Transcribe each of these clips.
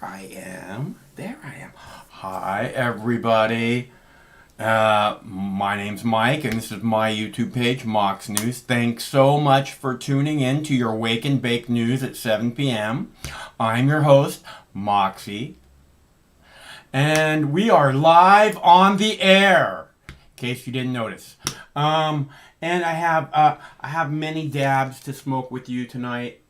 I am. There I am. Hi, everybody. My name's Mike, and this is my YouTube page, Mox News. Thanks so much for tuning in to your Wake and Bake News at 7 p.m. I'm your host, Moxie, and we are live on the air, in case you didn't notice. And I have many dabs to smoke with you tonight.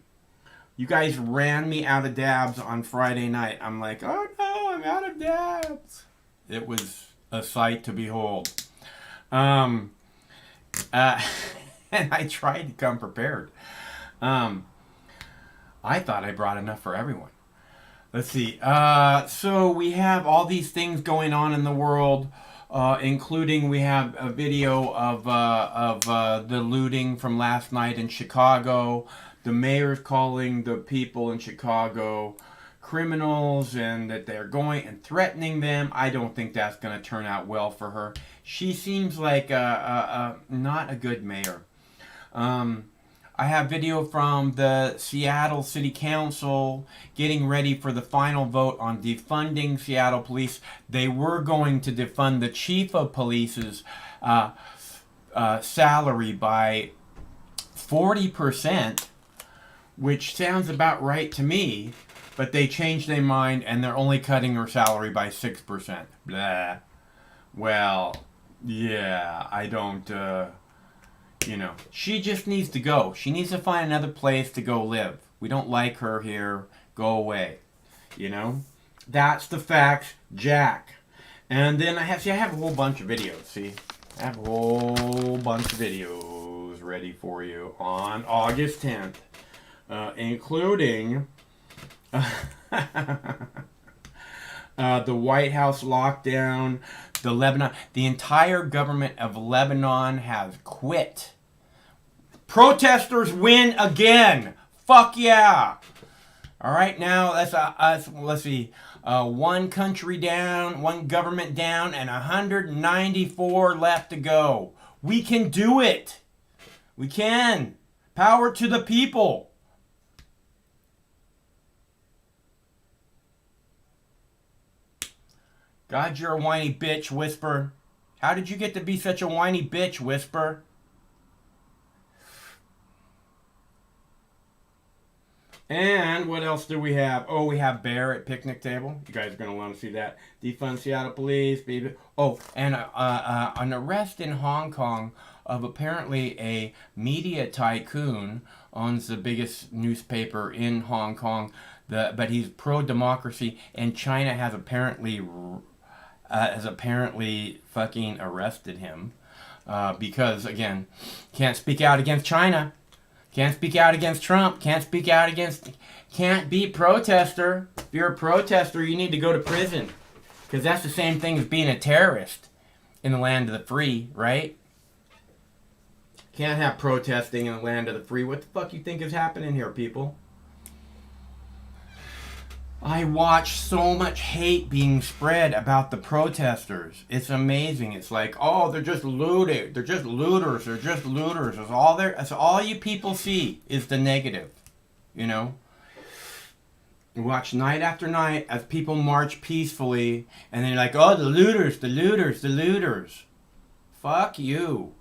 You guys ran me out of dabs on Friday night. I'm like, oh no, I'm out of dabs. It was a sight to behold. And I tried to come prepared. I thought I brought enough for everyone. Let's see. So we have all these things going on in the world, including we have a video of the looting from last night in Chicago. The mayor's calling the people in Chicago criminals and that they're going and threatening them. I don't think that's going to turn out well for her. She seems like not a good mayor. I have video from the Seattle City Council getting ready for the final vote on defunding Seattle police. They were going to defund the chief of police's salary by 40%, which sounds about right to me, but they changed their mind and they're only cutting her salary by 6%. Blah. Well, yeah, I don't, she just needs to go. She needs to find another place to go live. We don't like her here. Go away. That's the facts, Jack. And then I have a whole bunch of videos, see? I have a whole bunch of videos ready for you on August 10th. Including the White House lockdown, the entire government of Lebanon has quit. Protesters win again. Fuck yeah. All right, now let's see. One country down, one government down, and 194 left to go. We can do it. We can. Power to the people. God, you're a whiny bitch, Whisper. How did you get to be such a whiny bitch, Whisper? And what else do we have? Oh, we have Bear at picnic table. You guys are going to want to see that. Defund Seattle police. Baby. Oh, and an arrest in Hong Kong of apparently a media tycoon, owns the biggest newspaper in Hong Kong. But he's pro-democracy, and China has apparently fucking arrested him because, again, can't speak out against China, can't speak out against Trump, can't be a protester. If you're a protester, you need to go to prison, because that's the same thing as being a terrorist in the land of the free, right? Can't have protesting in the land of the free. What the fuck you think is happening here, people? I watch so much hate being spread about the protesters. It's amazing. It's like, oh, they're just looting. They're just looters. They're just looters. That's all you people see is the negative. You watch night after night as people march peacefully, and they're like, oh, the looters, the looters, the looters. Fuck you.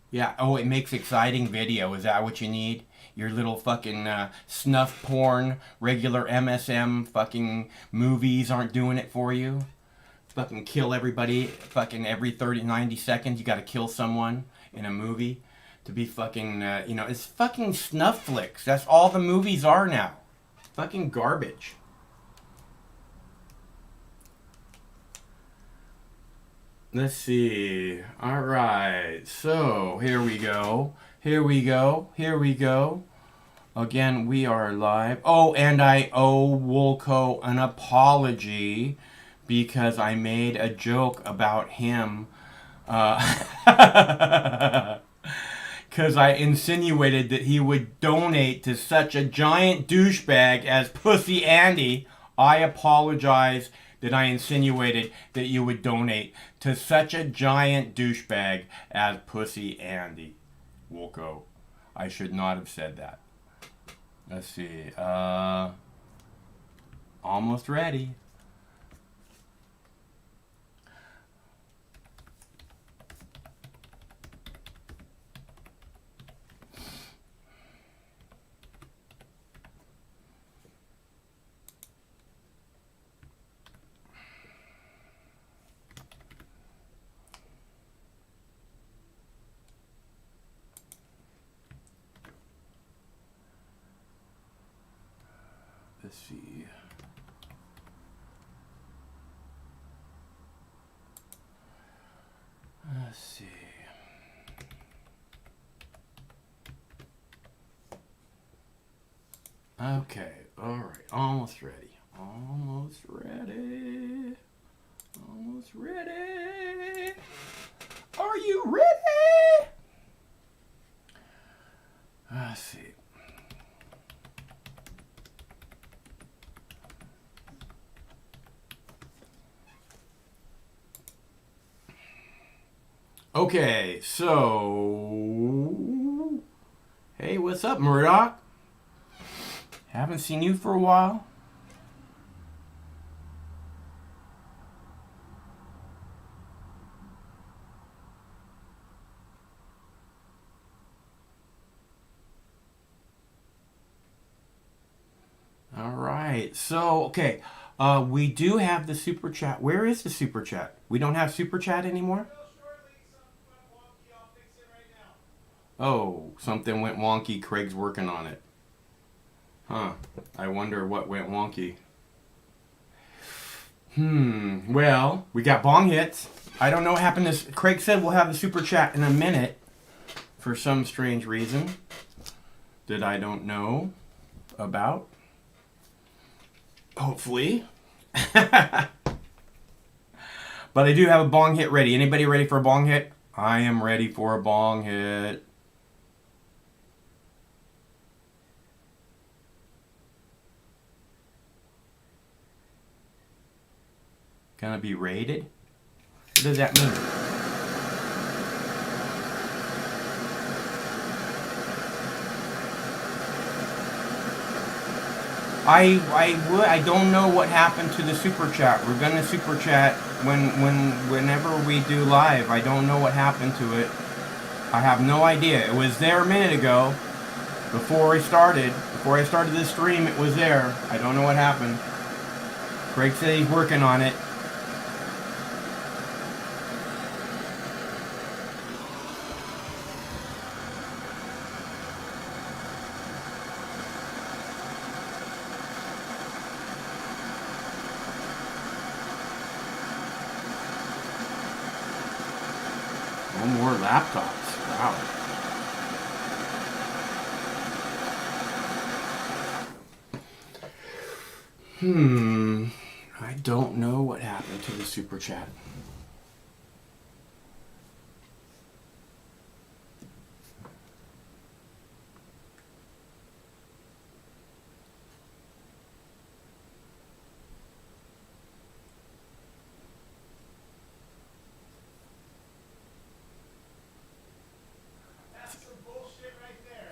Yeah, oh, it makes exciting video. Is that what you need? Your little fucking snuff porn, regular MSM fucking movies aren't doing it for you? Fucking kill everybody, fucking every 90 seconds you gotta kill someone in a movie to be fucking, it's fucking snuff flicks. That's all the movies are now. Fucking garbage. Let's see. Alright, so here we go. Here we go. Again, we are live. Oh, and I owe Woolco an apology because I made a joke about him. Because I insinuated that he would donate to such a giant douchebag as Pussy Andy. I apologize that I insinuated that you would donate to such a giant douchebag as Pussy Andy. Woolco. I should not have said that. Let's see. Almost ready. Let's see. Let's see. Okay, all right, almost ready. Almost ready. Almost ready. Are you ready? Let's see. Okay, so hey, what's up, Murdoch? Haven't seen you for a while. All right, so okay, we do have the super chat. Where is the super chat? We don't have super chat anymore. Oh, something went wonky. Craig's working on it. Huh. I wonder what went wonky. Well, we got bong hits. I don't know what happened. Craig said we'll have the super chat in a minute for some strange reason that I don't know about. Hopefully. But I do have a bong hit ready. Anybody ready for a bong hit? I am ready for a bong hit. Gonna be rated? What does that mean? I don't know what happened to the super chat. We're gonna super chat whenever we do live. I don't know what happened to it. I have no idea. It was there a minute ago. Before I started this stream, it was there. I don't know what happened. Craig said he's working on it. No more laptops. Wow. I don't know what happened to the super chat.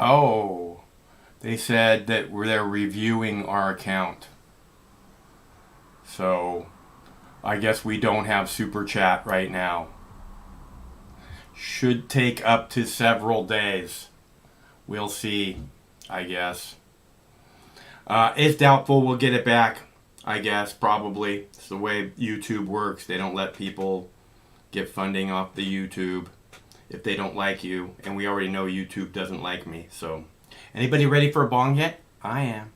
Oh, they said that they're reviewing our account. So, I guess we don't have super chat right now. Should take up to several days. We'll see, I guess. It's doubtful we'll get it back, I guess, probably. It's the way YouTube works. They don't let people get funding off the YouTube if they don't like you, and we already know YouTube doesn't like me. So, anybody ready for a bong hit? I am.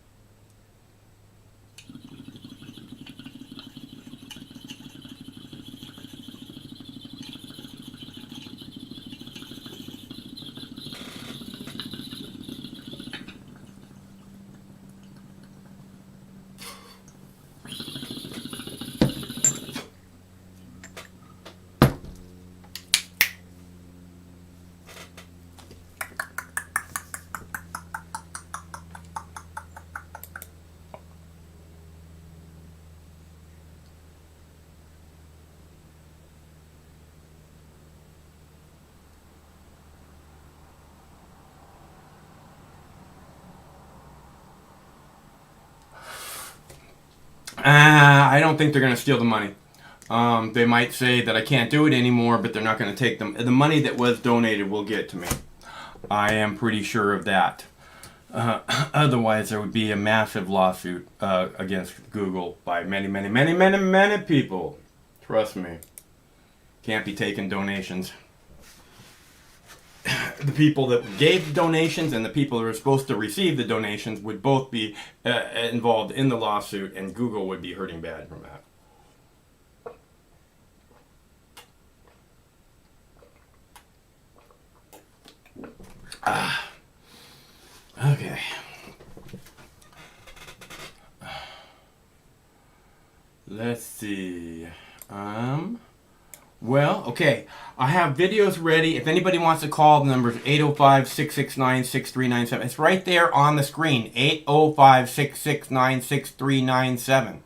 I don't think they're going to steal the money. They might say that I can't do it anymore, but they're not going to take them. The money that was donated will get to me. I am pretty sure of that. Otherwise, there would be a massive lawsuit against Google by many people. Trust me. Can't be taking donations. The people that gave the donations and the people that were supposed to receive the donations would both be involved in the lawsuit, and Google would be hurting bad from that. Okay. Let's see. Well, okay. I have videos ready. If anybody wants to call, the number is 805-669-6397. It's right there on the screen. 805-669-6397.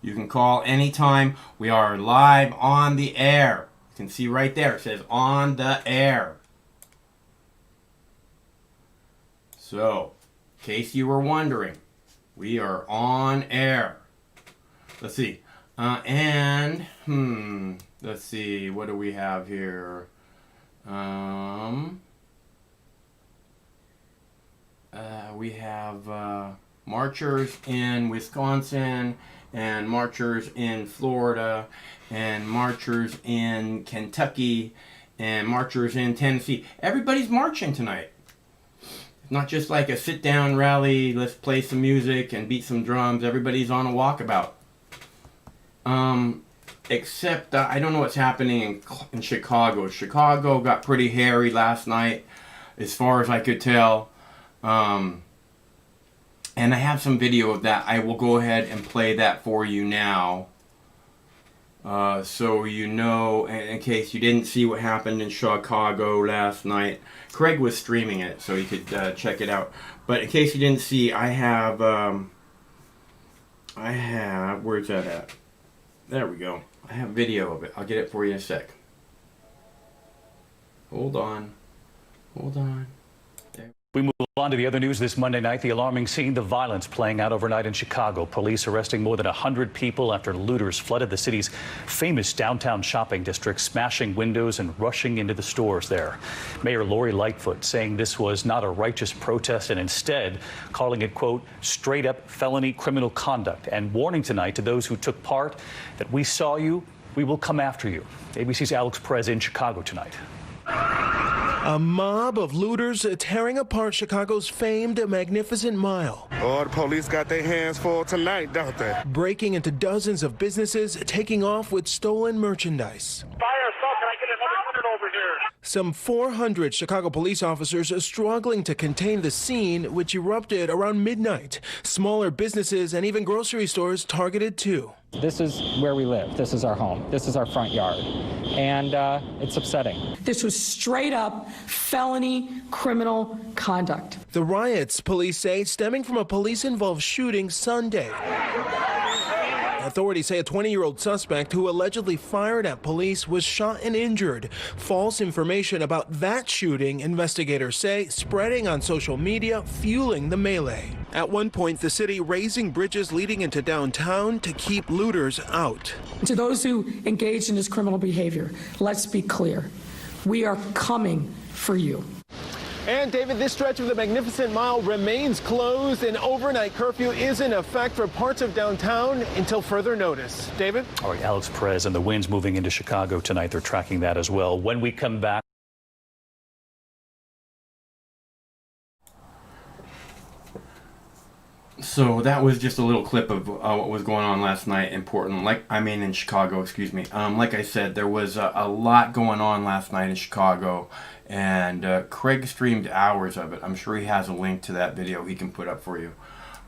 You can call anytime. We are live on the air. You can see right there. It says on the air. So, in case you were wondering, we are on air. Let's see. Let's see. What do we have here? We have marchers in Wisconsin, and marchers in Florida, and marchers in Kentucky, and marchers in Tennessee. Everybody's marching tonight. Not just like a sit-down rally, let's play some music and beat some drums. Everybody's on a walkabout. Except I don't know what's happening in Chicago. Chicago got pretty hairy last night, as far as I could tell. And I have some video of that. I will go ahead and play that for you now. So you know, in case you didn't see what happened in Chicago last night. Craig was streaming it, so you could check it out. But in case you didn't see, I have, where's that at? There we go. I have video of it. I'll get it for you in a sec. Hold on. There. We move on to the other news this Monday night. The alarming scene, the violence playing out overnight in Chicago. Police arresting more than 100 people after looters flooded the city's famous downtown shopping district, smashing windows and rushing into the stores there. Mayor Lori Lightfoot saying this was not a righteous protest and instead calling it, quote, straight up felony criminal conduct, and warning tonight to those who took part that we saw you, we will come after you. ABC's Alex Perez in Chicago tonight. A mob of looters tearing apart Chicago's famed Magnificent Mile. Oh, the police got their hands full tonight, don't they? Breaking into dozens of businesses, taking off with stolen merchandise. Fire, so can I get another unit over here? Some 400 Chicago police officers are struggling to contain the scene, which erupted around midnight. Smaller businesses and even grocery stores targeted too. This is where we live. This is our home. This is our front yard. And it's upsetting. This was straight up felony criminal conduct. The riots, police say, stemming from a police-involved shooting Sunday. Authorities say a 20-year-old suspect who allegedly fired at police was shot and injured. False information about that shooting, investigators say, spreading on social media, fueling the melee. At one point, the city raising bridges leading into downtown to keep looters out. To those who engaged in this criminal behavior, let's be clear. We are coming for you. And David, this stretch of the Magnificent Mile remains closed. An overnight curfew is in effect for parts of downtown until further notice. David? All right, Alex Perez, and the winds moving into Chicago tonight. They're tracking that as well. When we come back. So that was just a little clip of what was going on last night in Portland. In Chicago, excuse me. Like I said, there was a lot going on last night in Chicago, and Craig streamed hours of it. I'm sure he has a link to that video he can put up for you.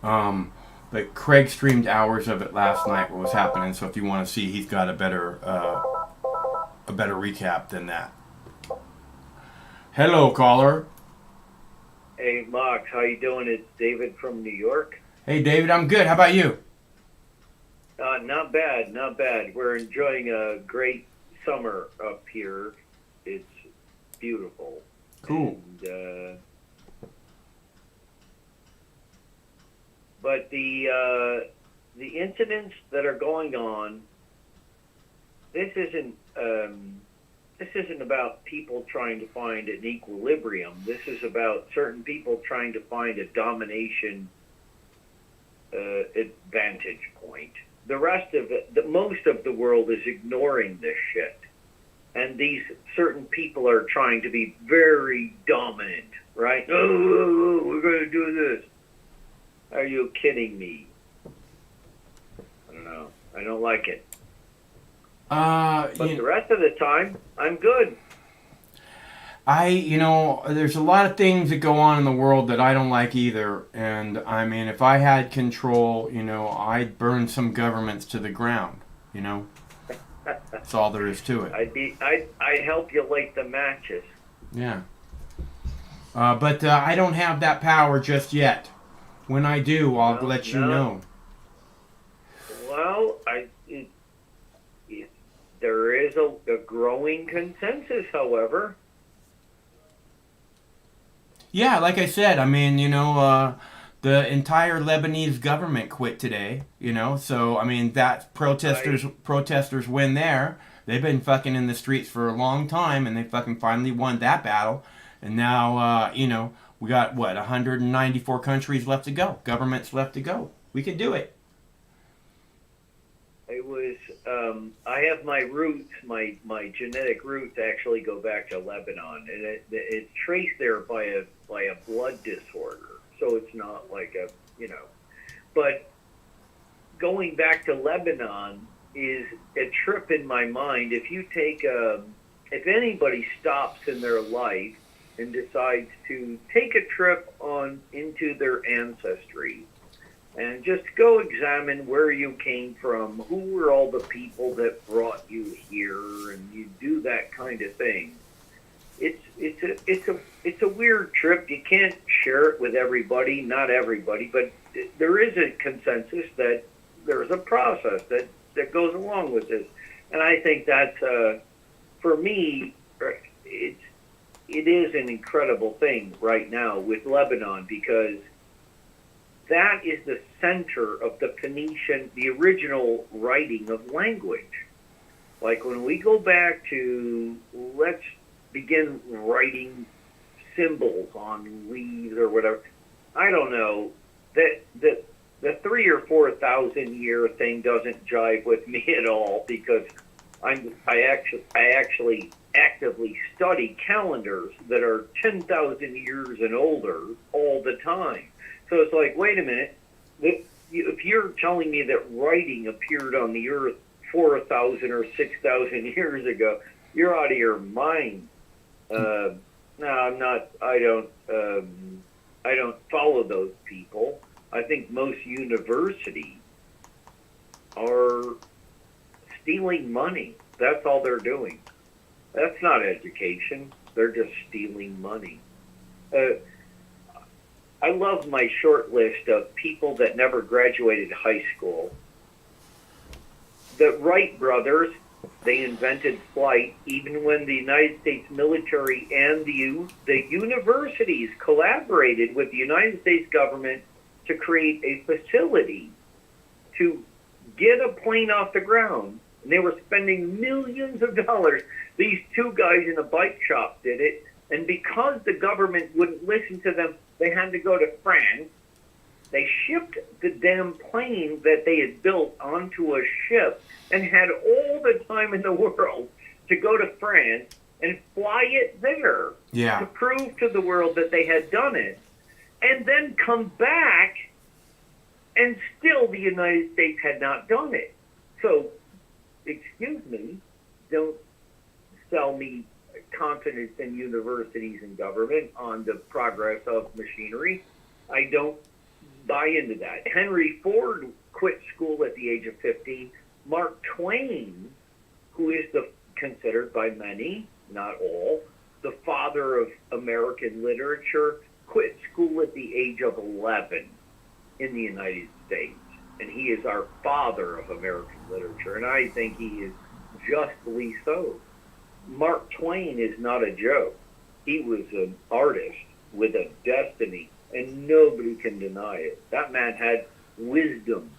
But Craig streamed hours of it last night, what was happening. So if you want to see, he's got a better recap than that. Hello, caller. Hey, Mox, how you doing? It's David from New York. Hey, David, I'm good. How about you? Not bad, not bad. We're enjoying a great summer up here. It's beautiful. Cool. And, but the the incidents that are going on, this isn't about people trying to find an equilibrium. This is about certain people trying to find a domination advantage point. The rest of it, most of the world is ignoring this shit. And these certain people are trying to be very dominant, right? Oh, we're going to do this. Are you kidding me? I don't know. I don't like it. But the rest of the time, I'm good. There's a lot of things that go on in the world that I don't like either. And I mean, if I had control, I'd burn some governments to the ground, That's all there is to it. I'd help you light the matches. Yeah. But I don't have that power just yet. When I do, I'll let you know. Well, there is a growing consensus, however. Yeah, like I said, I mean, the entire Lebanese government quit today, so, I mean, that protesters win there. They've been fucking in the streets for a long time, and they fucking finally won that battle. And now, we got, 194 countries left to go, governments left to go. We can do it. It was, I have my roots, my genetic roots actually go back to Lebanon, and it's traced there by a blood disorder. So it's not like but going back to Lebanon is a trip in my mind. If you take, if anybody stops in their life and decides to take a trip into their ancestry, and just go examine where you came from, who were all the people that brought you here, and you do that kind of thing. It's a weird trip. You can't share it with everybody, not everybody, but there is a consensus that there's a process that goes along with this, and I think that's for me, it is an incredible thing right now with Lebanon, because that is the center of the Phoenician, the original writing of language. Like when we go back to, let's begin writing symbols on leaves or whatever. I don't know, that the 3,000 or 4,000 year thing doesn't jive with me at all, because I actually actively study calendars that are 10,000 years and older all the time. So it's like, wait a minute, if you're telling me that writing appeared on the earth 4,000 or 6,000 years ago, you're out of your mind. No, I'm not. I don't follow those people. I think most universities are stealing money. That's all they're doing. That's not education. They're just stealing money. I love my short list of people that never graduated high school. The Wright brothers, they invented flight even when the United States military and the universities collaborated with the United States government to create a facility to get a plane off the ground. And they were spending millions of dollars. These two guys in a bike shop did it. And because the government wouldn't listen to them, they had to go to France. They shipped the damn plane that they had built onto a ship and had all the time in the world to go to France and fly it there to prove to the world that they had done it, and then come back, and still the United States had not done it. So, excuse me, don't sell me confidence in universities and government on the progress of machinery. I don't buy into that. Henry Ford quit school at the age of 15. Mark Twain, who is considered by many, not all, the father of American literature, quit school at the age of 11 in the United States. And he is our father of American literature. And I think he is justly so. Mark Twain is not a joke. He was an artist with a destiny, and nobody can deny it. That man had wisdom.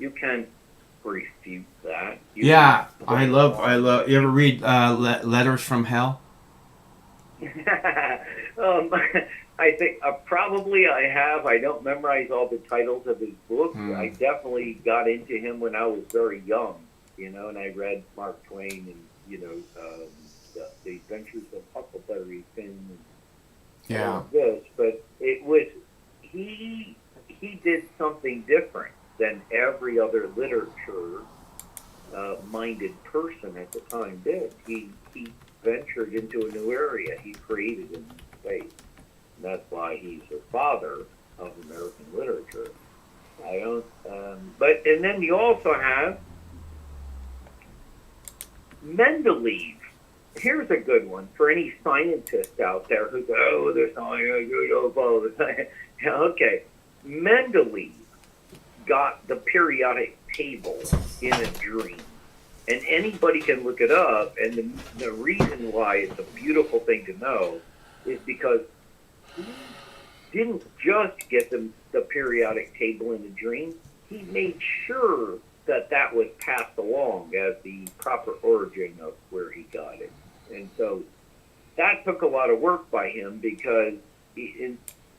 You can't refute that. Yeah, I love. You ever read Letters from Hell? I think probably I have. I don't memorize all the titles of his books. I definitely got into him when I was very young, and I read Mark Twain and, the Adventures of Huckleberry Finn and all of this. But it was, he did something different than every other literature minded person at the time did. He ventured into a new area. He created a new space. And that's why he's the father of American literature. And then you also have Mendeleev. Here's a good one for any scientist out there who goes, "Oh, there's science." Okay, Mendeleev got the periodic table in a dream. And anybody can look it up, and the reason why it's a beautiful thing to know is because he didn't just get the periodic table in a dream, he made sure that was passed along as the proper origin of where he got it. And so that took a lot of work by him, because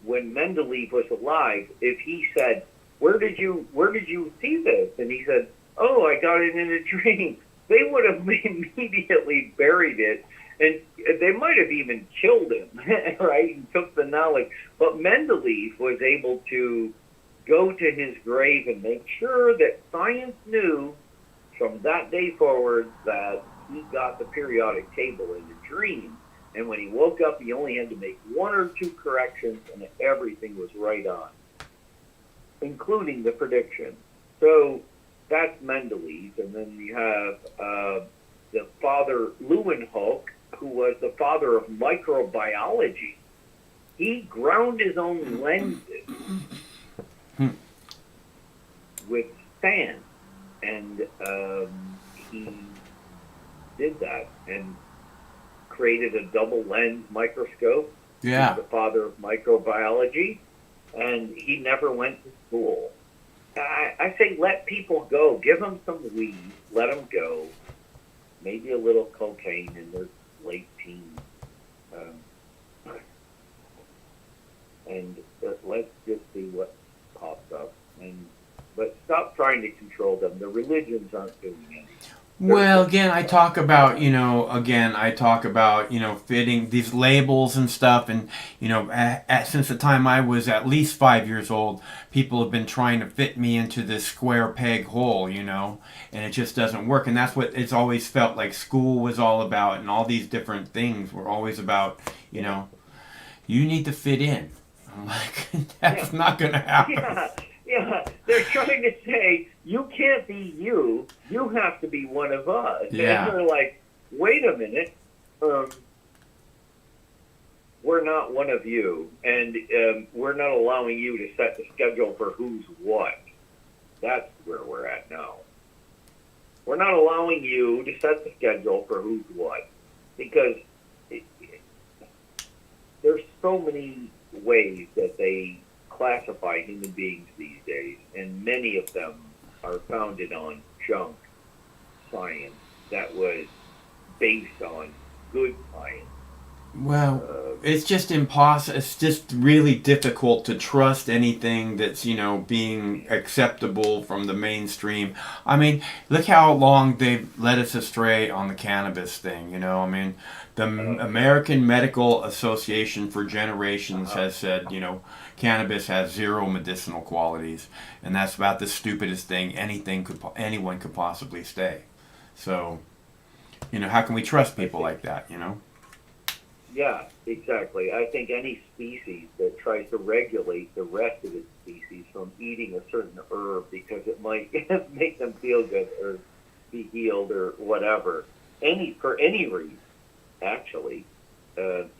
when Mendeleev was alive, if he said, where did you see this? And he said, "Oh, I got it in a dream," they would have immediately buried it, and they might have even killed him, right? And took the knowledge. But Mendeleev was able to go to his grave and make sure that science knew from that day forward that he got the periodic table in a dream. And when he woke up, he only had to make one or two corrections, and everything was right on, including the prediction. So that's Mendeleev. And then you have the father, Leeuwenhoek, who was the father of microbiology. He ground his own lenses with sand, and he did that and created a double lens microscope. Yeah. He's the father of microbiology, and he never went to school. I say let people go. Give them some weed. Let them go. Maybe a little cocaine in their late teens. And let's just see what pops up. But stop trying to control them. The religions aren't doing anything. Well, again, I talk about, fitting these labels and stuff. And, since the time I was at least 5 years old, people have been trying to fit me into this square peg hole, and it just doesn't work. And that's what it's always felt like school was all about. And all these different things were always about, you need to fit in. I'm like, that's not going to happen. Yeah, they're trying to say, you can't be you. You have to be one of us. Yeah. And they're like, wait a minute. We're not one of you. And we're not allowing you to set the schedule for who's what. That's where we're at now. We're not allowing you to set the schedule for who's what. Because there's so many ways that they classify human beings these days, and many of them are founded on junk science that was based on good science. Well, it's just impossible. It's just really difficult to trust anything that's, being acceptable from the mainstream. I mean, look how long they've led us astray on the cannabis thing, the American Medical Association for generations has said, cannabis has zero medicinal qualities, and that's about the stupidest thing anyone could possibly say. So, how can we trust people like that, Yeah, exactly. I think any species that tries to regulate the rest of its species from eating a certain herb because it might make them feel good or be healed or whatever, for any reason, actually, this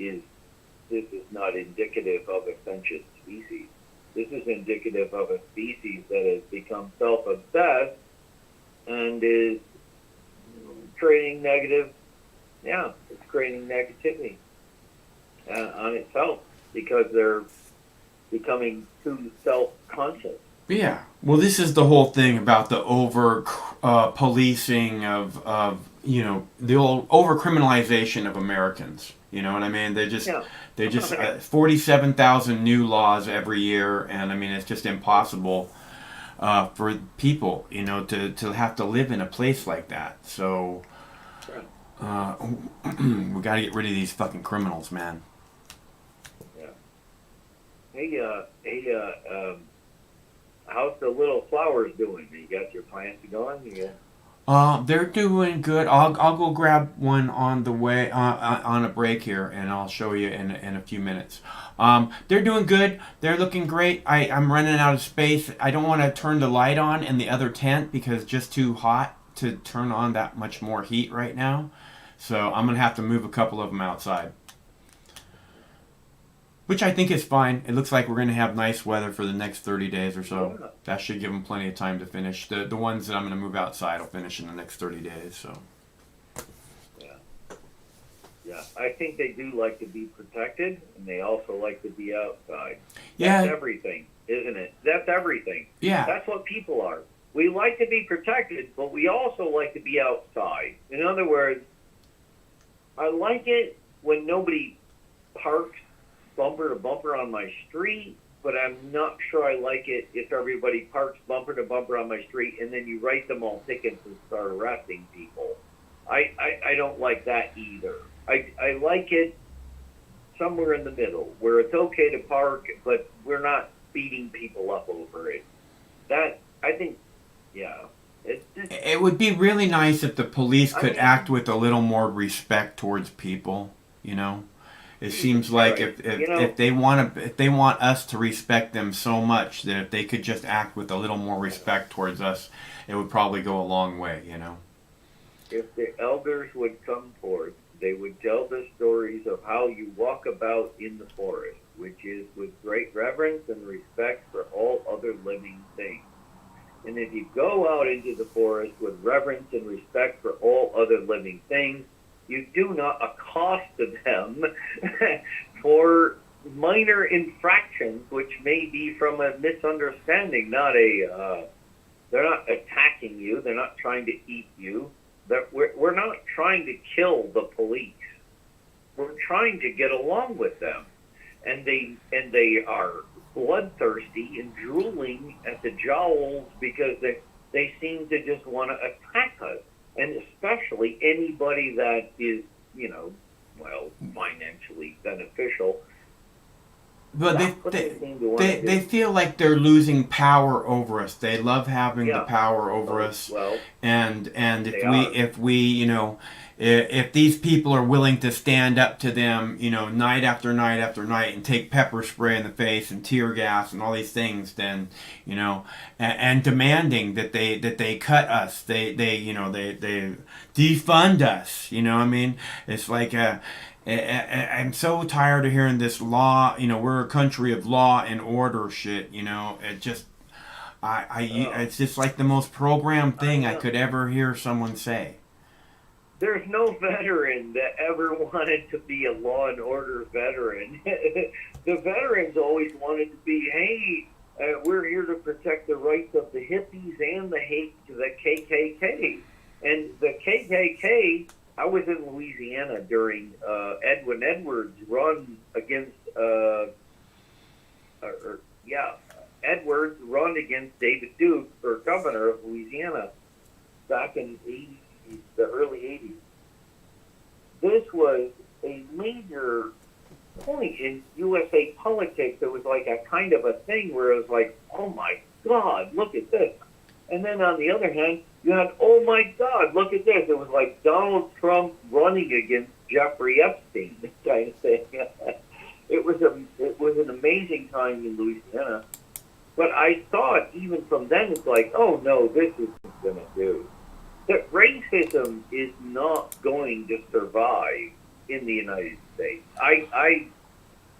is not indicative of a sentient species. This is indicative of a species that has become self-obsessed and is creating it's creating negativity on itself because they're becoming too self-conscious. Yeah. Well, this is the whole thing about the over policing of the old over criminalization of Americans. You know what I mean? Yeah. They just 47,000 new laws every year, and I mean it's just impossible for people, to have to live in a place like that. So we got to get rid of these fucking criminals, man. Yeah. How's the little flowers doing? You got your plants going? They're doing good. I'll go grab one on the way on a break here, and I'll show you in a few minutes. They're doing good. They're looking great. I'm running out of space. I don't want to turn the light on in the other tent because it's just too hot to turn on that much more heat right now. So I'm gonna have to move a couple of them outside, which I think is fine. It looks like we're gonna have nice weather for the next 30 days or so. Yeah. That should give them plenty of time to finish. The ones that I'm gonna move outside will finish in the next 30 days. So. Yeah, I think they do like to be protected, and they also like to be outside. Yeah. That's everything, isn't it? That's everything. Yeah. That's what people are. We like to be protected, but we also like to be outside. In other words, I like it when nobody parks bumper to bumper on my street, but I'm not sure I like it if everybody parks bumper to bumper on my street and then you write them all tickets and start arresting people. I don't like that either. I like it somewhere in the middle where it's okay to park, but we're not beating people up over it. That, I think, yeah. It would be really nice if the police could act with a little more respect towards people, It seems like right. if they want us to respect them so much that if they could just act with a little more respect towards us, it would probably go a long way, If the elders would come forth, they would tell the stories of how you walk about in the forest, which is with great reverence and respect for all other living things. And if you go out into the forest with reverence and respect for all other living things, you do not accost them for minor infractions, which may be from a misunderstanding, they're not attacking you, they're not trying to eat you. We're not trying to kill the police. We're trying to get along with them. And they are bloodthirsty and drooling at the jowls because they seem to just want to attack us. And especially anybody that is, financially beneficial. But they feel like they're losing power over us. They love having the power over us. Well, and if these people are willing to stand up to them, night after night after night and take pepper spray in the face and tear gas and all these things, then, and demanding that they cut us, they defund us, It's like I'm so tired of hearing this law, we're a country of law and order shit, it just, it's just like the most programmed thing I could ever hear someone say. There's no veteran that ever wanted to be a law and order veteran. The veterans always wanted to be, hey, we're here to protect the rights of the hippies and the hate to the KKK. And the KKK, I was in Louisiana during Edwin Edwards' run against, Edwards' run against David Duke for governor of Louisiana back in the early 80s. This was a major point in USA politics. It was like a kind of a thing where it was like, oh my God, look at this. And then on the other hand, you had, oh my God, look at this. It was like Donald Trump running against Jeffrey Epstein, kind of thing. It was an amazing time in Louisiana. But I thought even from then, it's like, oh no, this isn't going to do. That racism is not going to survive in the United States.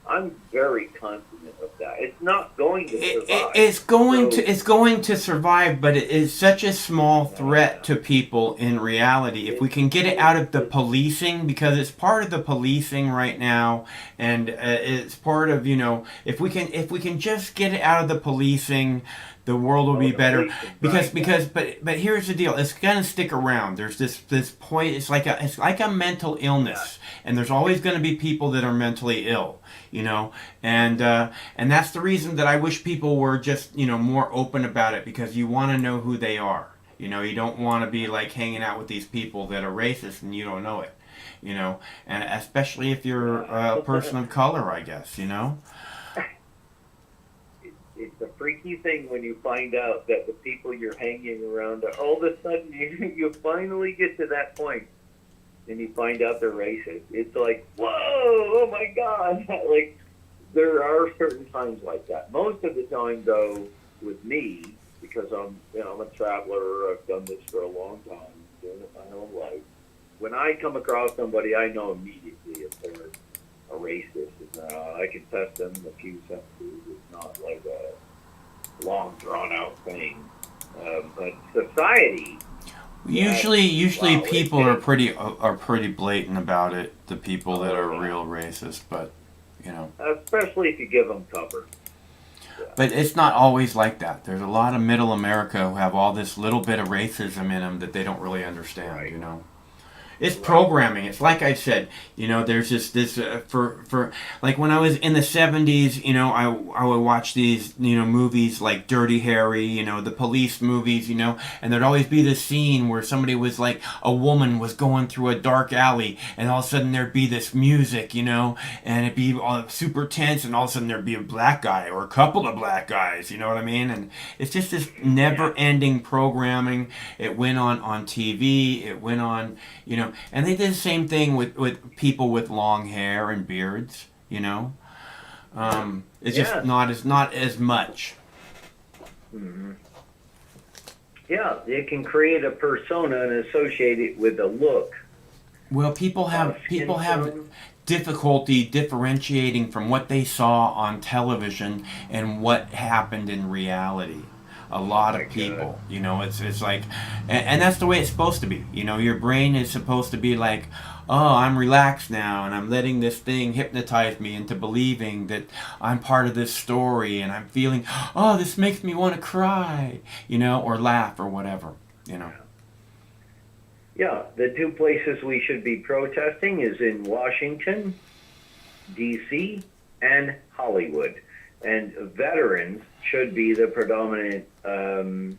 I'm very confident of that. It's not going to survive. It's going to survive, but it is such a small threat to people in reality. If we can get it out of the policing, because it's part of the policing right now, and it's part of, if we can just get it out of the policing the world will be better right, but here's the deal, it's gonna stick around. There's this point, it's like a mental illness, and there's always going to be people that are mentally ill, you know, and that's the reason that I wish people were just, you know, more open about it, because you want to know who they are, you know. You don't want to be like hanging out with these people that are racist and you don't know it, you know, and especially if you're a person of color, I guess, you know. It's a freaky thing when you find out that the people you're hanging around are, all of a sudden you finally get to that point and you find out they're racist. It's like, whoa, oh my God. Like, there are certain times like that. Most of the time, though, with me, because I'm a traveler, I've done this for a long time, doing it my whole life. When I come across somebody, I know immediately if they're a racist. I can test them in a few sentences. It's not like a long, drawn-out thing. But society. Usually people are pretty blatant about it. The people that are real racist, but you know. Especially if you give them cover. Yeah. But it's not always like that. There's a lot of middle America who have all this little bit of racism in them that they don't really understand. Right. You know. It's programming. It's like I said, you know, there's this for like when I was in the 70s, you know, I would watch these, you know, movies like Dirty Harry, you know, the police movies, you know, and there'd always be this scene where somebody was like, a woman was going through a dark alley, and all of a sudden there'd be this music, you know, and it'd be all super tense, and all of a sudden there'd be a black guy or a couple of black guys, you know what I mean? And it's just this never-ending programming. It went on TV, it went on, you know. And they did the same thing with people with long hair and beards, you know. It's just not as much. Mm-hmm. Yeah, it can create a persona and associate it with a look. Well, people have difficulty differentiating from what they saw on television and what happened in reality. A lot of people, you know, it's like, and that's the way it's supposed to be. You know, your brain is supposed to be like, oh, I'm relaxed now, and I'm letting this thing hypnotize me into believing that I'm part of this story, and I'm feeling, oh, this makes me want to cry, you know, or laugh or whatever, you know. Yeah, the two places we should be protesting is in Washington, D.C., and Hollywood. And veterans should be the predominant. The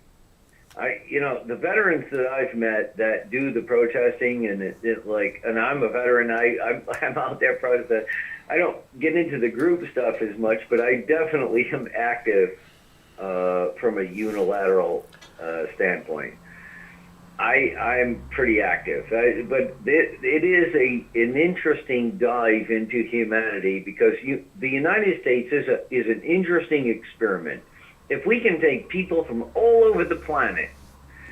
veterans that I've met that do the protesting, and and I'm a veteran. I'm out there protesting. I don't get into the group stuff as much, but I definitely am active from a unilateral standpoint. I'm pretty active, but it is an interesting dive into humanity, because the United States is an interesting experiment. If we can take people from all over the planet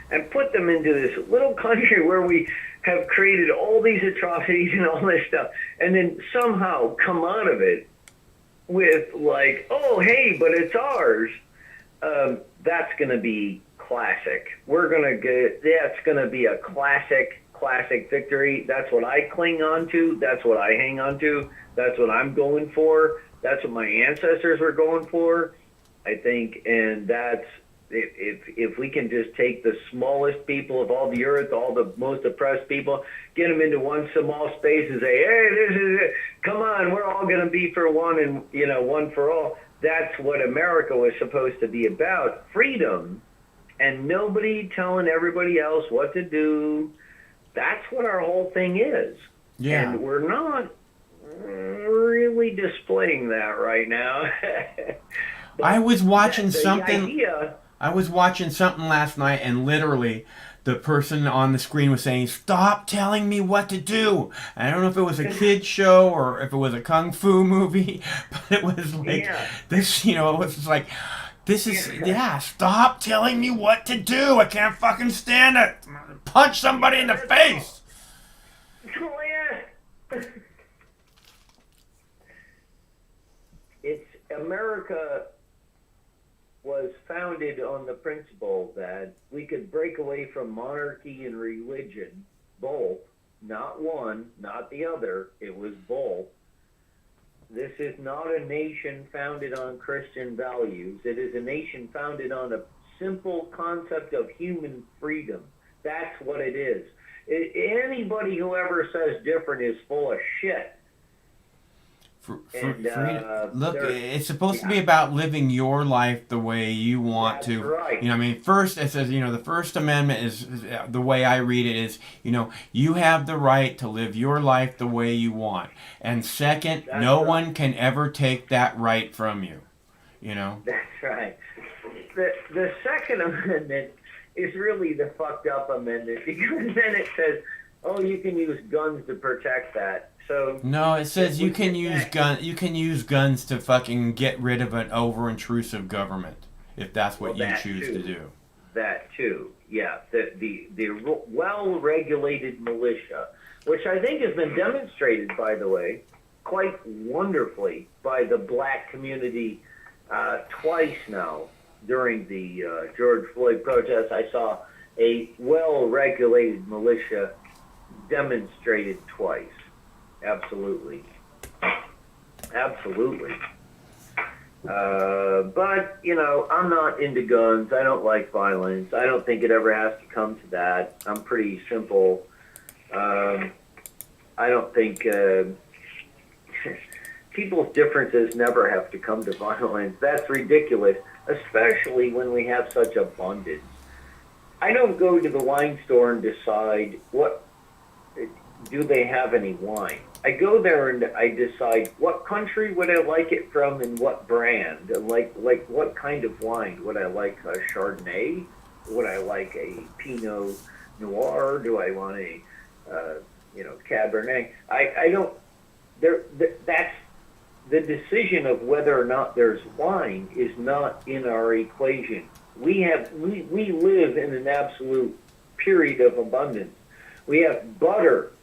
and put them into this little country where we have created all these atrocities and all this stuff, and then somehow come out of it with like, oh, hey, but it's ours, that's going to be classic. That's going to be a classic victory. That's what I cling on to. That's what I hang on to. That's what I'm going for. That's what my ancestors were going for, I think. And that's, if we can just take the smallest people of all the earth, all the most oppressed people, get them into one small space and say, hey, this is it. Come on, we're all going to be for one, and, you know, one for all. That's what America was supposed to be about, freedom. And nobody telling everybody else what to do. That's what our whole thing is. Yeah. And we're not really displaying that right now. I was watching something. I was watching something last night, and literally the person on the screen was saying, "Stop telling me what to do." And I don't know if it was a kid's show or if it was a kung fu movie, but it was like this, you know, it was just like, this is, stop telling me what to do. I can't fucking stand it. Punch somebody in the face. It's America was founded on the principle that we could break away from monarchy and religion, both, not one, not the other, it was both. This is not a nation founded on Christian values. It is a nation founded on a simple concept of human freedom. That's what it is. Anybody who ever says different is full of shit. Look, it's supposed to be about living your life the way you want to. Right. You know, I mean, first it says, the First Amendment is the way I read it is, you have the right to live your life the way you want. And second, no one can ever take that right from you. That's right. The Second Amendment is really the fucked up amendment, because then it says, oh, you can use guns to protect that. So no, it says you can use guns to fucking get rid of an over intrusive government if that's what you choose to do. That too, yeah. The well-regulated militia, which I think has been demonstrated, by the way, quite wonderfully by the black community twice now during the George Floyd protests. I saw a well-regulated militia demonstrated twice. Absolutely. But, I'm not into guns. I don't like violence. I don't think it ever has to come to that. I'm pretty simple. I don't think people's differences never have to come to violence. That's ridiculous, especially when we have such abundance. I don't go to the wine store and decide do they have any wine. I go there and I decide what country would I like it from and what brand, and like what kind of wine. Would I like a Chardonnay? Would I like a Pinot Noir? Do I want a Cabernet? I don't. That's the decision of whether or not there's wine is not in our equation. We live in an absolute period of abundance. We have butter.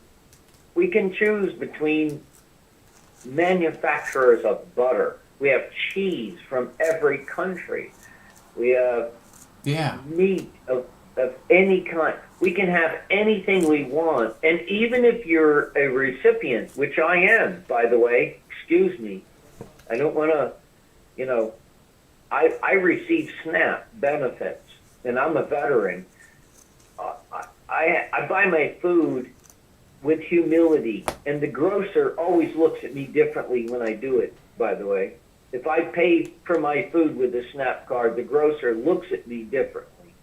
We can choose between manufacturers of butter. We have cheese from every country. We have meat of any kind. We can have anything we want. And even if you're a recipient, which I am, by the way, excuse me, I don't want to, I receive SNAP benefits, and I'm a veteran. I buy my food with humility, and the grocer always looks at me differently when I do it, by the way. If I pay for my food with a SNAP card, the grocer looks at me differently.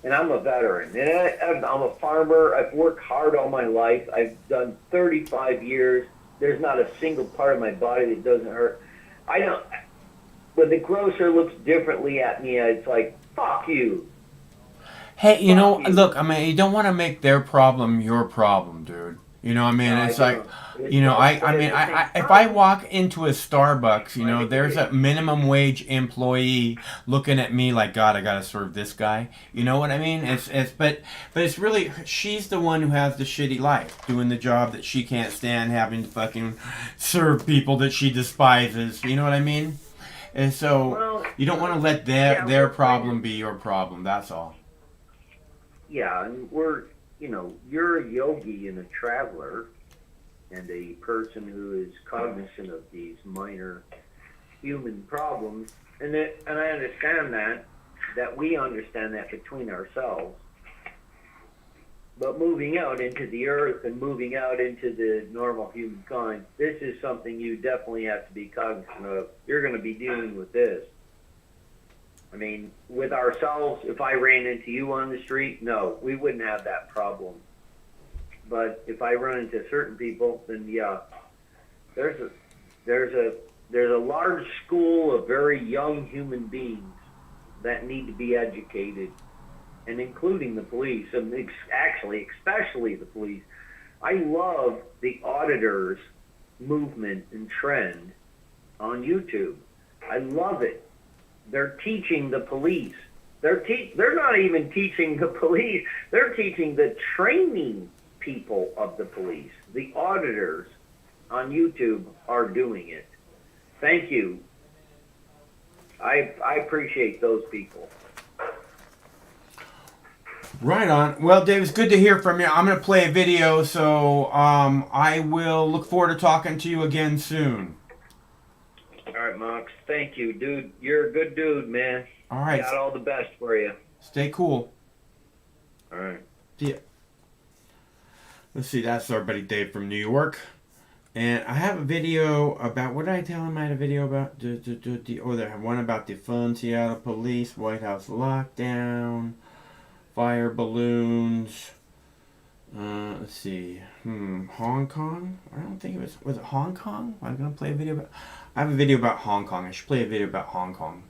And I'm a veteran. And I'm a farmer. I've worked hard all my life. I've done 35 years. There's not a single part of my body that doesn't hurt. When the grocer looks differently at me, it's like, fuck you. Hey, look, I mean, you don't want to make their problem your problem, dude. If I walk into a Starbucks, there's a minimum wage employee looking at me like, God, I gotta serve this guy. You know what I mean? But it's really, she's the one who has the shitty life, doing the job that she can't stand, having to fucking serve people that she despises. You know what I mean? And so you don't want to let their problem be your problem. That's all. Yeah, and you're a yogi and a traveler and a person who is cognizant of these minor human problems. And I understand that we understand that between ourselves. But moving out into the earth and moving out into the normal humankind, this is something you definitely have to be cognizant of. You're going to be dealing with this. I mean, with ourselves, if I ran into you on the street, no, we wouldn't have that problem. But if I run into certain people, then yeah, there's a large school of very young human beings that need to be educated, and including the police, and actually, especially the police. I love the auditors movement and trend on YouTube. I love it. They're teaching the police. They're not even teaching the police. They're teaching the training people of the police. The auditors on YouTube are doing it. Thank you. I appreciate those people. Right on. Well, Dave, it's good to hear from you. I'm going to play a video, so I will look forward to talking to you again soon. All right, Mox. Thank you, dude. You're a good dude, man. All right. Got all the best for you. Stay cool. All right. Yeah. Let's see. That's our buddy Dave from New York. And I have a video about, what did I tell him I had a video about? Oh, there, one about the fun Seattle police, White House lockdown, fire balloons. Let's see. Hong Kong? I don't think it was it Hong Kong? I'm going to play a video about, I have a video about Hong Kong. I should play a video about Hong Kong.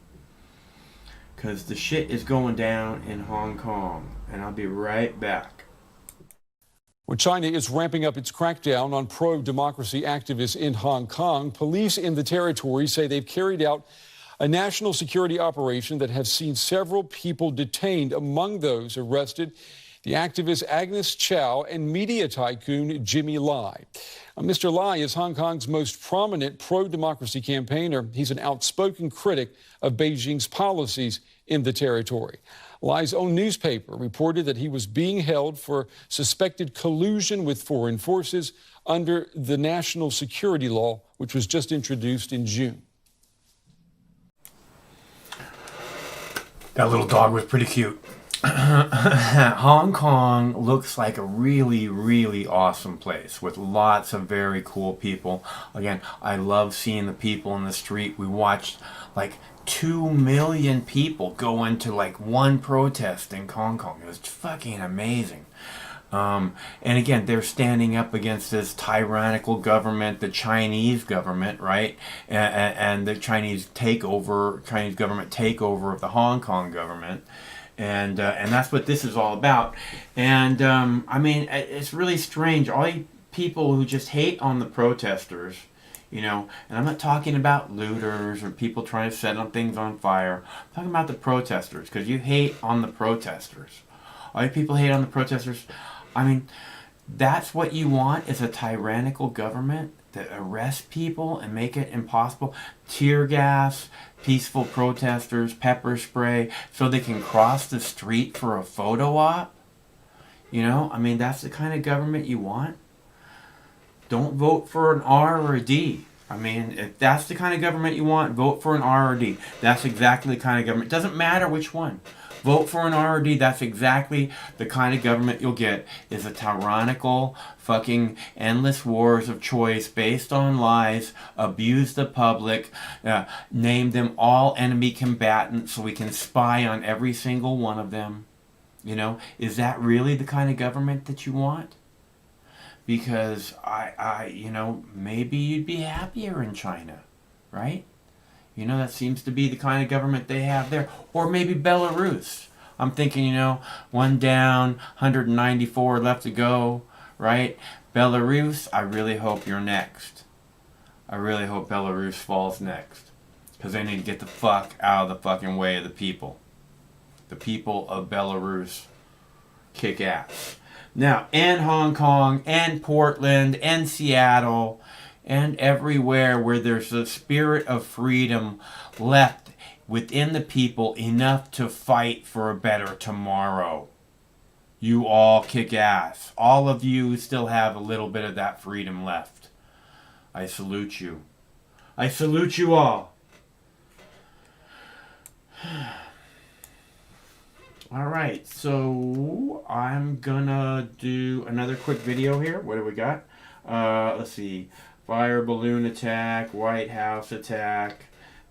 Because the shit is going down in Hong Kong. And I'll be right back. Well, China is ramping up its crackdown on pro-democracy activists in Hong Kong. Police in the territory say they've carried out a national security operation that has seen several people detained. Among those arrested, the activist Agnes Chow and media tycoon Jimmy Lai. Mr. Lai is Hong Kong's most prominent pro-democracy campaigner. He's an outspoken critic of Beijing's policies in the territory. Lai's own newspaper reported that he was being held for suspected collusion with foreign forces under the national security law, which was just introduced in June. That little dog was pretty cute. Hong Kong looks like a really, really awesome place with lots of very cool people. Again, I love seeing the people in the street. We watched like 2 million people go into like one protest in Hong Kong. It was fucking amazing. And again, they're standing up against this tyrannical government, the Chinese government, right? And the Chinese government takeover of the Hong Kong government. And that's what this is all about. And I mean, it's really strange. All you people who just hate on the protesters, you know, and I'm not talking about looters or people trying to set things on fire. I'm talking about the protesters, because you hate on the protesters. All you people hate on the protesters. I mean, that's what you want, is a tyrannical government that arrests people and make it impossible. Tear gas, peaceful protesters, pepper spray, so they can cross the street for a photo op. You know, I mean, that's the kind of government you want. Don't vote for an R or a D. I mean, if that's the kind of government you want, vote for an R or D. That's exactly the kind of government. It doesn't matter which one. Vote for an R or D. That's exactly the kind of government you'll get, is a tyrannical, fucking endless wars of choice based on lies, abuse the public, name them all enemy combatants so we can spy on every single one of them. You know, is that really the kind of government that you want? Because you know, maybe you'd be happier in China, right? You know, that seems to be the kind of government they have there. Or maybe Belarus. I'm thinking, you know, one down, 194 left to go, right? Belarus, I really hope you're next. I really hope Belarus falls next. Because they need to get the fuck out of the fucking way of the people. The people of Belarus kick ass. Now, and Hong Kong, and Portland, and Seattle, and everywhere where there's a spirit of freedom left within the people enough to fight for a better tomorrow. You all kick ass. All of you still have a little bit of that freedom left. I salute you. I salute you all. All right, so I'm gonna do another quick video here. What do we got? Let's see. Fire balloon attack, White House attack,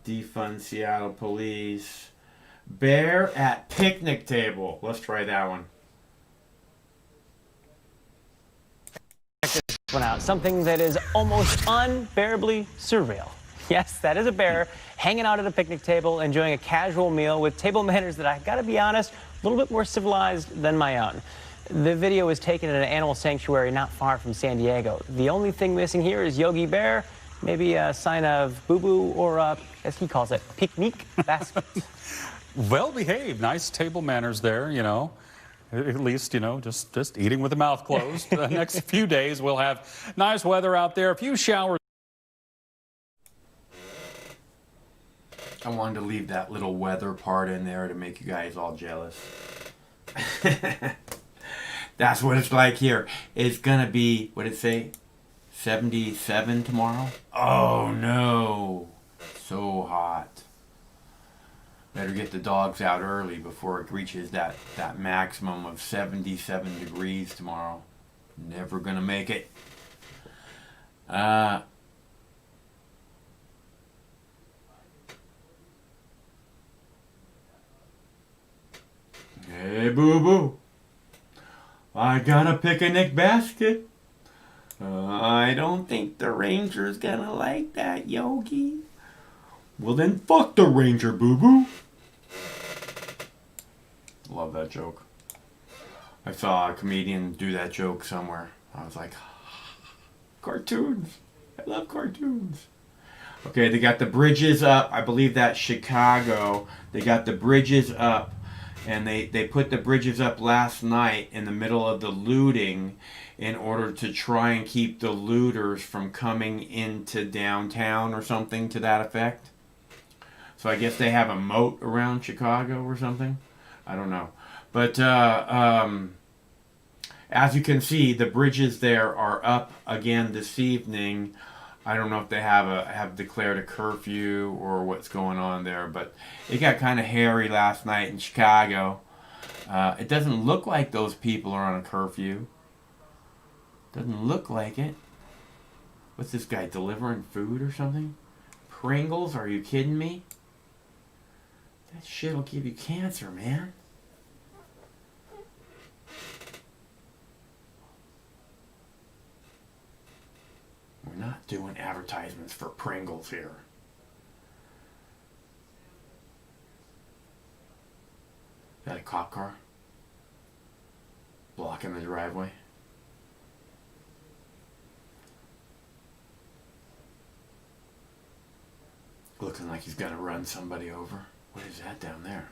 defund Seattle police, bear at picnic table. Let's try that one. Something that is almost unbearably surreal. Yes, that is a bear hanging out at a picnic table, enjoying a casual meal with table manners that, I gotta be honest, a little bit more civilized than my own. The video was taken at an animal sanctuary not far from San Diego. The only thing missing here is Yogi Bear, maybe a sign of boo-boo, or as he calls it, picnic basket. Well behaved, nice table manners there, you know. At least, you know, just eating with the mouth closed. The next few days we'll have nice weather out there, a few showers. I wanted to leave that little weather part in there to make you guys all jealous. That's what it's like here. It's gonna be, what did it say? 77 tomorrow? Oh no. So hot. Better get the dogs out early before it reaches that maximum of 77 degrees tomorrow. Never gonna make it. Hey, boo-boo. I got a picnic basket. I don't think the ranger's gonna like that, Yogi. Well then fuck the ranger, boo-boo. Love that joke. I saw a comedian do that joke somewhere. I was like, cartoons. I love cartoons. Okay, they got the bridges up. I believe that's Chicago. They got the bridges up. And they put the bridges up last night in the middle of the looting in order to try and keep the looters from coming into downtown or something to that effect. So I guess they have a moat around Chicago or something. I don't know. But as you can see, the bridges there are up again this evening. I don't know if they have declared a curfew or what's going on there, but it got kind of hairy last night in Chicago. It doesn't look like those people are on a curfew. Doesn't look like it. What's this guy, delivering food or something? Pringles? Are you kidding me? That shit will give you cancer, man. We're not doing advertisements for Pringles here. Is that a cop car? Blocking the driveway? Looking like he's gonna run somebody over. What is that down there?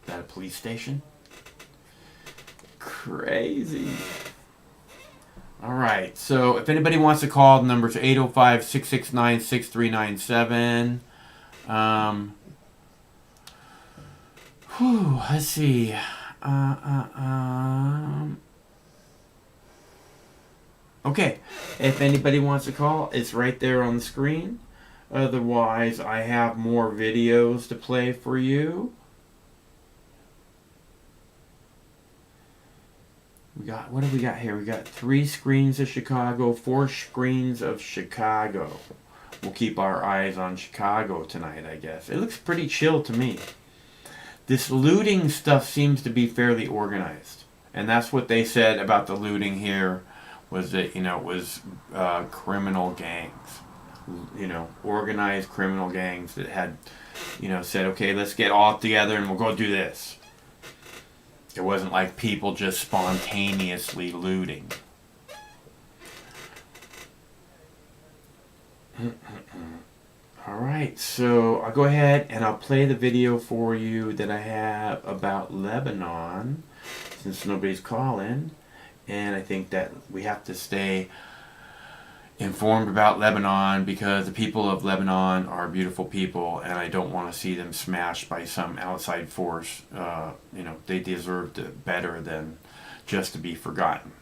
Is that a police station? Crazy. Alright, so if anybody wants to call, the number's 805-669-6397. Let's see. Okay, if anybody wants to call, it's right there on the screen. Otherwise, I have more videos to play for you. What have we got here? We got 3 screens of Chicago, 4 screens of Chicago. We'll keep our eyes on Chicago tonight, I guess. It looks pretty chill to me. This looting stuff seems to be fairly organized. And that's what they said about the looting here, was that, it was criminal gangs. Organized criminal gangs that had, said, okay, let's get all together and we'll go do this. It wasn't like people just spontaneously looting. Alright, so I'll go ahead and I'll play the video for you that I have about Lebanon, since nobody's calling. And I think that we have to stay informed about Lebanon because the people of Lebanon are beautiful people and I don't want to see them smashed by some outside force. They deserve better than just to be forgotten.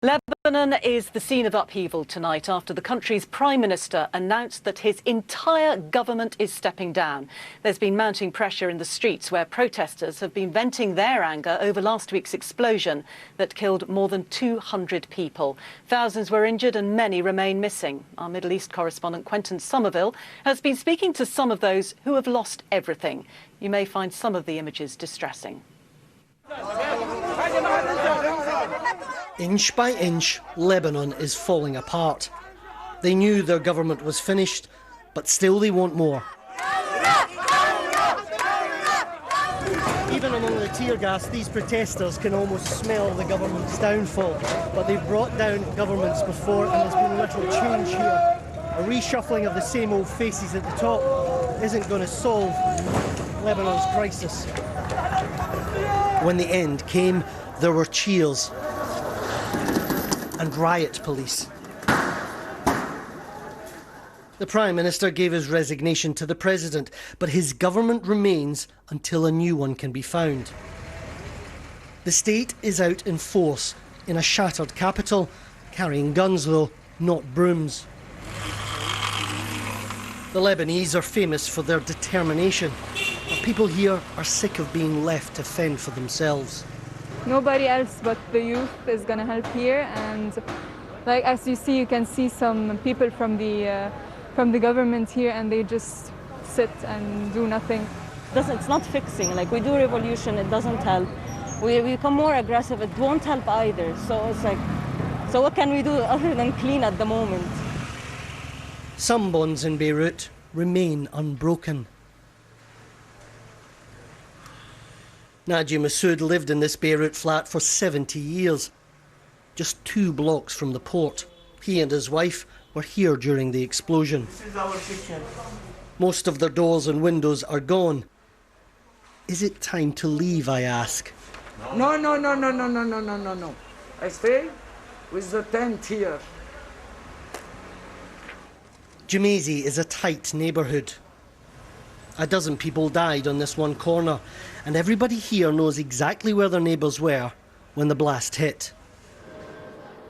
Lebanon is the scene of upheaval tonight after the country's Prime Minister announced that his entire government is stepping down. There's been mounting pressure in the streets where protesters have been venting their anger over last week's explosion that killed more than 200 people. Thousands were injured and many remain missing. Our Middle East correspondent Quentin Somerville has been speaking to some of those who have lost everything. You may find some of the images distressing. Inch by inch, Lebanon is falling apart. They knew their government was finished, but still they want more. Even among the tear gas, these protesters can almost smell the government's downfall. But they've brought down governments before and there's been little change here. A reshuffling of the same old faces at the top isn't going to solve Lebanon's crisis. When the end came, there were cheers and riot police. The Prime Minister gave his resignation to the President, but his government remains until a new one can be found. The state is out in force in a shattered capital, carrying guns though, not brooms. The Lebanese are famous for their determination, but people here are sick of being left to fend for themselves. Nobody else but the youth is going to help here, and like as you see, you can see some people from the government here, and they just sit and do nothing. It's not fixing. Like, we do revolution, it doesn't help. We become more aggressive, it won't help either. So it's like, so what can we do other than clean at the moment? Some bonds in Beirut remain unbroken. Nadia Massoud lived in this Beirut flat for 70 years, just 2 blocks from the port. He and his wife were here during the explosion. This is our kitchen. Most of their doors and windows are gone. Is it time to leave, I ask? No. I stay with the tent here. Jumeirah is a tight neighbourhood. A dozen people died on this one corner, and everybody here knows exactly where their neighbours were when the blast hit.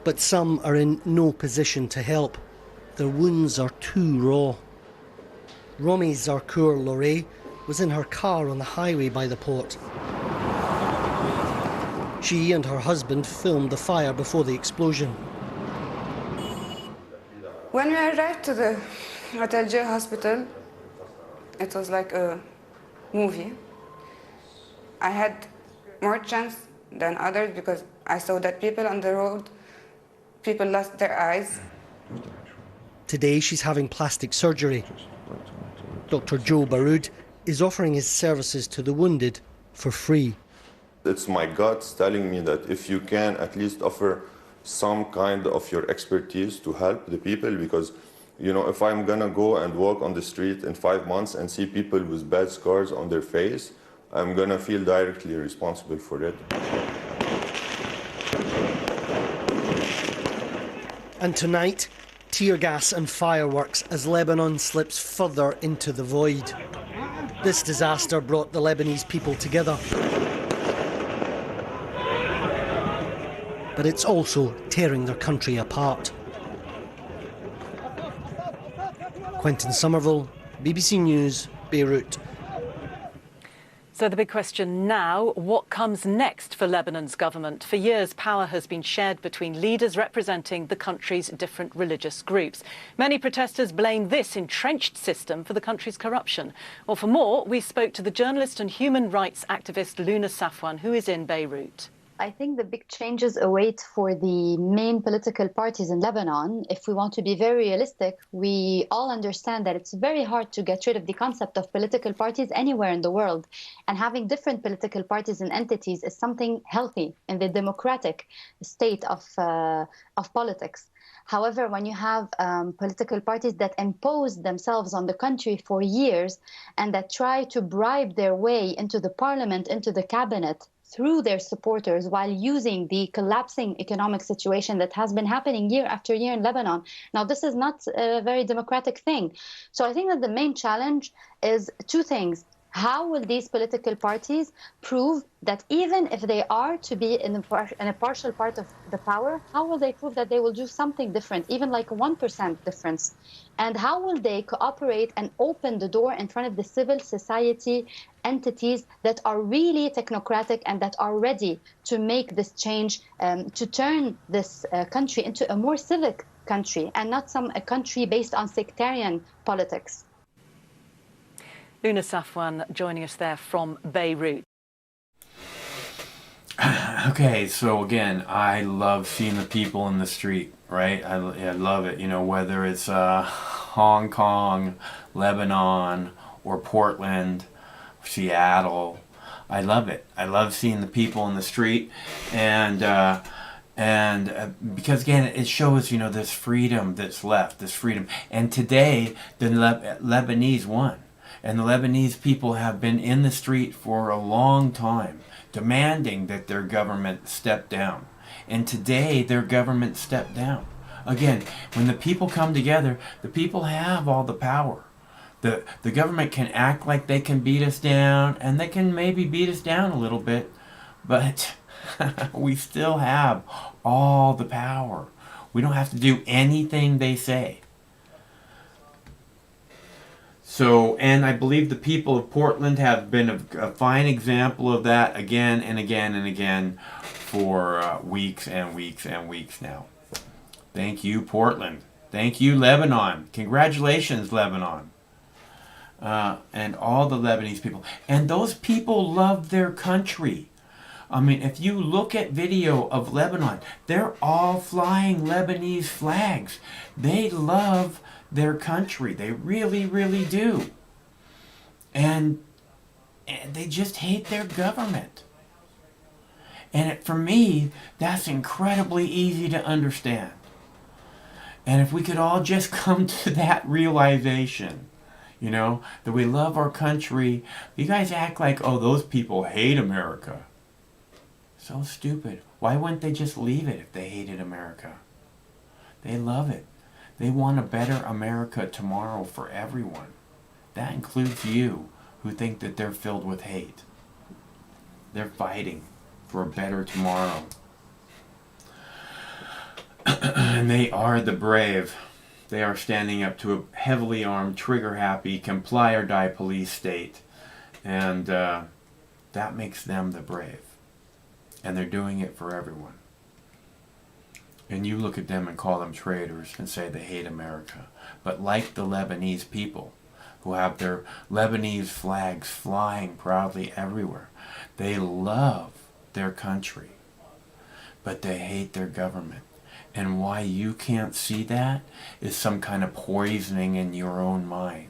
But some are in no position to help. Their wounds are too raw. Romy Zarkour Loré was in her car on the highway by the port. She and her husband filmed the fire before the explosion. When we arrived to the Hotel J hospital, it was like a movie. I had more chance than others because I saw that people on the road, people lost their eyes. Today she's having plastic surgery. Dr. Joe Baroud is offering his services to the wounded for free. It's my guts telling me that if you can at least offer some kind of your expertise to help the people, because if I'm gonna go and walk on the street in 5 months and see people with bad scars on their face, I'm gonna feel directly responsible for it. And tonight, tear gas and fireworks as Lebanon slips further into the void. This disaster brought the Lebanese people together. But it's also tearing their country apart. Quentin Somerville, BBC News, Beirut. So the big question now, what comes next for Lebanon's government? For years, power has been shared between leaders representing the country's different religious groups. Many protesters blame this entrenched system for the country's corruption. Well, for more, we spoke to the journalist and human rights activist Luna Safwan, who is in Beirut. I think the big changes await for the main political parties in Lebanon. If we want to be very realistic, we all understand that it's very hard to get rid of the concept of political parties anywhere in the world. And having different political parties and entities is something healthy in the democratic state of politics. However, when you have political parties that impose themselves on the country for years and that try to bribe their way into the parliament, into the cabinet, through their supporters while using the collapsing economic situation that has been happening year after year in Lebanon. Now, this is not a very democratic thing. So I think that the main challenge is 2 things. How will these political parties prove that even if they are to be in a partial part of the power, how will they prove that they will do something different, even like a 1% difference? And how will they cooperate and open the door in front of the civil society entities that are really technocratic and that are ready to make this change, to turn this country into a more civic country and not a country based on sectarian politics? Luna Safwan joining us there from Beirut. Okay, so again, I love seeing the people in the street, right? I love it, whether it's Hong Kong, Lebanon, or Portland, Seattle. I love it. I love seeing the people in the street, and because again, it shows, this freedom that's left, this freedom. And today, the Lebanese won. And the Lebanese people have been in the street for a long time, demanding that their government step down. And today, their government stepped down. Again, when the people come together, the people have all the power. The government can act like they can beat us down, and they can maybe beat us down a little bit, but we still have all the power. We don't have to do anything they say. So, and I believe the people of Portland have been a fine example of that again and again and again for weeks and weeks and weeks now. Thank you, Portland. Thank you, Lebanon. Congratulations, Lebanon. And all the Lebanese people. And those people love their country. I mean, if you look at video of Lebanon, they're all flying Lebanese flags. They love their country. They really, really do. And they just hate their government. And for me, that's incredibly easy to understand. And if we could all just come to that realization, you know, that we love our country. You guys act like, oh, those people hate America. So stupid. Why wouldn't they just leave it if they hated America? They love it. They want a better America tomorrow for everyone. That includes you, who think that they're filled with hate. They're fighting for a better tomorrow. And they are the brave. They are standing up to a heavily armed, trigger-happy, comply-or-die police state. And that makes them the brave. And they're doing it for everyone. And you look at them and call them traitors and say they hate America. But like the Lebanese people, who have their Lebanese flags flying proudly everywhere, they love their country, but they hate their government. And why you can't see that is some kind of poisoning in your own mind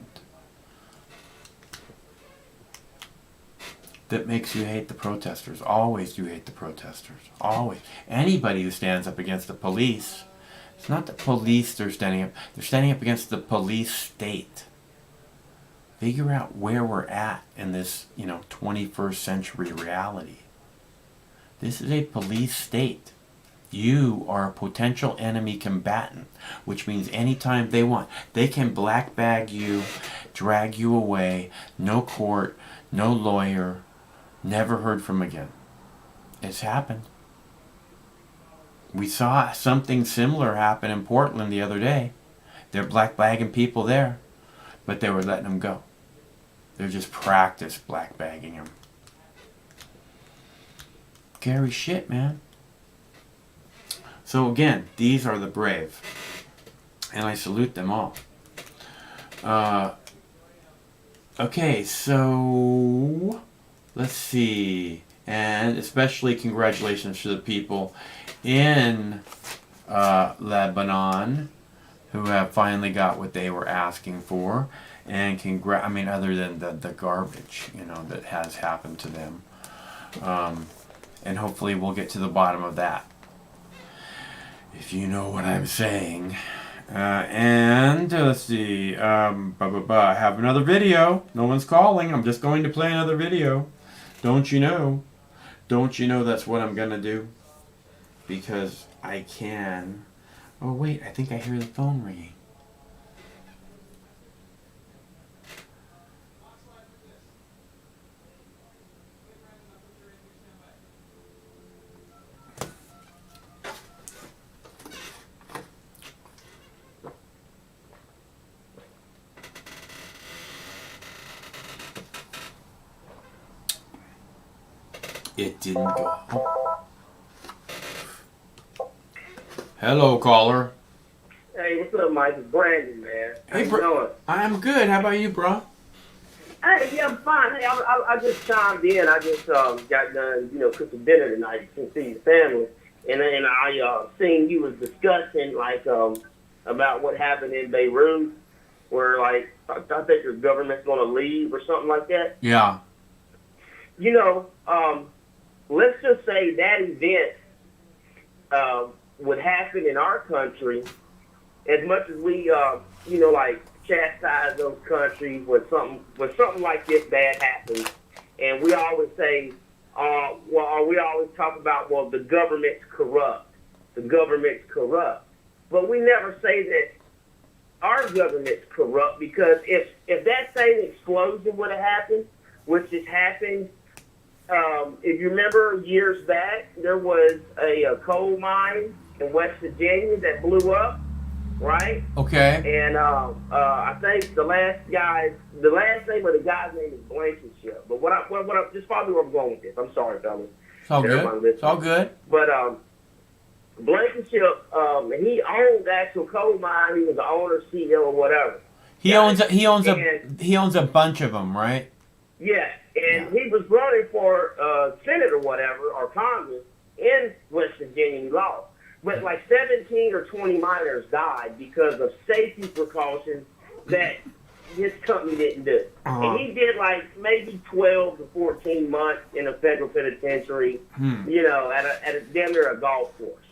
that makes you hate the protesters. Always you hate the protesters. Always. Anybody who stands up against the police, it's not the police they're standing up against the police state. Figure out where we're at in this, 21st century reality. This is a police state. You are a potential enemy combatant, which means anytime they want, they can black bag you, drag you away, no court, no lawyer, never heard from again. It's happened. We saw something similar happen in Portland the other day. They're black bagging people there, but they were letting them go. They're just practice black bagging them. Scary shit, man. So again, these are the brave, and I salute them all. Okay, so let's see, and especially congratulations to the people in Lebanon who have finally got what they were asking for, and other than the garbage, that has happened to them, and hopefully we'll get to the bottom of that. If you know what I'm saying. And let's see. I have another video. No one's calling. I'm just going to play another video. Don't you know? Don't you know that's what I'm going to do? Because I can. Oh, wait. I think I hear the phone ringing. It didn't go. Hello, caller. Hey, what's up, Mike? It's Brandon, man. How you doing? I'm good. How about you, bro? Hey, yeah, I'm fine. Hey, I just chimed in. I just got done, cooking dinner tonight to see the family, and I seen you was discussing about what happened in Beirut, where I think your government's going to leave or something like that. Yeah. Let's just say that event would happen in our country. As much as we, chastise those countries when something like this bad happens, and we always say, we always talk about, the government's corrupt. The government's corrupt. But we never say that our government's corrupt, because if that same explosion would have happened, which has happened, if you remember years back, there was a coal mine in West Virginia that blew up, Okay. And I think the last name of the guy's name is Blankenship. But what I just follow where I'm going with this. I'm sorry, fellas. It's all good. It's all good. But Blankenship, he owned the actual coal mine. He was the owner, CEO, or whatever. He owns a bunch of them, right? Yeah, and he was running for Senate or whatever, or Congress in West Virginia. He lost. But like 17 or 20 miners died because of safety precautions that his company didn't do. And he did like maybe 12 to 14 months in a federal penitentiary, you know, at a damn near a golf course.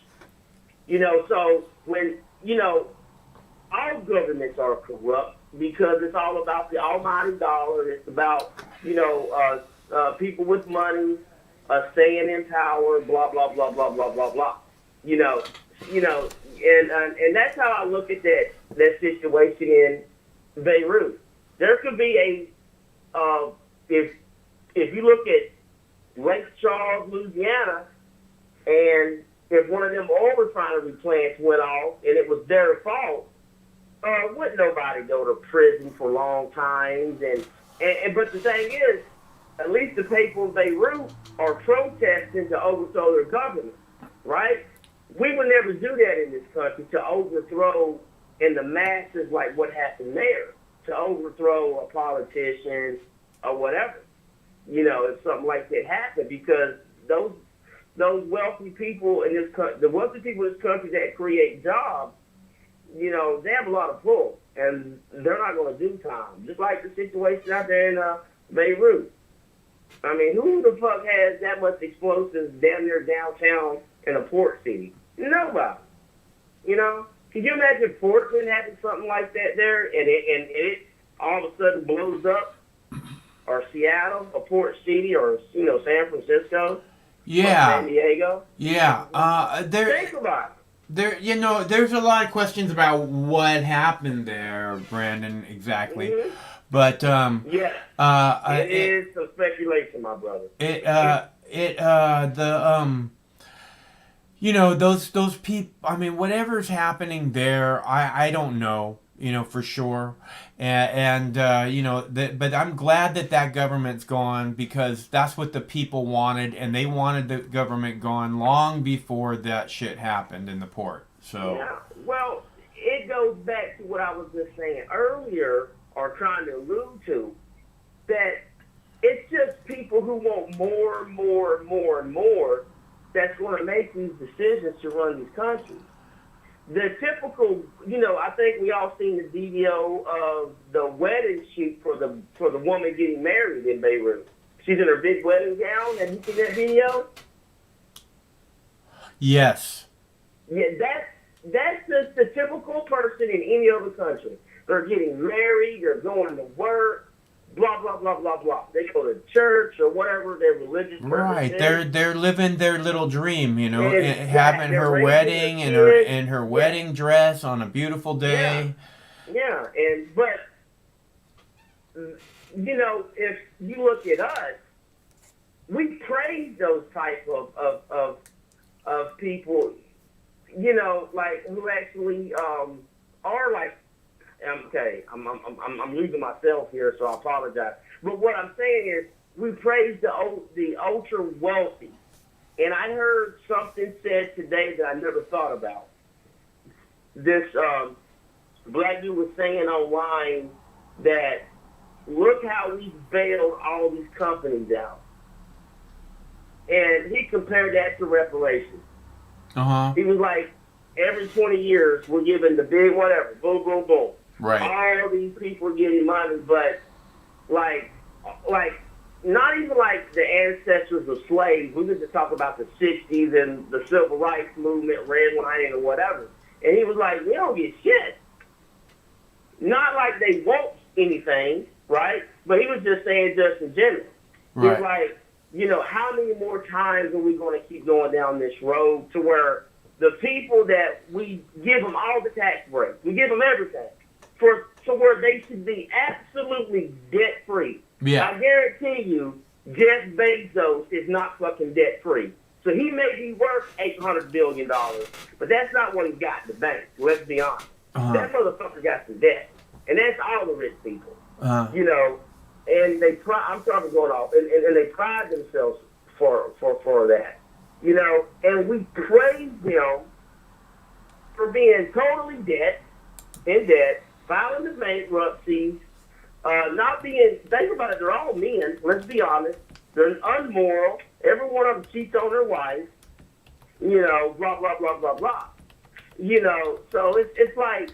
You know, so when, you know, all governments are corrupt because it's all about the almighty dollar. It's about, you know, people with money staying in power, blah, blah, blah, blah, blah, blah, blah. You know, and that's how I look at that situation in Beirut. There could be if you look at Lake Charles, Louisiana, and if one of them oil refinery plants went off and it was their fault, wouldn't nobody go to prison for long times? And but the thing is, at least the people in Beirut are protesting to overthrow their government, right? We would never do that in this country, to overthrow in the masses like what happened there, to overthrow a politician or whatever. You know, if something like that happened, because those wealthy people in this country, the wealthy people in this country that create jobs, you know, they have a lot of pull, and they're not going to do time. Just like the situation out there in Beirut. I mean, who the fuck has that much explosives down near downtown in a port city? Nobody. You know? Can you imagine Portland having something like that there, and it all of a sudden blows up? Or Seattle, a port city, or, you know, San Francisco? Yeah. Or San Diego? Yeah. Think about it. There, you know, there's a lot of questions about what happened there, Brandon, exactly. Mm-hmm. But it is some speculation, my brother. You know, those people. I mean, whatever's happening there, I don't know. You know, for sure, and you know, but I'm glad that government's gone, because that's what the people wanted, and they wanted the government gone long before that shit happened in the port. So yeah, well, it goes back to what I was just saying earlier, or trying to allude to, that it's just people who want more and more and more and more that's going to make these decisions to run these countries. The typical, you know, I think we all seen the video of the wedding shoot for the woman getting married in Beirut. She's in her big wedding gown. Have you seen that video? Yes. Yeah, that's just the typical person in any other country. They're getting married, they're going to work, blah, blah, blah, blah, blah. They go to church or whatever their religious purpose right. is. They're living their little dream, you know, Exactly. having her They're wedding in her wedding dress on a beautiful day. Yeah, but you know, if you look at us, we praise those type of people, you know, like who actually are like. Okay, I'm losing myself here, so I apologize. But what I'm saying is, we praise the ultra wealthy, and I heard something said today that I never thought about. This black dude was saying online that look how we bailed all these companies out, and he compared that to reparations. He was like, every 20 years we're giving the big whatever, boom, boom, boom. Right. All these people are getting money, but like not even like the ancestors of slaves. We could just talk about the 60s and the civil rights movement, redlining or whatever. And he was like, we don't get shit. Not like they want anything, right? But he was just saying just in general. Right. He's like, you know, how many more times are we going to keep going down this road to where the people that we give them all the tax breaks, we give them everything, to where they should be absolutely debt-free. Yeah. I guarantee you, Jeff Bezos is not fucking debt-free. So he may be worth $800 billion, but that's not what he's got in the bank. Let's be honest. That motherfucker got some debt, and that's all the rich people. Uh-huh. You know, and they I'm sorry for going off, and they pride themselves for that. You know, and we praise them for being totally in debt, filing the bankruptcies, not being, think about it, they're all men, let's be honest. They're unmoral. Every one of them cheats on their wife. You know, blah, blah, blah, blah, blah. You know, so it's like...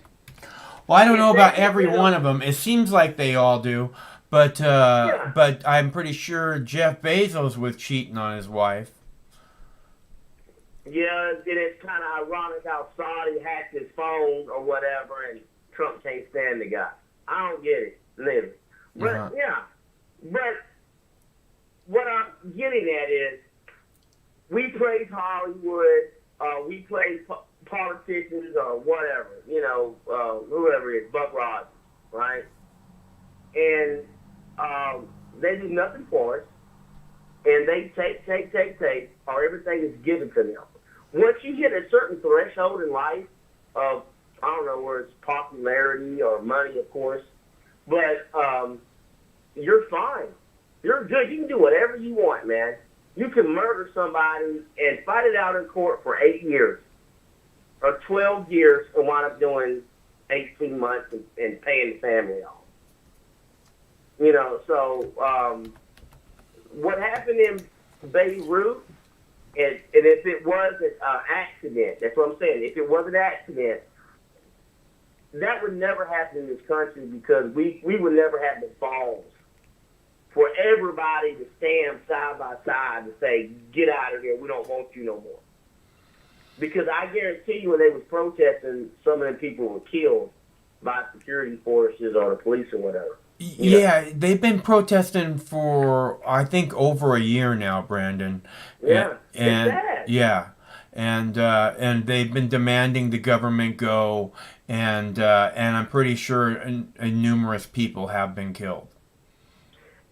Well, I don't know about every one of them. It seems like they all do. But but I'm pretty sure Jeff Bezos was cheating on his wife. Yeah, and it's kind of ironic how Saudi hacked his phone or whatever, and Trump can't stand the guy. I don't get it, literally. But, but what I'm getting at is we praise Hollywood, we praise politicians or whatever, you know, whoever it is, Buck Rogers, right? And they do nothing for us, and they take, or everything is given to them. Once you hit a certain threshold in life of, I don't know where it's popularity or money, of course, but you're fine. You're good. You can do whatever you want, man. You can murder somebody and fight it out in court for 8 years or 12 years and wind up doing 18 months and paying the family off. You know, so what happened in Beirut, and if it was an accident, that's what I'm saying, if it was an accident, that would never happen in this country because we would never have the balls for everybody to stand side by side and say, get out of here, we don't want you no more. Because I guarantee you when they was protesting, some of them people were killed by security forces or the police or whatever. Yeah, they've been protesting for, I think, over a year now, Brandon. Yeah, and it's sad. Yeah, and they've been demanding the government go, and I'm pretty sure numerous people have been killed.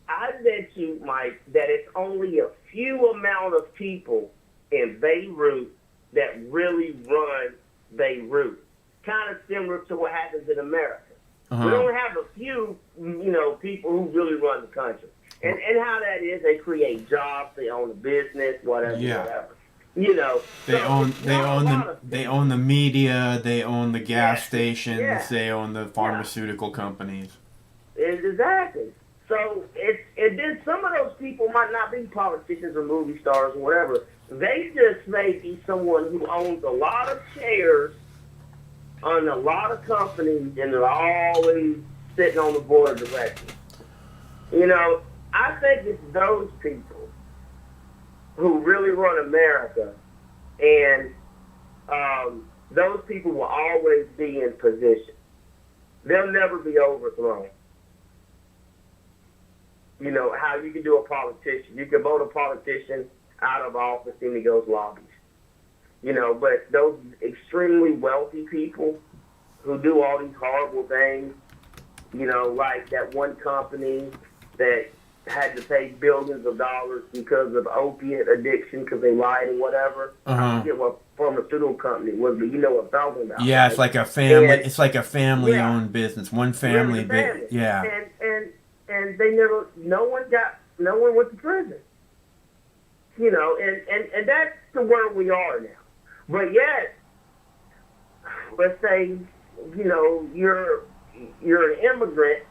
I bet you, Mike, that it's only a few amount of people in Beirut that really run Beirut. Kind of similar to what happens in America. Uh-huh. We don't have a few, you know, people who really run the country. And how that is, they create jobs, they own a business, whatever. You know, they own the media, they own the gas stations, they own the pharmaceutical companies. Exactly. So and then some of those people might not be politicians or movie stars or whatever. They just may be someone who owns a lot of shares on a lot of companies, and they're always sitting on the board of directors. You know, I think it's those people who really run America, and those people will always be in position. They'll never be overthrown. You know, how you can do a politician. You can vote a politician out of office and he goes lobbies. You know, but those extremely wealthy people who do all these horrible things, you know, like that one company that had to pay billions of dollars because of opiate addiction because they lied and whatever. I forget what pharmaceutical company it was, but you know what I'm talking about. Yeah, right? it's like a family. And, it's like a family-owned business. One family. Yeah. And they never. No one went to prison. You know, and that's the where we are now. But yet, let's say, you know, you're an immigrant,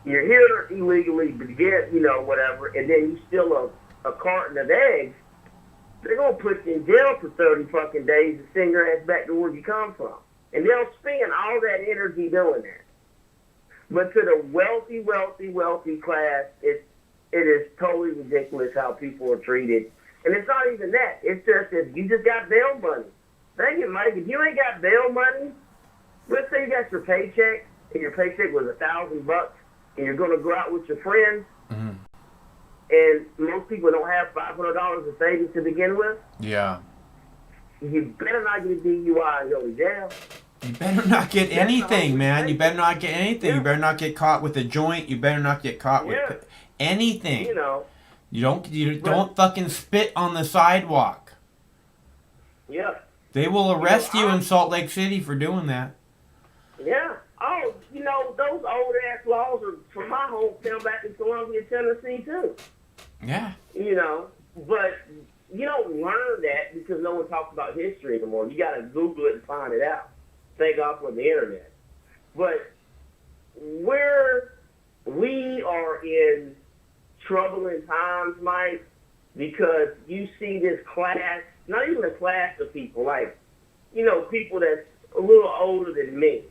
you're here illegally, but you know, whatever, and then you steal a carton of eggs, they're going to put you in jail for 30 fucking days and send your ass back to where you come from. And they'll spend all that energy doing that. But to the wealthy class, it is totally ridiculous how people are treated. And it's not even that. It's just that you just got bail money. Thank you, Mike. If you ain't got bail money, let's say you got your paycheck, and your paycheck was $1,000, and you're going to go out with your friends, and most people don't have $500 in savings to begin with. Yeah. You better not get a DUI and go to jail. You better not get anything, man. You better not get anything. You better not get caught with a joint. You better not get caught with anything. You know. You don't fucking spit on the sidewalk. Yeah. They will arrest you in Salt Lake City for doing that. those old ass laws are from my hometown back in Columbia, Tennessee too. Yeah. You know, but you don't learn that because no one talks about history anymore. You got to Google it and find it out. Thank God for the internet. But we are in troubling times, Mike, because you see this class, not even a class of people, like, you know, people that's a little older than me,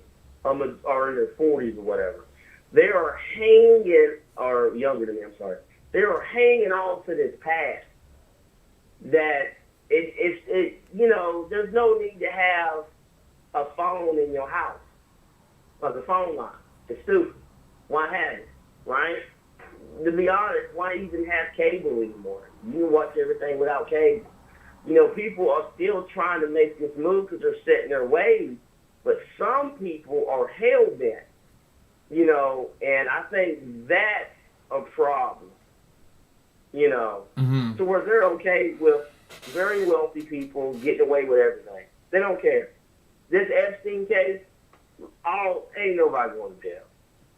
or in their 40s or whatever. They are hanging, or younger than me, I'm sorry. They are hanging on to this past that it you know, there's no need to have a phone in your house, like a phone line. It's stupid. Why have it, right? To be honest, why even have cable anymore? You can watch everything without cable. You know, people are still trying to make this move because they're set in their ways, but some people are hell-bent, you know, and I think that's a problem, you know, to where they're okay with very wealthy people getting away with everything. They don't care. This Epstein case, ain't nobody going to jail.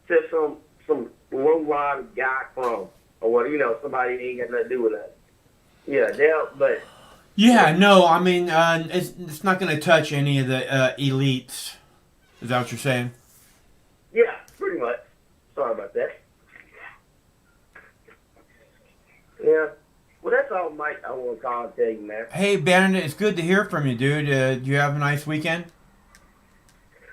Just some low-line guy from, or what, you know, somebody ain't got nothing to do with that. Yeah, but... Yeah, no, I mean, it's not going to touch any of the elites. Is that what you're saying? Yeah, pretty much. Sorry about that. Yeah. Well, that's all, Mike, I want to call and tell you, man. Hey, Bandit, it's good to hear from you, dude. Did you have a nice weekend?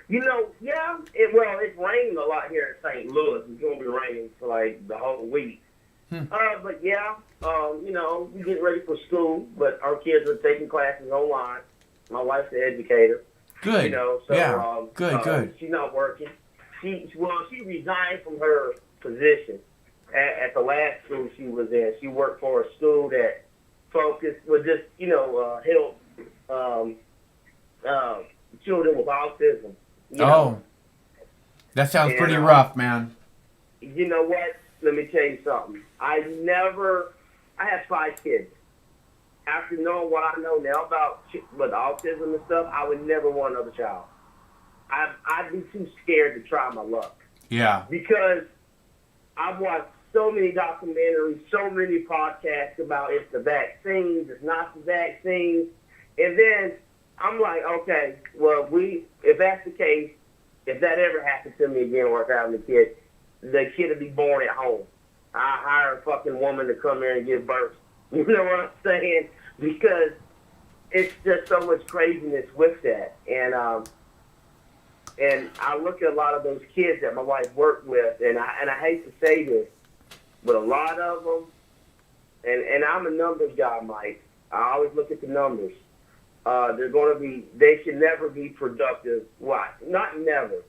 You know, yeah, it's raining a lot here in St. Louis. It's going to be raining for, like, the whole week. But, yeah, you know, we get ready for school, but our kids are taking classes online. My wife's an educator. Good. You know, so, yeah. Good. She's not working. She resigned from her position at the last school she was in. She worked for a school that focused, would just, you know, help children with autism. You know? That sounds pretty rough, man. You know what? Let me tell you something. I have 5 kids. After knowing what I know now about with autism and stuff, I would never want another child. I'd be too scared to try my luck. Yeah. Because I've watched so many documentaries, so many podcasts about it's the vaccines, it's not the vaccines. And then I'm like, okay, well, if that's the case, if that ever happened to me again or if I have a kid, the kid would be born at home. I hire a fucking woman to come here and give birth. You know what I'm saying? Because it's just so much craziness with that. And I look at a lot of those kids that my wife worked with, and I hate to say this, but a lot of them, and I'm a numbers guy, Mike. I always look at the numbers. They should never be productive. Why? Not never,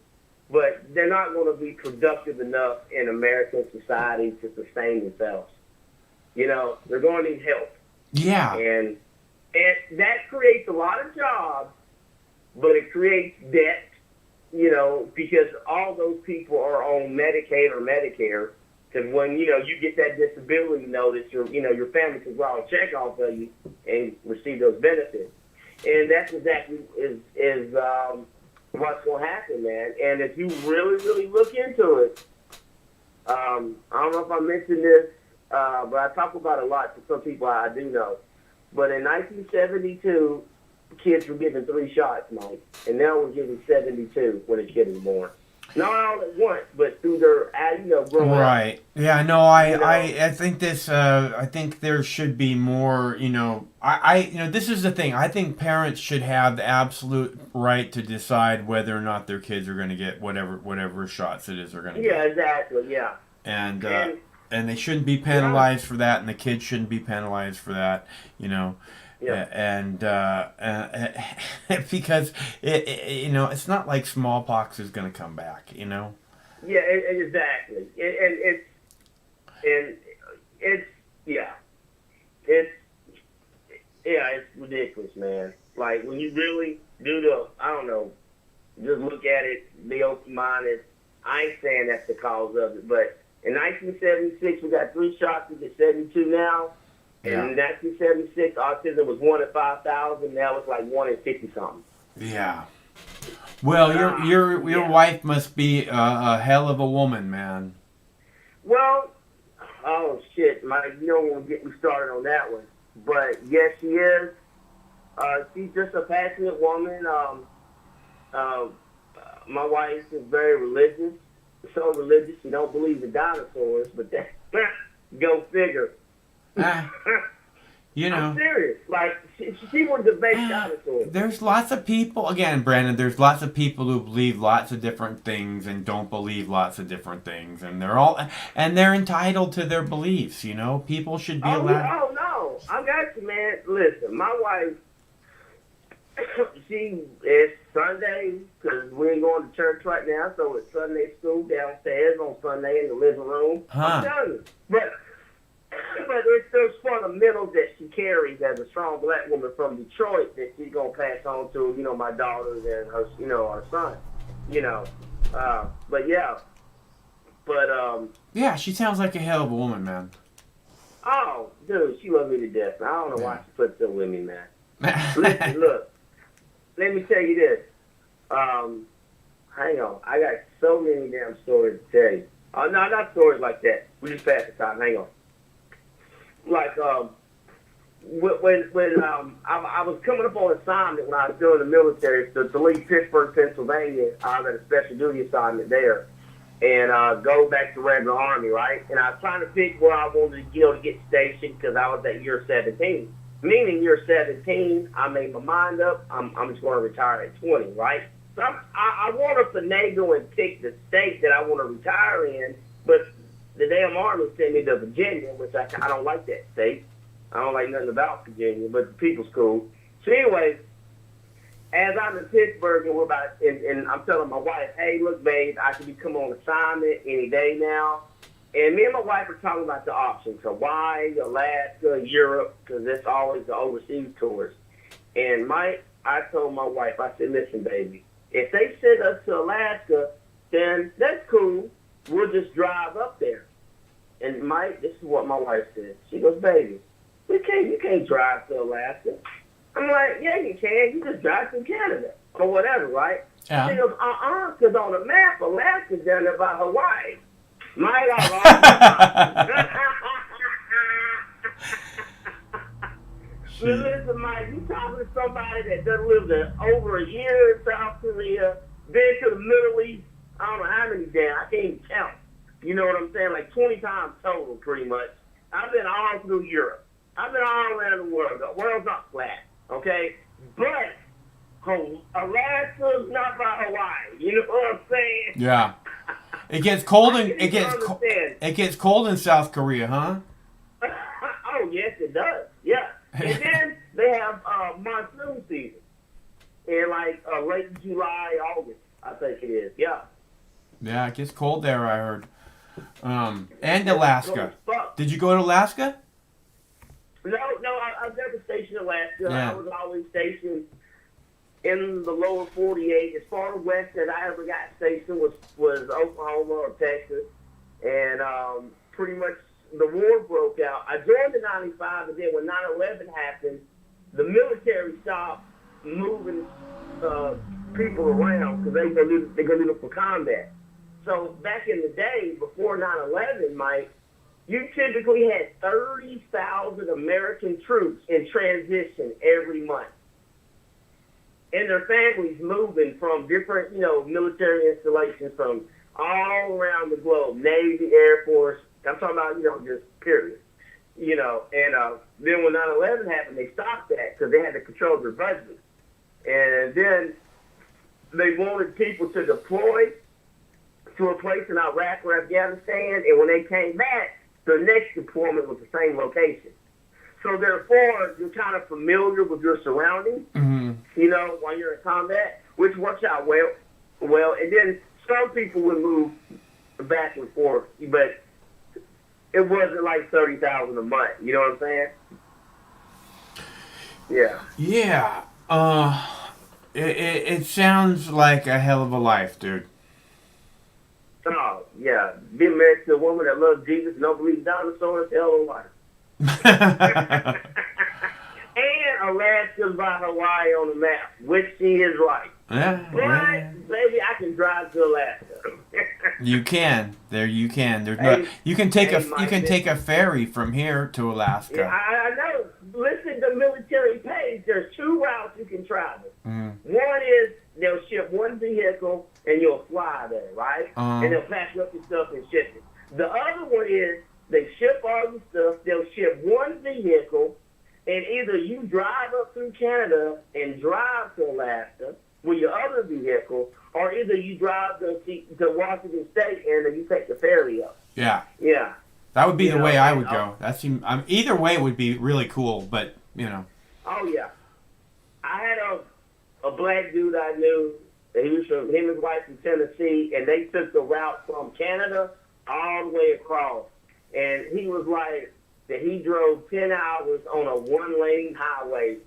but they're not going to be productive enough in American society to sustain themselves. You know, they're going to need help. Yeah. And that creates a lot of jobs, but it creates debt, you know, because all those people are on Medicaid or Medicare. Because when, you know, you get that disability notice, your family can draw a check off of you and receive those benefits. And that's exactly is what's going to happen, man. And if you really, really look into it, I don't know if I mentioned this, but I talk about it a lot to some people I do know. But in 1972, kids were given 3 shots, Mike. And now we're giving 72 when a kid is born. Not all at once, but through their, growing up. Right. Yeah, no, I think this, I think there should be more, you know, this is the thing. I think parents should have the absolute right to decide whether or not their kids are going to get whatever shots it is they're going to get. Yeah, exactly, yeah. And they shouldn't be penalized for that, and the kids shouldn't be penalized for that, you know. Yeah. And because you know, it's not like smallpox is going to come back, you know. Yeah, exactly. It's ridiculous, man. Like when you really do just look at it, be open-minded. I ain't saying that's the cause of it, but in 1976 we got 3 shots. We get 72 now. And in 1976, autism was 1 in 5,000. Now it's like 1 in 50 something. Yeah. Well, your wife must be a hell of a woman, man. Well, oh shit, Mike, you don't want to get me started on that one. But yes, she is. She's just a passionate woman. My wife is very religious. So religious, she don't believe in dinosaurs, but that go figure. You know, I'm serious. Like she would debate dinosaurs. there's lots of people. Again, Brandon, there's lots of people who believe lots of different things and don't believe lots of different things, and they're entitled to their beliefs. You know, people should be allowed. Oh no, I got you, man. Listen, my wife. It's Sunday because we ain't going to church right now, so it's Sunday school downstairs on Sunday in the living room. I'm telling you, but it's those fundamentals that she carries as a strong black woman from Detroit that she's gonna pass on to my daughters and her our son. Yeah, she sounds like a hell of a woman, man. Oh, dude, she loves me to death. I don't know why she puts up with me, man. Listen, look. Let me tell you this. Hang on. I got so many damn stories to tell you. Oh, no, not stories like that. We just passed the time. Hang on. Like, when I was coming up on assignment when I was still in the military to leave Pittsburgh, Pennsylvania. I was at a special duty assignment there. And go back to regular Army, right? And I was trying to pick where I wanted to get stationed because I was at year 17. Meaning year 17, I made my mind up. I'm just going to retire at 20, right? So I want to finagle and pick the state that I want to retire in, but the damn Army sent me to Virginia, which I don't like that state. I don't like nothing about Virginia, but the people's cool. So anyways, as I'm in Pittsburgh and I'm telling my wife, hey, look, babe, I could come on assignment any day now. And me and my wife are talking about the options: Hawaii, Alaska, Europe, because it's always the overseas tours. And I told my wife, I said, listen, baby, if they send us to Alaska, then that's cool. We'll just drive up there. And this is what my wife said. She goes, baby, you can't drive to Alaska. I'm like, yeah, you can. You just drive to Canada or whatever, right? Yeah. She goes, because on the map, Alaska's down there by Hawaii. My God. Listen, Mike, you talking to somebody that done lived over a year in South Korea, been to the Middle East, I don't know how many damn, I can't even count. You know what I'm saying? Like 20 times total, pretty much. I've been all through Europe. I've been all around the world. The world's not flat, okay? But Alaska's not by Hawaii. You know what I'm saying? Yeah. It gets cold it gets cold in South Korea, huh? Oh yes, it does. Yeah, and then they have monsoon season in like late July, August. I think it is. Yeah. Yeah, it gets cold there. I heard. And Alaska. Did you go to Alaska? No, I was never stationed in Alaska. Yeah. I was always stationed in the lower 48. As far west as I ever got stationed was Oklahoma or Texas. And pretty much the war broke out. I joined in 95, and then when 9/11 happened, the military stopped moving people around because they're going to look for combat. So back in the day, before 9/11, Mike, you typically had 30,000 American troops in transition every month. And their families moving from different, military installations from all around the globe, Navy, Air Force. I'm talking about, just period. And then when 9/11 happened, they stopped that because they had to control their budget. And then they wanted people to deploy to a place in Iraq or Afghanistan, and when they came back, the next deployment was the same location. So therefore, you're kind of familiar with your surroundings, while you're in combat, which works out well. And then some people would move back and forth, but it wasn't like 30,000 a month. You know what I'm saying? Yeah. Yeah. It sounds like a hell of a life, dude. Oh, yeah. Being married to a woman that loves Jesus and don't believe in dinosaurs, hell of a life. And Alaska's by Hawaii on the map, which she is right. Yeah. But baby, I can drive to Alaska. You can. You can. There's Hey, no. You can take Mike, a ferry from here to Alaska. Yeah, I know. Listen to military page. There's 2 routes you can travel. Mm. One is they'll ship one vehicle and you'll fly there, right? Uh-huh. And they'll pack up your stuff and ship it. The other one is they ship all your stuff. They'll ship one vehicle, and either you drive up through Canada and drive to Alaska with your other vehicle, or either you drive to Washington State and then you take the ferry up. Yeah. Yeah. That would be the way I would and, go. That seemed. Either way would be really cool, but Oh yeah, I had a black dude I knew. He was from him and his wife from Tennessee, and they took the route from Canada all the way across. And he was like that he drove 10 hours on a 1-lane highway.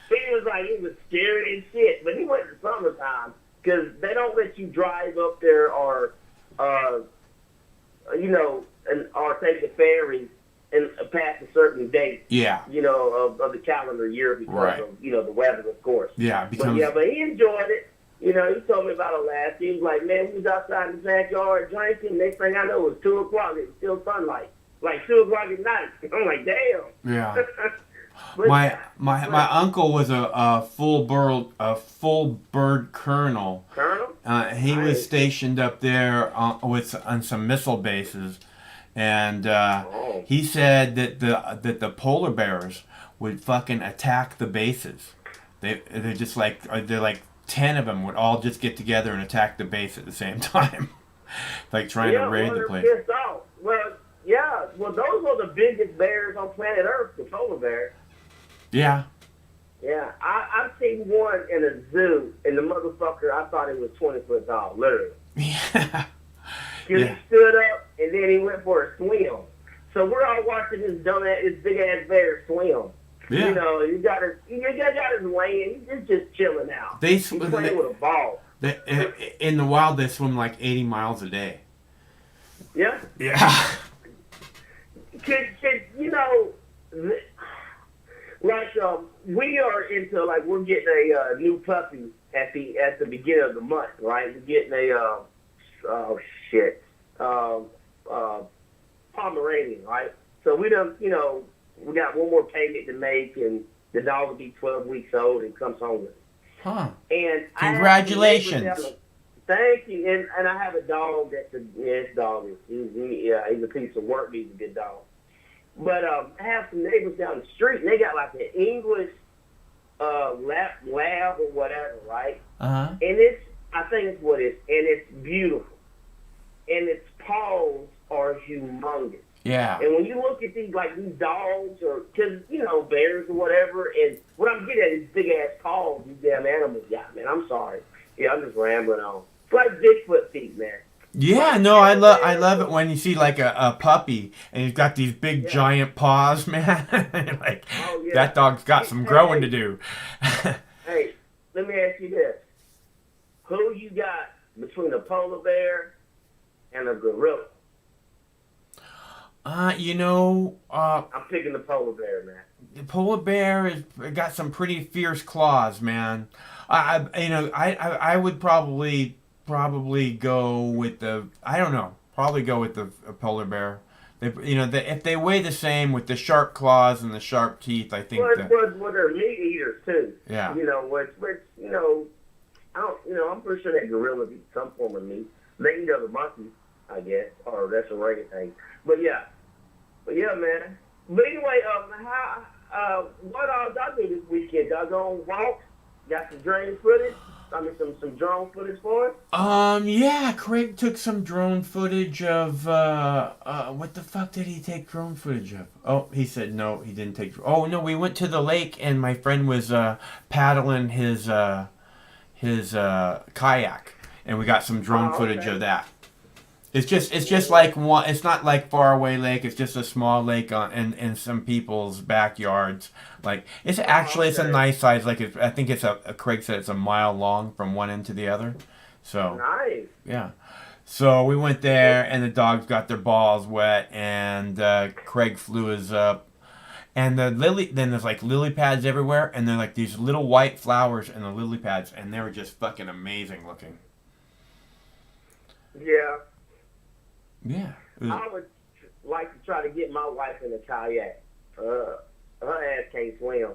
He was like he was scared as shit, but he went in summertime because they don't let you drive up there or or take the ferry and past a certain date. Yeah. Of the calendar year because of the weather, of course. Yeah. But he enjoyed it. He told me about Alaska. He was like, man, we was outside in the backyard drinking. Next thing I know, it was 2 o'clock. It was still sunlight, like 2 o'clock at night. I'm like, damn. Yeah. My uncle was a full bird colonel. Colonel? He was stationed up there on some missile bases, and he said that the polar bears would fucking attack the bases. They're just like 10 of them would all just get together and attack the base at the same time, like trying to raid the place. Pissed off. Well, yeah. Well, those are the biggest bears on planet Earth, the polar bear. Yeah. Yeah, I've seen one in a zoo, and the motherfucker, I thought he was 20 foot tall, literally. Yeah. He stood up, and then he went for a swim. So we're all watching this big ass bear swim. Yeah. You got his lane. He's just chilling out. He's playing with a ball. In the wild, they swim like 80 miles a day. Yeah. Yeah. We are into we're getting a new puppy at the beginning of the month, right? We're getting a Pomeranian, right? So we done, we got one more payment to make, and the dog will be 12 weeks old and comes home with us. Huh. And congratulations. Thank you. And I have a dog this dog is he's a piece of work. He's a good dog. But I have some neighbors down the street, and they got like an English lab or whatever, right? Uh-huh. And I think it's what it is, and it's beautiful. And its paws are humongous. Yeah. And when you look at these dogs or, bears or whatever, and what I'm getting at is big ass paws these damn animals got, man. I'm sorry. Yeah, I'm just rambling on. It's like Bigfoot feet, man. Yeah, no, I love it when you see like a puppy and he's got these big giant paws, man. That dog's got some growing to do. Hey, let me ask you this: who you got between a polar bear and a gorilla? I'm picking the polar bear, man. The polar bear has got some pretty fierce claws, man. I would probably go with the polar bear. If they weigh the same with the sharp claws and the sharp teeth, I think Well, they're meat eaters too. Yeah. I'm pretty sure that gorillas eat some form of meat. They eat other monkeys, I guess, or that's a orangutan. But yeah, man. But anyway, what did I do this weekend? Did I go on walks? Got some drone footage? Some drone footage for it? Yeah, Craig took some drone footage of, what the fuck did he take drone footage of? Oh, he said no, he didn't take, oh no, we went to the lake and my friend was, paddling his kayak, and we got some drone footage of that. It's just like one. It's not like far away lake. It's just a small lake in some people's backyards. Like it's a nice size lake. I think Craig said it's a mile long from one end to the other. So nice. Yeah. So we went there, and the dogs got their balls wet, and Craig flew us up. And then there's like lily pads everywhere, and they're like these little white flowers in the lily pads, and they were just fucking amazing looking. Yeah. Yeah. I would like to try to get my wife in a kayak. Her ass can't swim.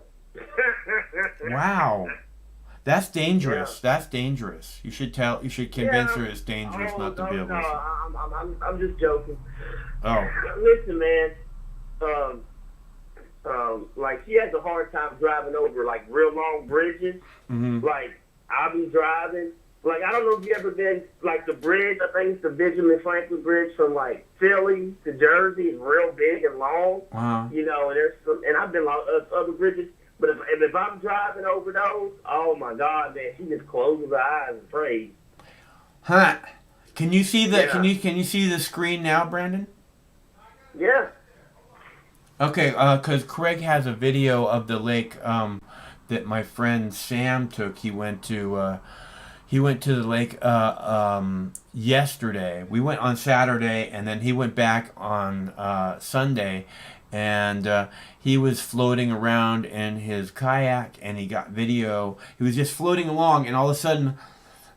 Wow. That's dangerous. Yeah. That's dangerous. You should convince her it's dangerous not to be able to swim. I'm just joking. Oh. Listen, man. Like she has a hard time driving over like real long bridges. Mm-hmm. Like I'll be driving. Like I don't know if you ever been like the bridge. I think it's the Benjamin Franklin Bridge from like Philly to Jersey. It's real big and long. Uh-huh. You know, and I've been on other bridges. But if I'm driving over those, oh my God, man, she just closes her eyes and prays. Huh? Can you see the Can you see the screen now, Brandon? Yeah. Okay, because Craig has a video of the lake that my friend Sam took. He went to the lake yesterday. We went on Saturday, and then he went back on Sunday, and he was floating around in his kayak, and he got video. He was just floating along, and all of a sudden,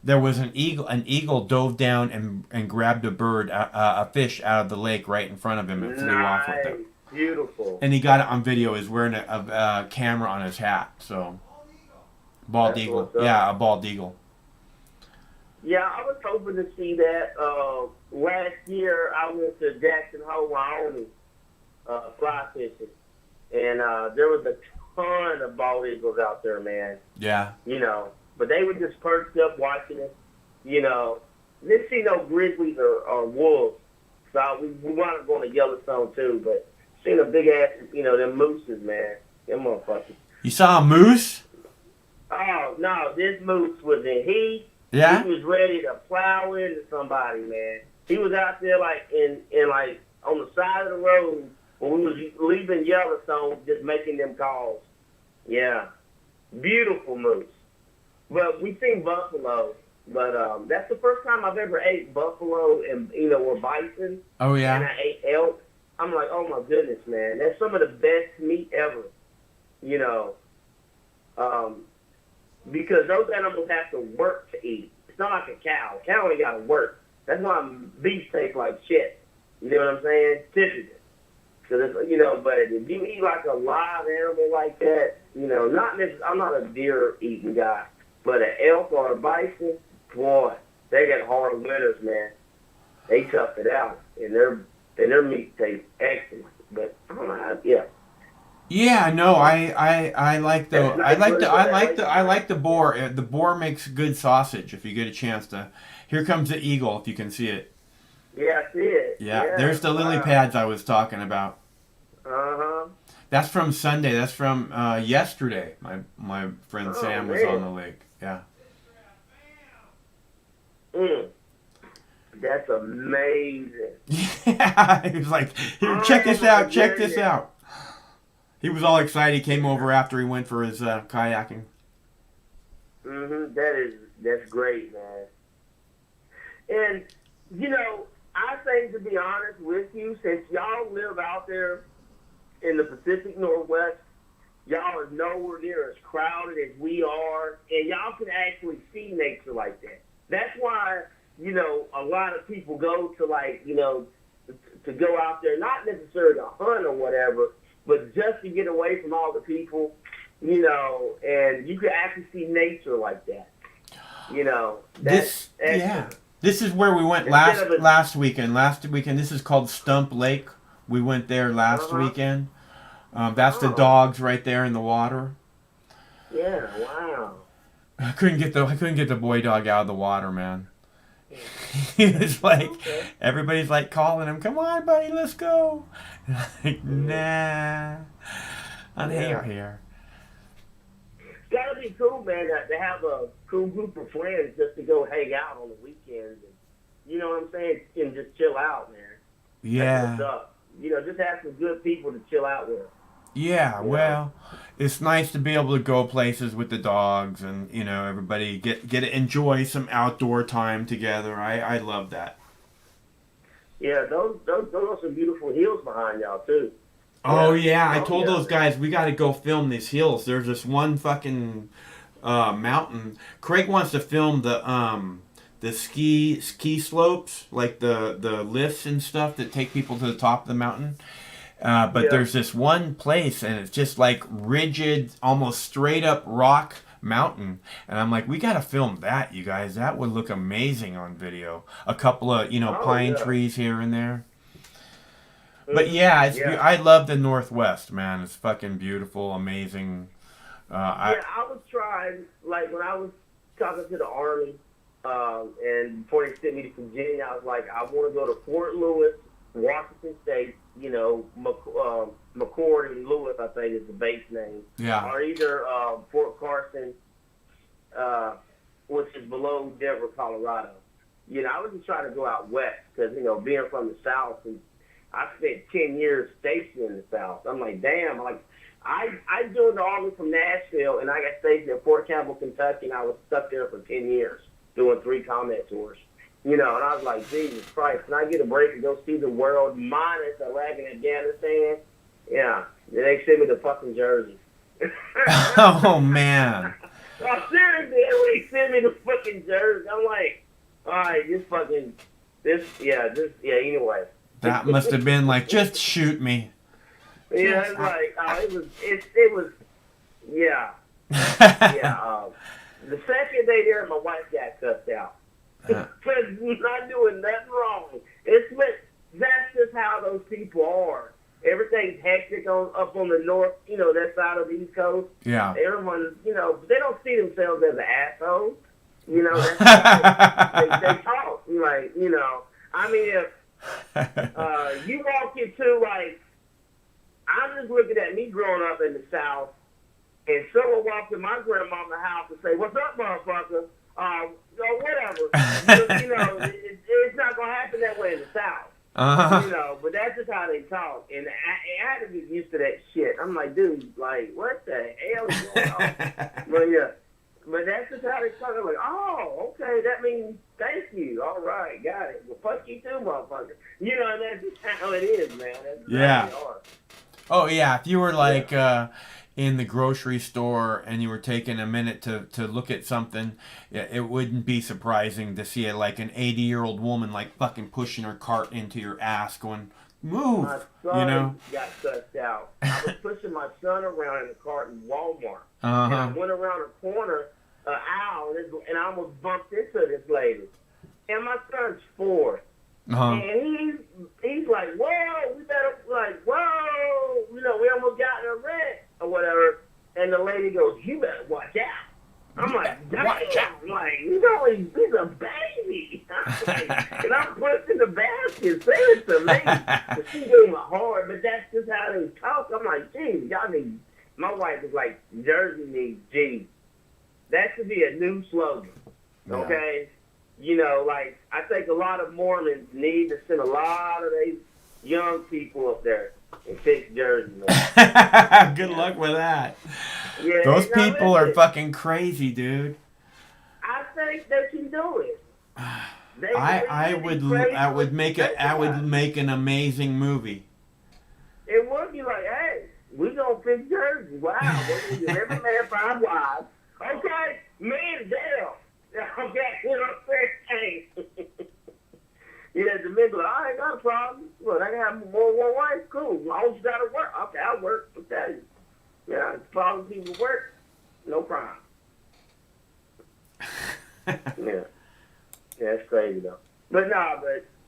there was an eagle. An eagle dove down and grabbed a fish out of the lake right in front of him and flew off with it. Beautiful. And he got it on video. He's wearing a camera on his hat. So, bald eagle. Yeah, a bald eagle. Yeah, I was hoping to see that. Last year, I went to Jackson Hole, Wyoming, fly fishing. And there was a ton of bald eagles out there, man. Yeah. You know, but they were just perched up watching it. You know, didn't see no grizzlies or wolves. So we wound up going to Yellowstone, too, but seen a big ass, you know, them mooses, man. Them motherfuckers. You saw a moose? Oh, no, this moose was in heat. Yeah? He was ready to plow into somebody, man. He was out there, like, in like, on the side of the road when we was leaving Yellowstone, just making them calls. Yeah. Beautiful moose. But we seen buffalo. But that's the first time I've ever ate buffalo and, you know, or bison. Oh, yeah? And I ate elk. I'm like, oh, my goodness, man. That's some of the best meat ever, you know. Because those animals have to work to eat. It's not like a cow. A cow ain't got to work. That's why beef tastes like shit. You know what I'm saying? Typically. Because, you know, but if you eat like a live animal like that, you know, I'm not a deer-eating guy, but an elk or a bison, boy, they got hard winters, man. They tough it out, and their meat tastes excellent. But I don't know, yeah. Yeah, no, I like the boar. The boar makes good sausage if you get a chance to. Here comes the eagle if you can see it. Yeah, I see it. Yeah, there's the lily pads I was talking about. Uh-huh. That's from Sunday. That's from yesterday. My friend Sam was on the lake. Yeah. That's amazing. Yeah, he was like, "Here, check this out. Check this out." He was all excited. He came over after he went for his kayaking. That's great, man. And you know, I think, to be honest with you, since y'all live out there in the Pacific Northwest, y'all are nowhere near as crowded as we are, and y'all can actually see nature like that. That's why, you know, a lot of people go to, like, you know, to go out there, not necessarily to hunt or whatever, but just to get away from all the people, you know, and you can actually see nature like that. You know, This is where we went last weekend. Last weekend, this is called Stump Lake. We went there last weekend. That's the dogs right there in the water. Yeah, wow. I couldn't get the boy dog out of the water, man. He was like, everybody's like calling him, "Come on, buddy, let's go." And I'm like, nah, I'm here. It's gotta be cool, man, to have a cool group of friends just to go hang out on the weekends, and you know what I'm saying, and just chill out, man. Yeah. That's what's up. You know, just have some good people to chill out with. Yeah, well, it's nice to be able to go places with the dogs, and you know, everybody get to enjoy some outdoor time together. I love that. Yeah, those are some beautiful hills behind y'all too. Oh yeah, I told those guys we got to go film these hills. There's this one fucking mountain. Craig wants to film the ski slopes, like the lifts and stuff that take people to the top of the mountain. But there's this one place, and it's just like rigid, almost straight up rock mountain. And I'm like, we got to film that, you guys. That would look amazing on video. A couple of pine trees here and there. But yeah, I love the Northwest, man. It's fucking beautiful, amazing. I was trying, like when I was talking to the Army, and before they sent me to Virginia, I was like, I want to go to Fort Lewis, Washington State, McCord and Lewis, I think is the base name. Yeah. Or either Fort Carson, which is below Denver, Colorado. I was just trying to go out west because, being from the South, and I spent 10 years stationed in the South. I'm like, damn, I joined the Army from Nashville, and I got stationed at Fort Campbell, Kentucky, and I was stuck there for 10 years doing 3 combat tours. And I was like, Jesus Christ, can I get a break and go see the world minus Iraq and Afghanistan? Yeah. Then they sent me to fucking Jersey. Oh, man. Oh, seriously, they sent me to fucking Jersey. I'm like, all right, anyway. That must have been like, just shoot me. Yeah, it's like, it was, yeah. Yeah, the second day there, my wife got cussed out. For not doing nothing wrong. That's just how those people are. Everything's hectic up on the north, that side of the East Coast. Yeah. Everyone, they don't see themselves as an asshole. That's how they talk. Like, I mean, if you walk into, like, I'm just looking at me growing up in the South, and someone walked in my grandmama's house and say, "What's up, motherfucker?" Whatever. It's not going to happen that way in the South. Uh-huh. But that's just how they talk. And I had to get used to that shit. I'm like, dude, like, what the hell is going on? But that's just how they talk. I'm like, oh, okay, that means thank you. All right, got it. Well, fuck you too, motherfucker. And that's just how it is, man. That's yeah. How they are. Oh, yeah. If you were like in the grocery store and you were taking a minute to look at something, it wouldn't be surprising to see like an 80-year-old woman like fucking pushing her cart into your ass going, move, My son got cussed out. I was pushing my son around in a cart in Walmart. And I went around a corner, an aisle, and I almost bumped into this lady. And my son's 4. And he's like, whoa, we better, like, whoa, we almost got in a wreck or whatever. And the lady goes, you better watch out. I'm like, damn. Watch out. Like, he's a baby. And I'm pushing the basket, saying to me, but she's doing my hard, but that's just how they talk. I'm like, geez, y'all need, my wife is like, Jersey needs G. That should be a new slogan, okay? Like, I think a lot of Mormons need to send a lot of these young people up there and fix Jersey, man. Good luck with that. Yeah, those people are fucking crazy, dude. I think they can do it. I would make an amazing movie. It would be like, hey, we gonna fix Jersey. Wow, every man 5 wives. Okay, me and Dale. Okay, you know what I'm saying? Yeah, the men go, I ain't got a problem. Look, I can have more than one wife. Cool. As long as you gotta work. Okay, I'll work. I'll tell you. Yeah, as long as people work, no problem. Yeah. Yeah, it's crazy though. But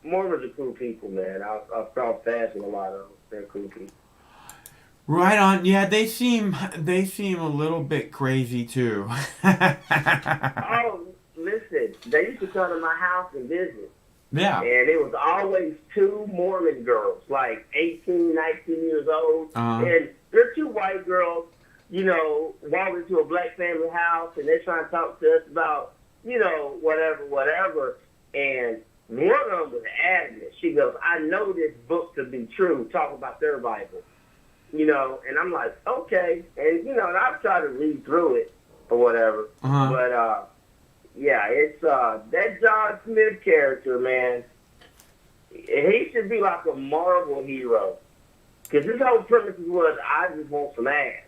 Mormons are cool people, man. I've crossed paths with a lot of them. They're cool people. Right on. Yeah, they seem a little bit crazy too. Oh, listen, they used to come to my house and visit. Yeah. And it was always 2 Mormon girls, like 18, 19 years old. And they're 2 white girls, walking to a black family house, and they're trying to talk to us about, whatever. And one of them was adamant. She goes, I know this book to be true, talking about their Bible. And I'm like, okay. And, and I've tried to read through it or whatever. But, yeah, it's that John Smith character, man. He should be like a Marvel hero. Because his whole premise was, I just want some ass.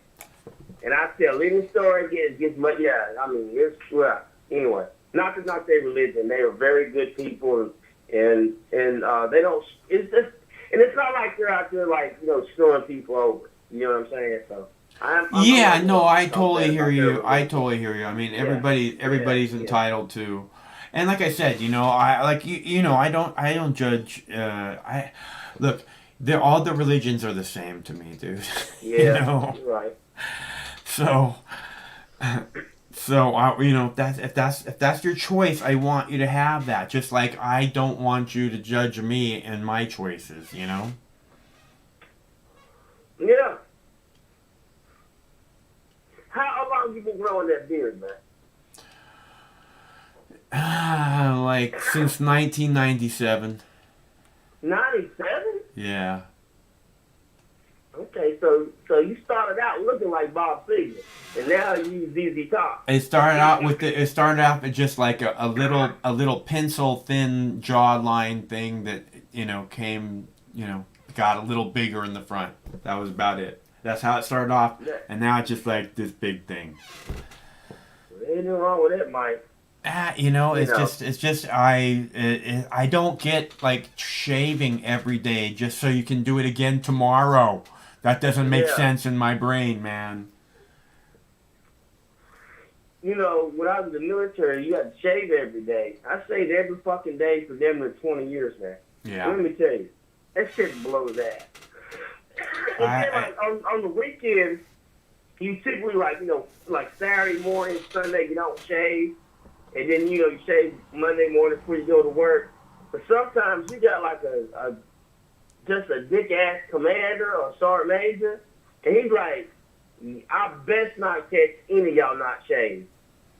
And I tell any story, gets much, I mean, it's, well, anyway, not to knock their religion. They are very good people, and they don't, it's just, and it's not like they're out there, like, screwing people over. You know what I'm saying? So, I totally hear you. I totally hear you. I mean, everybody's entitled to, and like I said, I don't judge. Look, all the religions are the same to me, dude. Yeah, you're right. So, if that's your choice, I want you to have that. Just like I don't want you to judge me and my choices. Yeah. How long have you been growing that beard, man? Like since 1997. 97? Yeah. Okay, so you started out looking like Bob Seger, and now you use ZZ Top. It started out with just like a little pencil thin jawline thing that came got a little bigger in the front. That was about it. That's how it started off, and now it's just like this big thing. Ain't nothing wrong with it, Mike. It's just I don't get like shaving every day just so you can do it again tomorrow. That doesn't make sense in my brain, man. When I was in the military, you had to shave every day. I shaved every fucking day for them for 20 years now. Yeah. Let me tell you, that shit blows ass. And then, on the weekends, you typically like Saturday morning, Sunday, you don't shave. And then, you shave Monday morning before you go to work. But sometimes you got like just a dick-ass commander or sergeant major. And he's like, I best not catch any of y'all not shaved.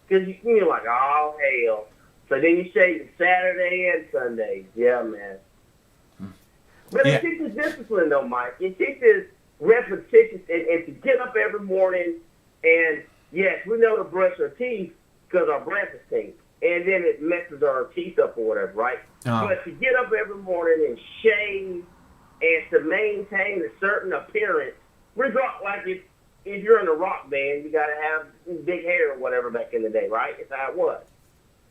Because you're like, oh, hell. So then you shave Saturday and Sunday. Yeah, man. But it teaches discipline, though, Mike. It teaches repetition and to get up every morning. And, yes, we know to brush our teeth because our breath is stink. And then it messes our teeth up or whatever, right? But to get up every morning and shave and to maintain a certain appearance, like if you're in a rock band, you got to have big hair or whatever back in the day, right? It's how it was.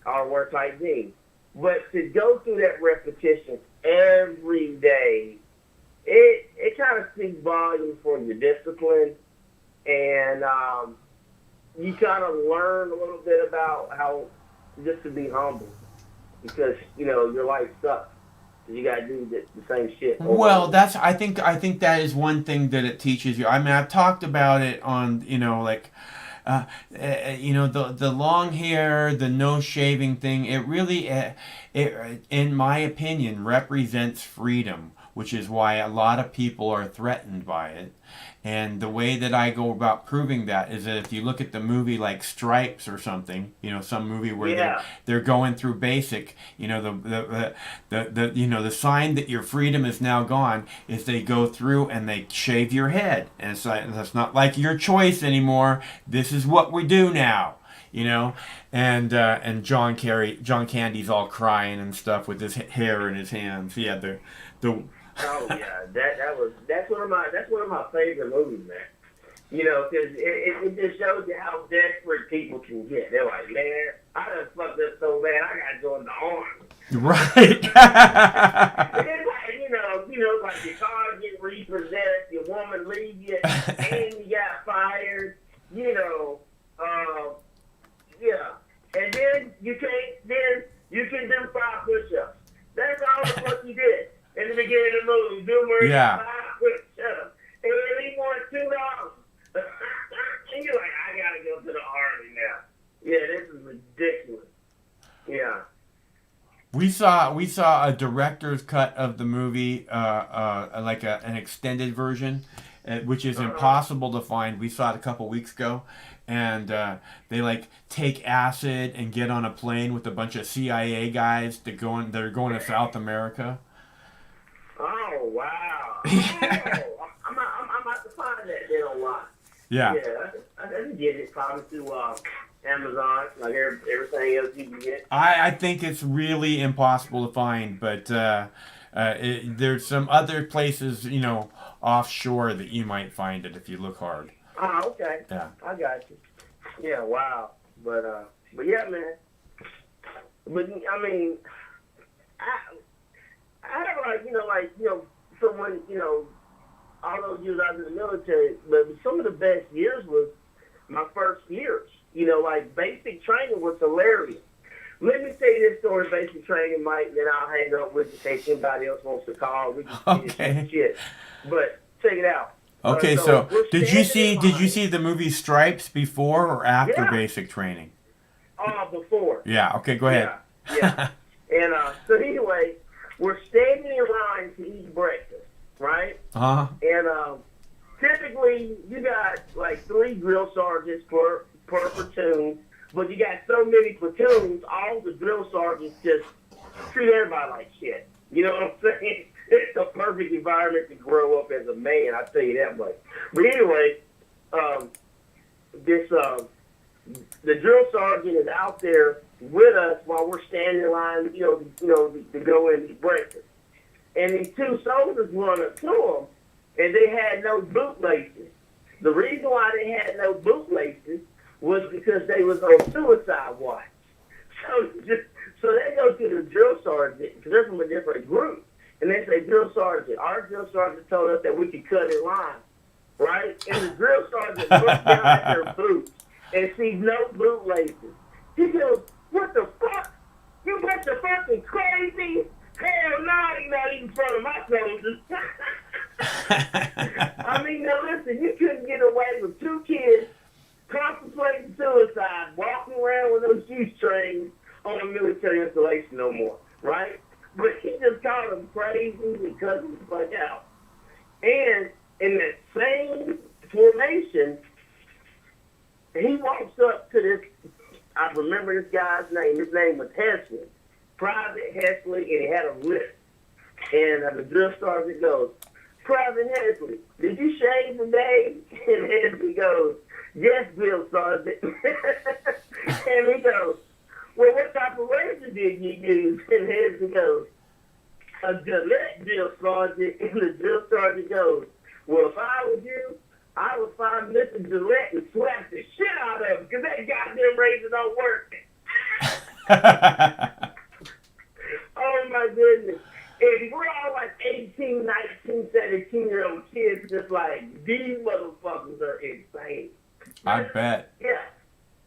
Or wear tight jeans. But to go through that repetition every day, it kind of speaks volumes for your discipline. And you kind of learn a little bit about how just to be humble. Because, your life sucks. You got to do the same shit. Well, I think that is one thing that it teaches you. I mean, I've talked about it on, the long hair, the no shaving thing. It really, in my opinion, represents freedom, which is why a lot of people are threatened by it. And the way that I go about proving that is that if you look at the movie like Stripes or something, some movie where they're going through basic, the sign that your freedom is now gone is they go through and they shave your head, and it's like, that's not like your choice anymore. This is what we do now. And John Candy's all crying and stuff with his hair in his hands. Yeah, the Oh yeah, that's one of my favorite movies, man. Because it just shows you how desperate people can get. They're like, man, I done fucked up so bad, I got to join the army. Right. And it's like, like your car get repossessed, your woman leave you, and you got fired. And then you can do 5 push-ups. That's all the fuck you did. In the beginning of the movie, Bill Murray, 5 push-ups. And then he won $2. And you're like, I gotta go to the army now. Yeah, this is ridiculous. Yeah. We saw a director's cut of the movie, like an extended version, which is impossible to find. We saw it a couple weeks ago, and they like take acid and get on a plane with a bunch of CIA guys they're going to South America. Oh wow! I'm about to find that then online. Yeah. Yeah, I didn't get it probably through Amazon, like everything else you can get. I think it's really impossible to find, but There's some other places, offshore that you might find it if you look hard. Oh, okay. Yeah. I got you. Yeah, wow. But yeah, man. But I mean, I have so when all those years I was in the military, but some of the best years was my first years. Like basic training was hilarious. Let me tell you this story, basic training, Mike, and then I'll hang up with you in case anybody else wants to call. We can finish this shit. But check it out. Okay, so did you see the movie Stripes before or after Yeah. basic training? Before. Yeah. Okay, go ahead. Yeah. And so anyway, we're standing in line to eat breakfast, right? Uh-huh. And typically you got like 3 drill sergeants per platoon, but you got so many platoons, all the drill sergeants just treat everybody like shit. You know what I'm saying? It's a perfect environment to grow up as a man, I'll tell you that much. But anyway, the drill sergeant is out there with us while we're standing in line, to go in and eat breakfast. And these 2 soldiers run up to him, and they had no bootlaces. The reason why they had no bootlaces was because they was on suicide watch. So they go to the drill sergeant, because they're from a different group, and they say, drill sergeant, our drill sergeant told us that we could cut in line, right? And the drill sergeant looks down at their boots and sees no bootlaces. He goes, what the fuck? You bunch of fucking crazy? Hell no, you're not eating in front of my soldiers. I mean, now listen, you couldn't get away with 2 kids contemplating suicide, walking around with those shoestrings on a military installation no more, right? But he just called them crazy and cut them the fuck out. And in that same formation, he walks up to this, I remember this guy's name. His name was Hesley, Private Hesley, and he had a list. And the drill sergeant goes, Private Hesley, did you shave today? And Hesley goes, yes, drill sergeant. And he goes, well, what type of razor did you use? And Hesley goes, a Gillette, drill sergeant. And the drill sergeant goes, well, if I was you, I would find Mr. Gillette and slap the shit out of him because that goddamn razor don't work. Oh, my goodness. And we're all like 18, 19, 17-year-old kids just like, these motherfuckers are insane. I bet. Yeah.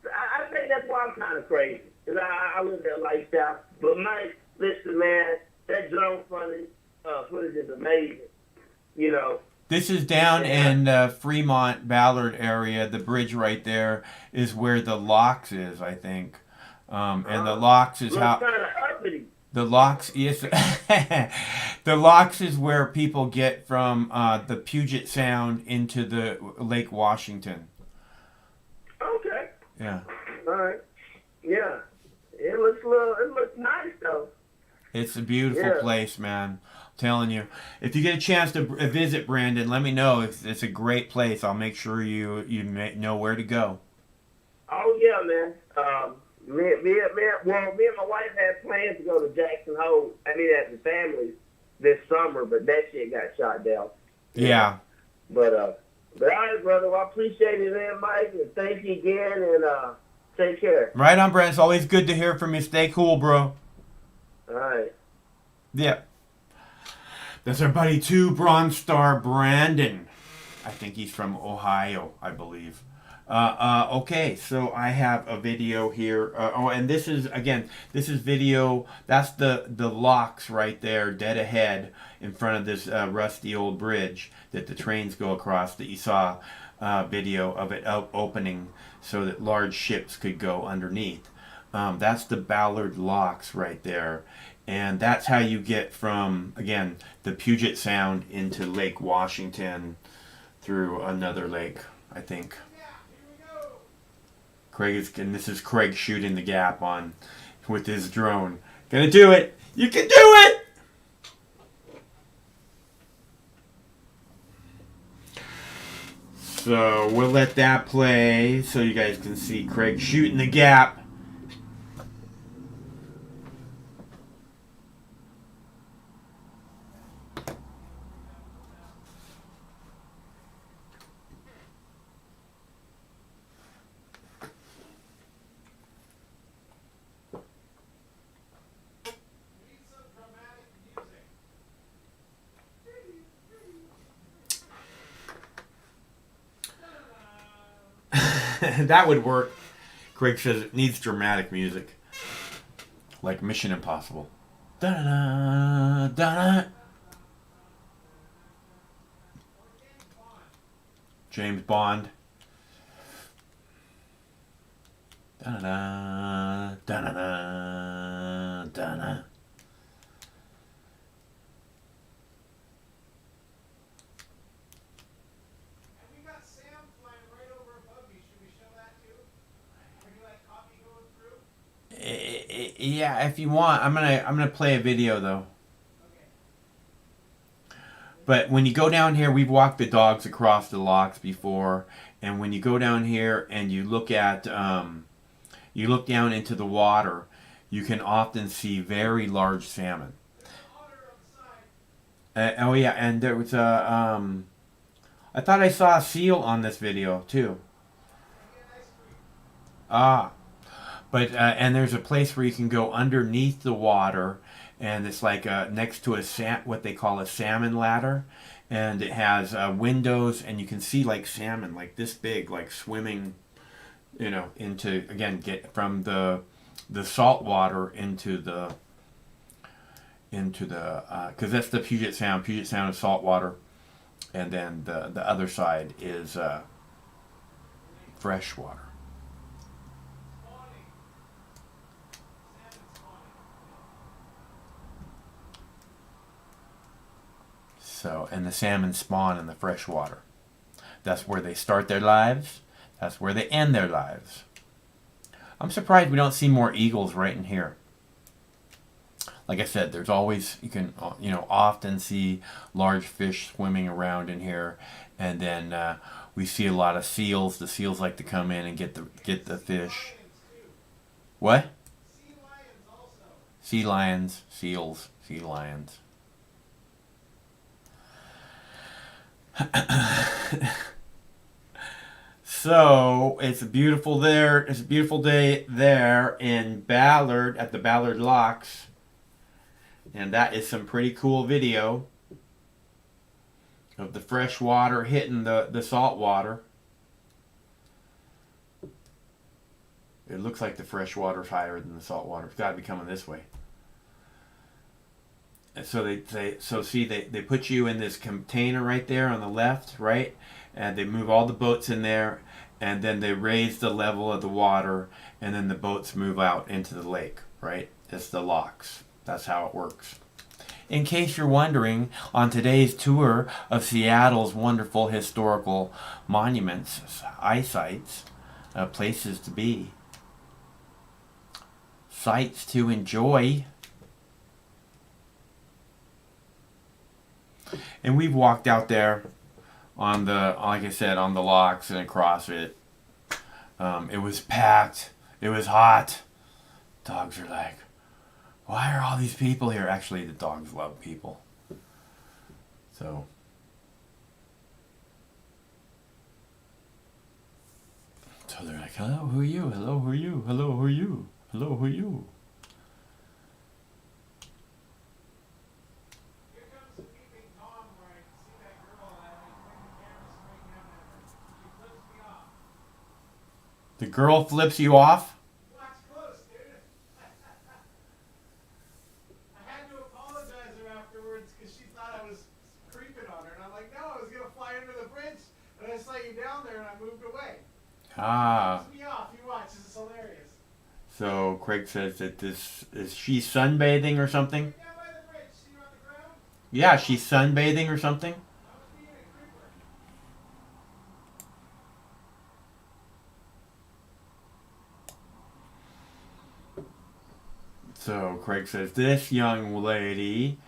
I think that's why I'm kind of crazy. Because I live that lifestyle. But, Mike, listen, man, that drone footage is amazing. This is down in Fremont, Ballard area. The bridge right there is where the locks is, I think. And the locks is how... kind of uppity. The locks, yes. The locks is where people get from the Puget Sound into the Lake Washington. Okay. Yeah. All right. Yeah. It looks nice, though. It's a beautiful place, man. I'm telling you. If you get a chance to visit Brandon, let me know. It's a great place. I'll make sure you know where to go. Oh, yeah, man. Me and my wife had plans to go to Jackson Hole, as the family, this summer, but that shit got shot down. Yeah. But all right, brother. Well, I appreciate it, man, Mike, and thank you again, and take care. Right on, Brandon. It's always good to hear from you. Stay cool, bro. All right. Yeah. That's our buddy, too, Bronze Star Brandon. I think he's from Ohio, I believe. Okay, so I have a video here. And this is video. That's the locks right there, dead ahead in front of this rusty old bridge that the trains go across that you saw video of it opening so that large ships could go underneath. That's the Ballard locks right there. And that's how you get from, again, the Puget Sound into Lake Washington through another lake, I think. This is Craig shooting the gap on with his drone. Gonna do it! You can do it! So we'll let that play so you guys can see Craig shooting the gap. That would work. Craig says it needs dramatic music. Like Mission Impossible. Da-da-da, da-da. James Bond. Da-da-da, da-da-da, da-da. Yeah, if you want, I'm gonna play a video though. But when you go down here, we've walked the dogs across the locks before, and when you go down here and you look at you look down into the water, you can often see very large salmon. Oh yeah, and there was a I thought I saw a seal on this video too. Ah. But and there's a place where you can go underneath the water, and it's like next to what they call a salmon ladder, and it has windows, and you can see like salmon like this big, like swimming, you know, into get from the salt water into the because that's the Puget Sound. Puget Sound is salt water, and then the other side is fresh water. So, and the salmon spawn in the fresh water. That's where they start their lives. That's where they end their lives. I'm surprised we don't see more eagles right in here. Like I said, there's always, you can, you know, often see large fish swimming around in here. And then we see a lot of seals. The seals like to come in and get the fish. What? Sea lions, seals, sea lions. So it's a beautiful day there in Ballard at the Ballard Locks, and that is some pretty cool video of the fresh water hitting the salt water. It looks like the fresh water's higher than the salt water. It's got to be coming this way. So they put you in this container right there on the left, right? And they move all the boats in there, and then they raise the level of the water, and then the boats move out into the lake, right? It's the locks. That's how it works. In case you're wondering, on today's tour of Seattle's wonderful historical monuments, eyesights, places to be, sights to enjoy. And we've walked out there on the, like I said, on the locks and across it. It was packed. It was hot. Dogs are like, why are all these people here? Actually, the dogs love people. So they're like, hello, who are you? Hello, who are you? Hello, who are you? Hello, who are you? The girl flips you off? Watch close, dude. I had to apologize to her afterwards because she thought I was creeping on her. And I'm like, no, I was going to fly under the bridge. And I saw you down there and I moved away. Ah. Flips me off. You watch. This is hilarious. So Craig says that is she sunbathing or something? Down by the bridge. See her on the ground? Yeah, she's sunbathing or something? So Craig says this young lady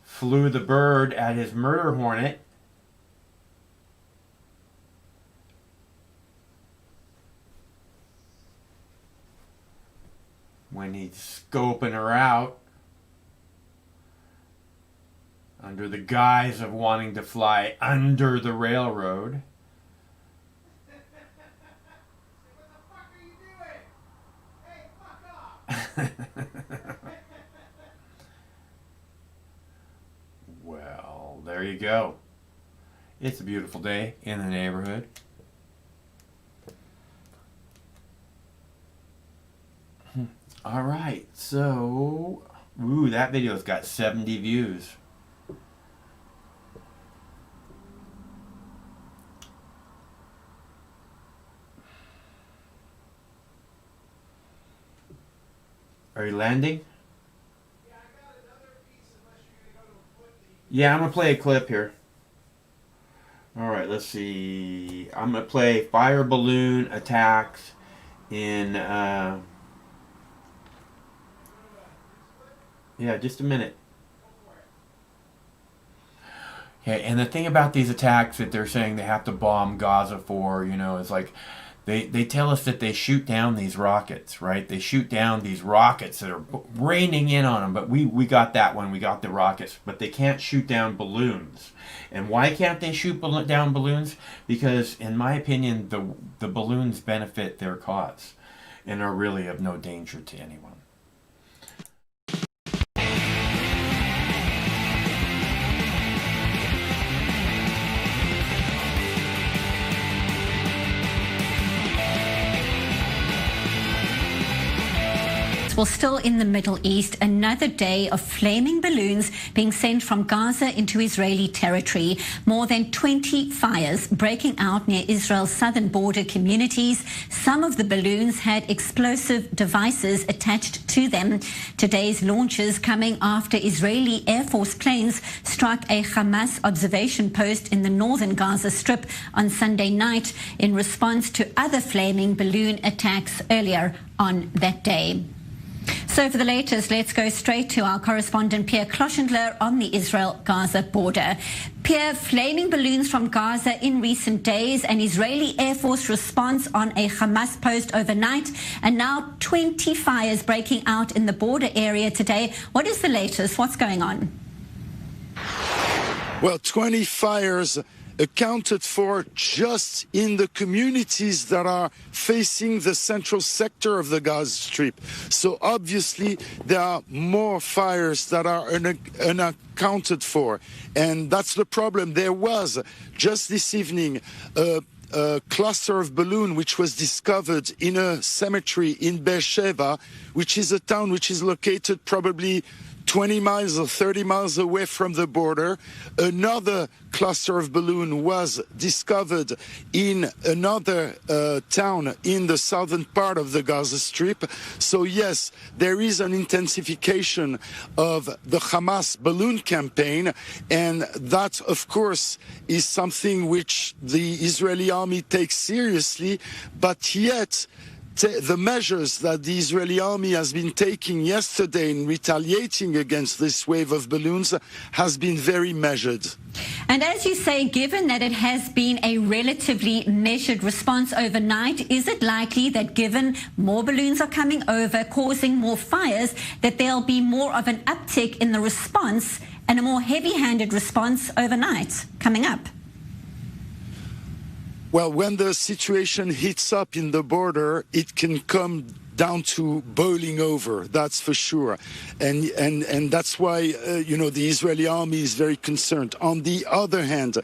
flew the bird at his murder hornet. When he's scoping her out under the guise of wanting to fly under the railroad. Well, there you go. It's a beautiful day in the neighborhood. All right, so, ooh, that video's got 70 views. Are you landing? Yeah, I'm going to play a clip here. All right, let's see. I'm going to play fire balloon attacks in, yeah, just a minute. Okay, and the thing about these attacks that they're saying they have to bomb Gaza for, you know, is like they tell us that they shoot down these rockets, right? They shoot down these rockets that are raining in on them, but we got that one, we got the rockets, but they can't shoot down balloons. And why can't they shoot down balloons? Because, in my opinion, the balloons benefit their cause and are really of no danger to anyone. Well, still in the Middle East, another day of flaming balloons being sent from Gaza into Israeli territory. More than 20 fires breaking out near Israel's southern border communities. Some of the balloons had explosive devices attached to them. Today's launches coming after Israeli Air Force planes struck a Hamas observation post in the northern Gaza Strip on Sunday night in response to other flaming balloon attacks earlier on that day. So for the latest, let's go straight to our correspondent Pierre Kloschendler on the Israel-Gaza border. Pierre, flaming balloons from Gaza in recent days, an Israeli Air Force response on a Hamas post overnight, and now 20 fires breaking out in the border area today. What is the latest? What's going on? Well, 20 fires accounted for just in the communities that are facing the central sector of the Gaza Strip. So obviously there are more fires that are unaccounted for. And that's the problem. There was just this evening a cluster of balloon which was discovered in a cemetery in Beersheba, which is a town which is located probably 20 miles or 30 miles away from the border. Another cluster of balloon was discovered in another town in the southern part of the Gaza Strip. So yes, there is an intensification of the Hamas balloon campaign, and that, of course, is something which the Israeli army takes seriously, but yet the measures that the Israeli army has been taking yesterday in retaliating against this wave of balloons has been very measured. And as you say, given that it has been a relatively measured response overnight, is it likely that given more balloons are coming over, causing more fires, that there'll be more of an uptick in the response and a more heavy-handed response overnight coming up? Well, when the situation heats up in the border, it can come down to boiling over, that's for sure. And that's why, the Israeli army is very concerned. On the other hand,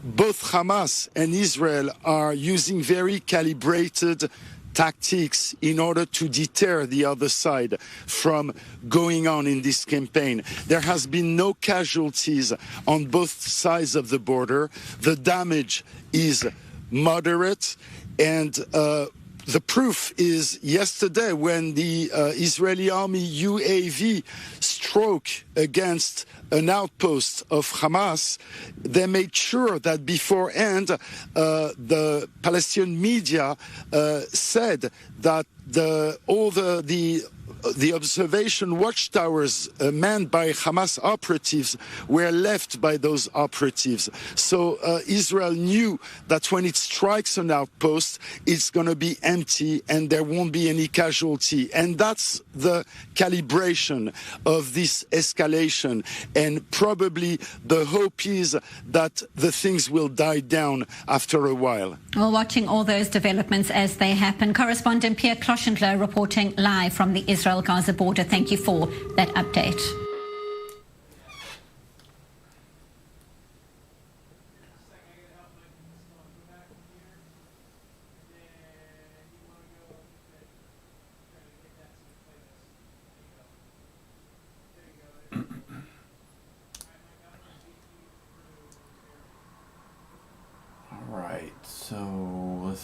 both Hamas and Israel are using very calibrated tactics in order to deter the other side from going on in this campaign. There has been no casualties on both sides of the border. The damage is moderate, and the proof is yesterday when the Israeli army UAV struck against an outpost of Hamas. They made sure that beforehand the Palestinian media said that all the observation watchtowers manned by Hamas operatives were left by those operatives. So Israel knew that when it strikes an outpost, it's going to be empty and there won't be any casualty. And that's the calibration of this escalation. And probably the hope is that the things will die down after a while. Well, watching all those developments as they happen. Correspondent Pierre Kloschendler reporting live from the Israel-Gaza border. Thank you for that update.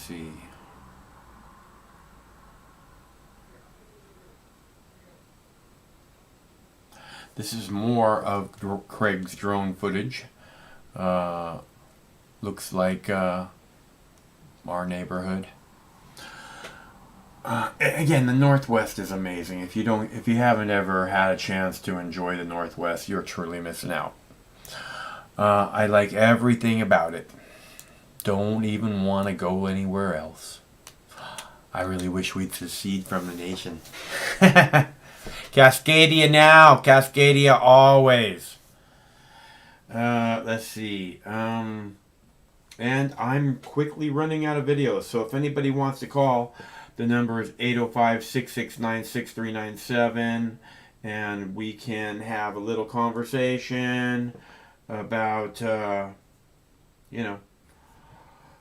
see. This is more of Craig's drone footage. Looks like our neighborhood. Again, the Northwest is amazing. If you haven't ever had a chance to enjoy the Northwest, you're truly missing out. I like everything about it. Don't even want to go anywhere else. I really wish we'd secede from the nation. Cascadia now, Cascadia always. Let's see. And I'm quickly running out of videos, so if anybody wants to call, the number is 805-669-6397, and we can have a little conversation about, you know,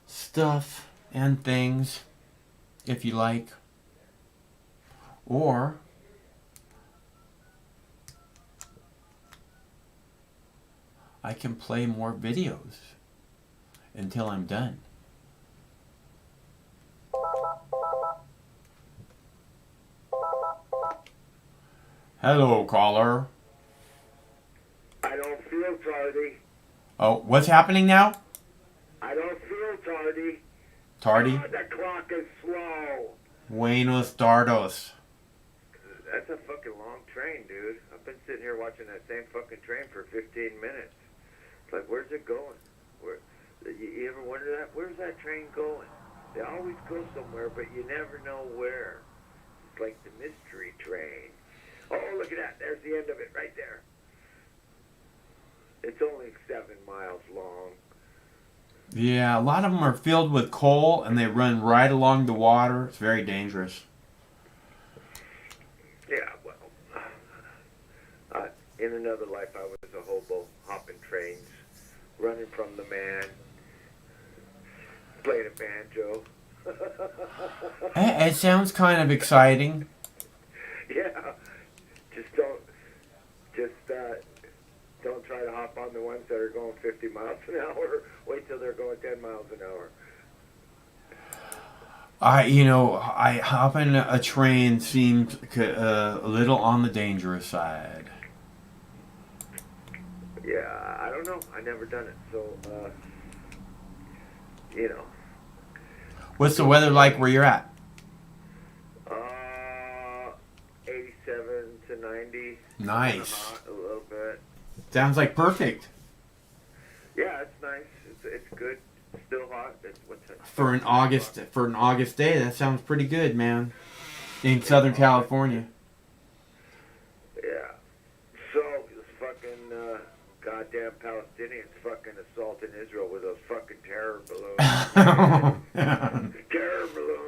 stuff and things, if you like. Or I can play more videos until I'm done. Hello, caller. I don't feel tardy. Oh, what's happening now? I don't feel tardy. Tardy? Oh, the clock is slow. Buenos tardos. That's a fucking long train, dude. I've been sitting here watching that same fucking train for 15 minutes. It's like, where's it going? You ever wonder that? Where's that train going? They always go somewhere, but you never know where. It's like the mystery train. Oh, look at that. There's the end of it right there. It's only 7 miles long. Yeah, a lot of them are filled with coal and they run right along the water. It's very dangerous. Yeah, well, in another life I was a hobo, hopping trains, running from the man, playing a banjo. It sounds kind of exciting. Yeah, don't try to hop on the ones that are going 50 miles an hour. Wait till they're going 10 miles an hour. I hopping a train seems a little on the dangerous side. Yeah, I don't know. I never done it, so you know. What's the weather like where you're at? 87 to 90. Nice. Hot, a little bit. Sounds like perfect. Yeah, it's nice. It's good. It's still hot. What's that? For an August day, that sounds pretty good, man. In Southern California. Yeah. So this fucking goddamn Palestinians fucking assaulting Israel with those fucking terror balloons. Terror balloons.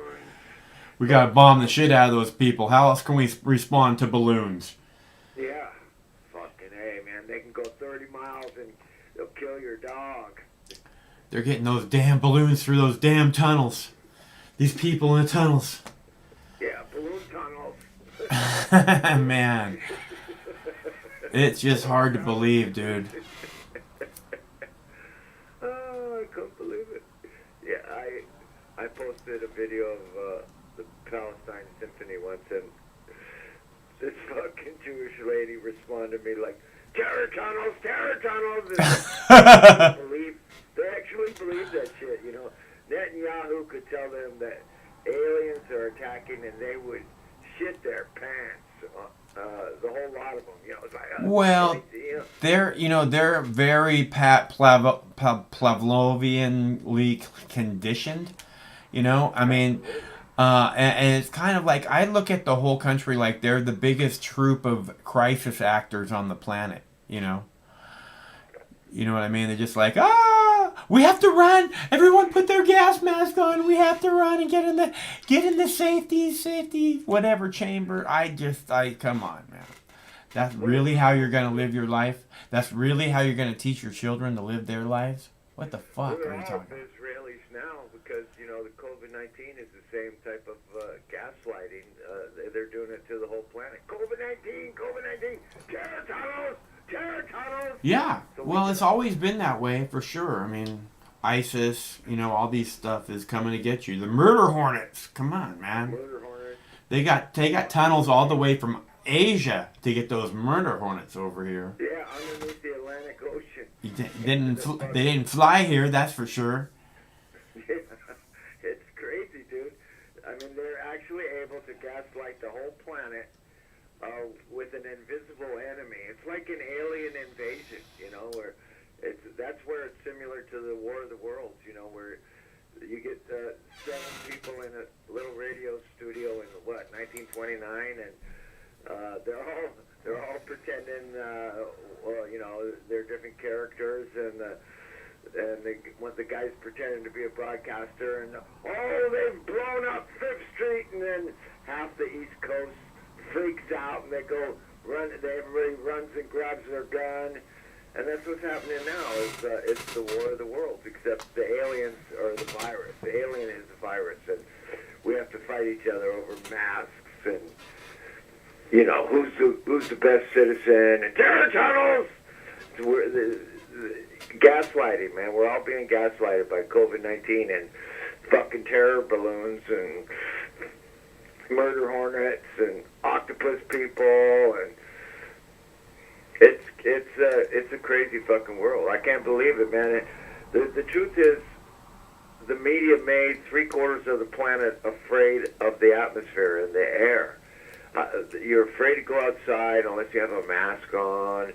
We gotta bomb the shit out of those people. How else can we respond to balloons? Yeah. Fucking hey, man. They can go 30 miles and they'll kill your dog. They're getting those damn balloons through those damn tunnels. These people in the tunnels. Yeah, balloon tunnels. Man. It's just hard to believe, dude. Oh, I couldn't believe it. Yeah, I posted a video of the Palestine Symphony once, and this fucking Jewish lady responded to me like, terror tunnels, terror tunnels. And they actually believe that shit, you know. Netanyahu could tell them that aliens are attacking and they would shit their pants. The whole lot of them, you know. It's like, Well, they're very Pavlovianly conditioned, you know. I mean, and it's kind of like I look at the whole country like they're the biggest troupe of crisis actors on the planet, you know. You know what I mean? They're just like, we have to run. Everyone put their gas mask on. We have to run and get in the safety, whatever chamber. Come on, man. That's really how you're going to live your life? That's really how you're going to teach your children to live their lives? What the fuck are you talking about? Israelis now, because, you know, the COVID-19 is the same type of gaslighting. They're doing it to the whole planet. COVID-19, terror tunnels. Yeah, well, it's always been that way, for sure. I mean, ISIS, all these stuff is coming to get you. The murder hornets. Come on, man. Murder hornets. They got tunnels all the way from Asia to get those murder hornets over here. Yeah, underneath the Atlantic Ocean. They didn't fly here, that's for sure. Yeah, it's crazy, dude. I mean, they're actually able to gaslight the whole planet with an invisible enemy. It's like an alien invasion, where that's where it's similar to the War of the Worlds, where you get 7 people in a little radio studio in 1929, and they're all pretending, they're different characters, and the guy's pretending to be a broadcaster, and they've blown up 5th Street, and then half the East Coast freaks out, and they go run. Everybody runs and grabs their gun, and that's what's happening now. It's the War of the Worlds, except the aliens are the virus. The alien is the virus, and we have to fight each other over masks and who's the best citizen and terror tunnels. We're the gaslighting, man. We're all being gaslighted by COVID-19 and fucking terror balloons and murder hornets and octopus people, and it's a crazy fucking world. I can't believe it, man. The truth is, the media made 3/4 of the planet afraid of the atmosphere and the air. You're afraid to go outside unless you have a mask on.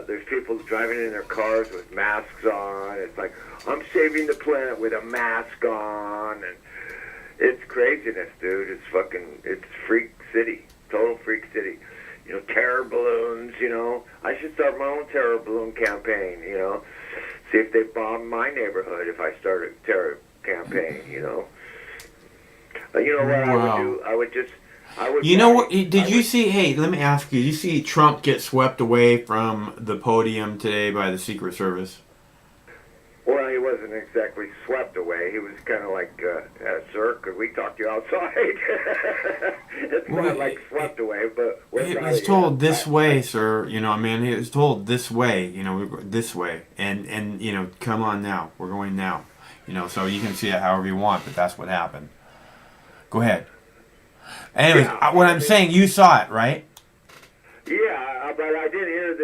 There's people driving in their cars with masks on. It's like, I'm saving the planet with a mask on, and it's craziness, dude. It's freak city, total freak city. Terror balloons, I should start my own terror balloon campaign, see if they bomb my neighborhood if I start a terror campaign, what I would do? What? Did you see? Hey, let me ask you. Did you see Trump get swept away from the podium today by the Secret Service? Well, he wasn't exactly swept away. He was kind of like, sir, could we talk to you outside? It's not like swept away, but... It was told this way, sir. It was told this way, this way. And come on now. We're going now. So you can see it however you want, but that's what happened. Go ahead. Anyways, what I'm saying, you saw it, right? Yeah, but I didn't hear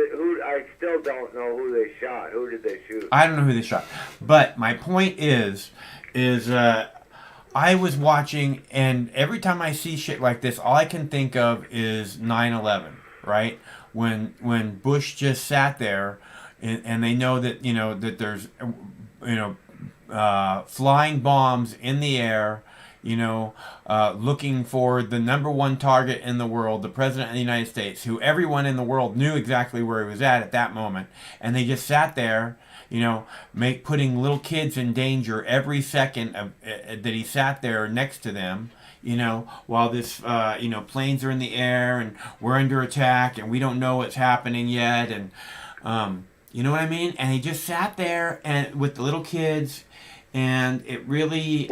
I still don't know who they shot. Who did they shoot? I don't know who they shot. But my point is I was watching, and every time I see shit like this, all I can think of is 9/11, right? When Bush just sat there, and they know that that there's flying bombs in the air. Looking for the #1 target in the world, the President of the United States, who everyone in the world knew exactly where he was at that moment. And they just sat there, putting little kids in danger every second that he sat there next to them, while this, planes are in the air and we're under attack and we don't know what's happening yet. And, you know what I mean? And he just sat there and with the little kids, and it really...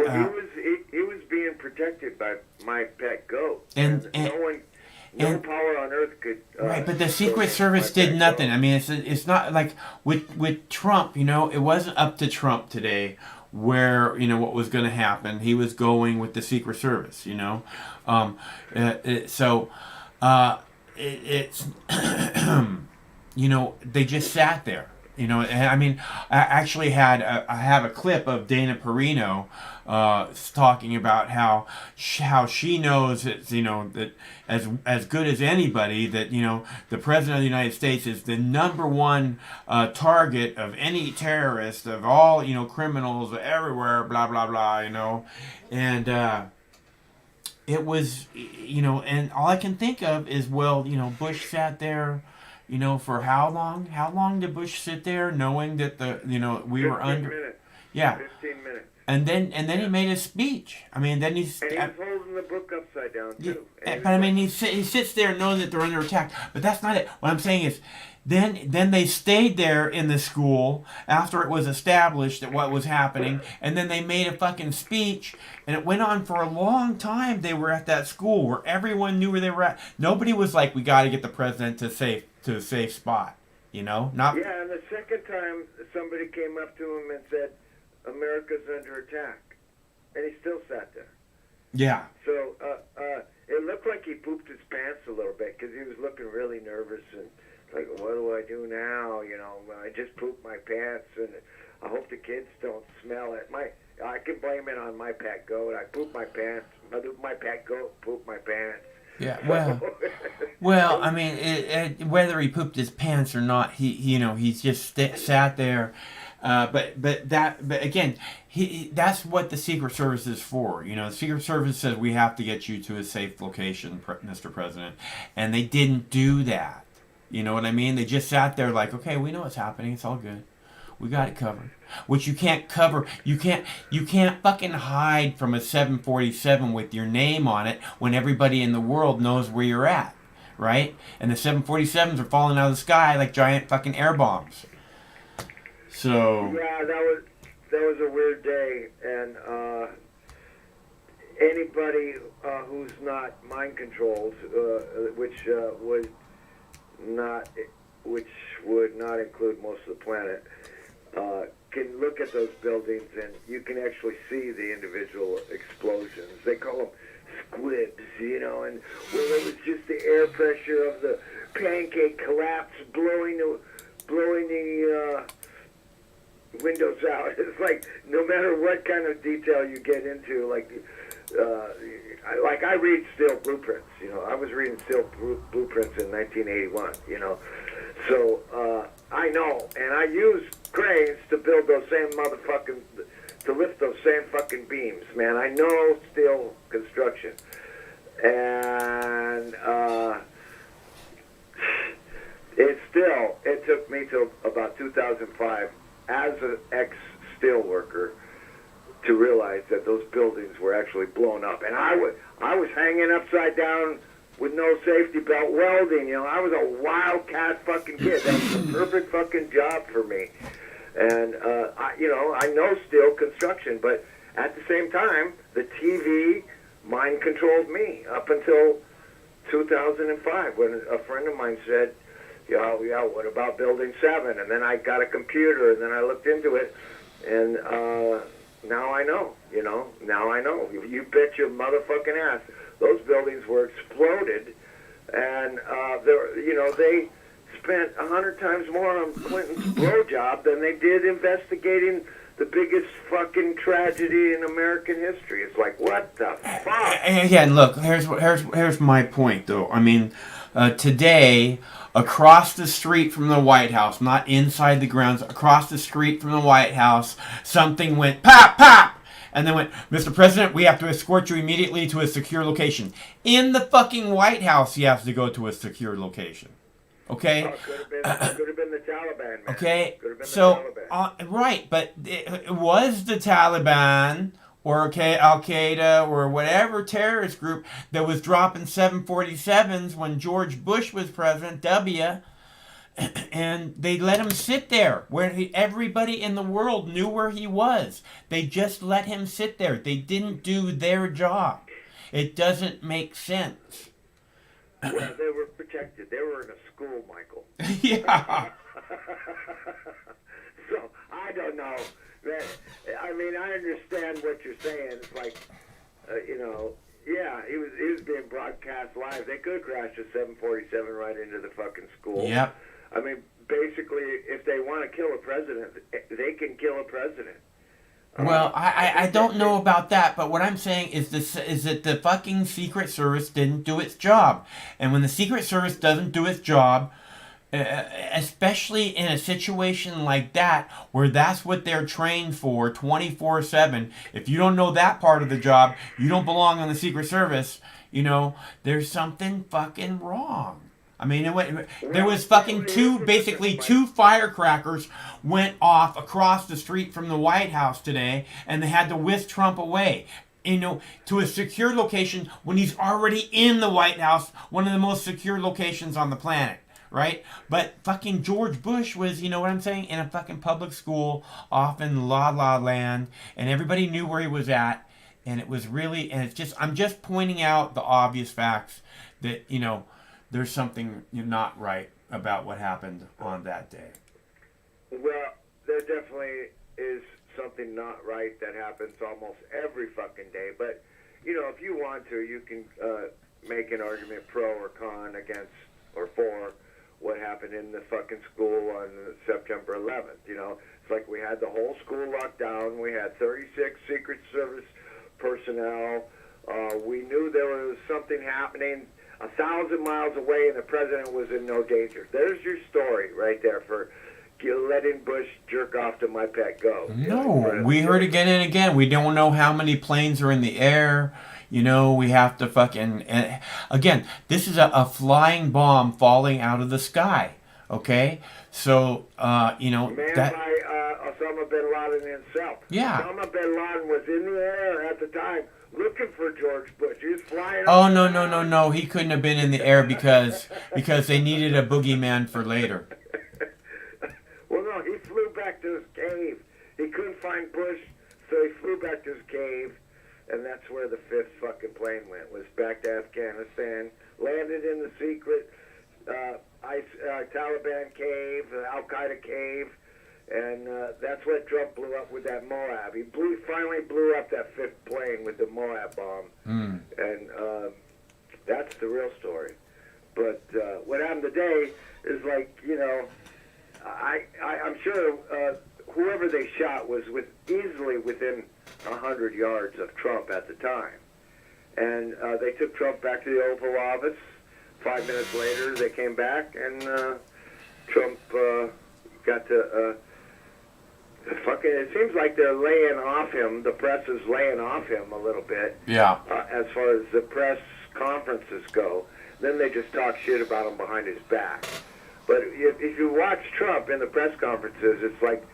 He was being protected by my pet goat, and no power on earth could. Right, but the Secret Service did nothing. I mean, it's not like with Trump. It wasn't up to Trump today where what was going to happen. He was going with the Secret Service. It's they just sat there. And I mean, I actually I have a clip of Dana Perino talking about how she knows that that as good as anybody that the President of the United States is the #1 target of any terrorist, of all criminals everywhere, blah blah blah, and it was and all I can think of is Bush sat there. For how long? How long did Bush sit there, knowing that we were under? Minutes. Yeah. 15 minutes. And then he made a speech. I mean, then he's. And he's holding the book upside down too. Yeah, but I mean, he sits there knowing that they're under attack. But that's not it. What I'm saying is, then they stayed there in the school after it was established that what was happening, and then they made a fucking speech, and it went on for a long time. They were at that school where everyone knew where they were at. Nobody was like, "We got to get the president to a safe spot," Not. Yeah, and the second time somebody came up to him and said, America's under attack. And he still sat there. Yeah. So it looked like he pooped his pants a little bit because he was looking really nervous and like, what do I do now? You know, I just pooped my pants and I hope the kids don't smell it. I can blame it on my pet goat. I pooped my pants. My pet goat pooped my pants. Yeah, well, I mean, whether he pooped his pants or not, he's just sat there. But again, that's what the Secret Service is for. You know, the Secret Service says we have to get you to a safe location, Mr. President, and they didn't do that. You know what I mean? They just sat there like, okay, we know what's happening. It's all good. We got it covered. Which you can't cover. You can't fucking hide from a 747 with your name on it when everybody in the world knows where you're at, right? And the 747s are falling out of the sky like giant fucking air bombs. So yeah, that was a weird day, and anybody who's not mind controlled, which would not include most of the planet, can look at those buildings and you can actually see the individual explosions. They call them squibs, you know, and well, it was just the air pressure of the pancake collapse blowing the windows out. It's like no matter what kind of detail you get into, like I read steel blueprints. You know, I was reading steel blueprints in 1981. You know, so I know, and I use cranes to build those same to lift those same fucking beams, man. I know steel construction, and it took me till about 2005 as an ex-steel worker to realize that those buildings were actually blown up. And I was hanging upside down with no safety belt welding. You know, I was a wildcat fucking kid. That was the perfect fucking job for me. And, I know steel construction, but at the same time, the TV mind-controlled me up until 2005 when a friend of mine said, yeah, what about Building 7? And then I got a computer, and then I looked into it, and now I know, now I know. You bet your motherfucking ass. Those buildings were exploded, and they spent 100 times more on Clinton's blowjob than they did investigating the biggest fucking tragedy in American history. It's like, what the fuck? Again, look, here's my point, though. I mean, today, across the street from the White House, not inside the grounds, across the street from the White House, something went pop, pop, and then went, Mr. President, we have to escort you immediately to a secure location. In the fucking White House, you have to go to a secure location. Okay? Could have been the Taliban, man. Okay? Could have been So, the Taliban. right, but it was the Taliban or Al-Qaeda or whatever terrorist group that was dropping 747s when George Bush was president, and they let him sit there where everybody in the world knew where he was. They just let him sit there. They didn't do their job. It doesn't make sense. Well, they were protected. They were in a school, Michael. Yeah. So, I don't know. I mean, I understand what you're saying. It's like, yeah, he was being broadcast live. They could crash a 747 right into the fucking school. Yep. I mean, basically, if they want to kill a president, they can kill a president. Well, I don't know about that, but what I'm saying is that the fucking Secret Service didn't do its job. And when the Secret Service doesn't do its job, especially in a situation like that, where that's what they're trained for 24/7, if you don't know that part of the job, you don't belong on the Secret Service, there's something fucking wrong. I mean, there was fucking two firecrackers went off across the street from the White House today, and they had to whisk Trump away, to a secure location when he's already in the White House, one of the most secure locations on the planet, right? But fucking George Bush was, you know what I'm saying, in a fucking public school off in La La Land, and everybody knew where he was at, and it was really, I'm just pointing out the obvious facts that, there's something not right about what happened on that day. Well, there definitely is something not right that happens almost every fucking day. But, you know, if you want to, you can make an argument pro or con against or for what happened in the fucking school on September 11th. You know, it's like we had the whole school locked down. We had 36 Secret Service personnel. We knew there was something happening 1,000 miles away, and the president was in no danger. There's your story right there for letting Bush jerk off to My Pet Go. No, we heard again and again. We don't know how many planes are in the air. You know, we have to fucking... And again, this is a flying bomb falling out of the sky. Okay? So, you know... Man that by Osama bin Laden himself. Yeah. Osama bin Laden was in the air at the time looking for George Bush. He was flying... Oh, no. He couldn't have been in the air because they needed a boogeyman for later. Well, no, he flew back to his cave. He couldn't find Bush, so he flew back to his cave, and that's where the 5th fucking plane went, was back to Afghanistan, landed in the secret Taliban cave, Al-Qaeda cave, and that's what Trump blew up with that Moab. He finally blew up that 5th plane with the Moab bomb, and that's the real story. But what happened today is like, you know, I'm sure whoever they shot was easily within 100 yards of Trump at the time. And they took Trump back to the Oval Office. 5 minutes later, they came back, and Trump got to fucking... It seems like they're laying off him. The press is laying off him a little bit. Yeah. As far as the press conferences go. Then they just talk shit about him behind his back. But if you watch Trump in the press conferences, it's like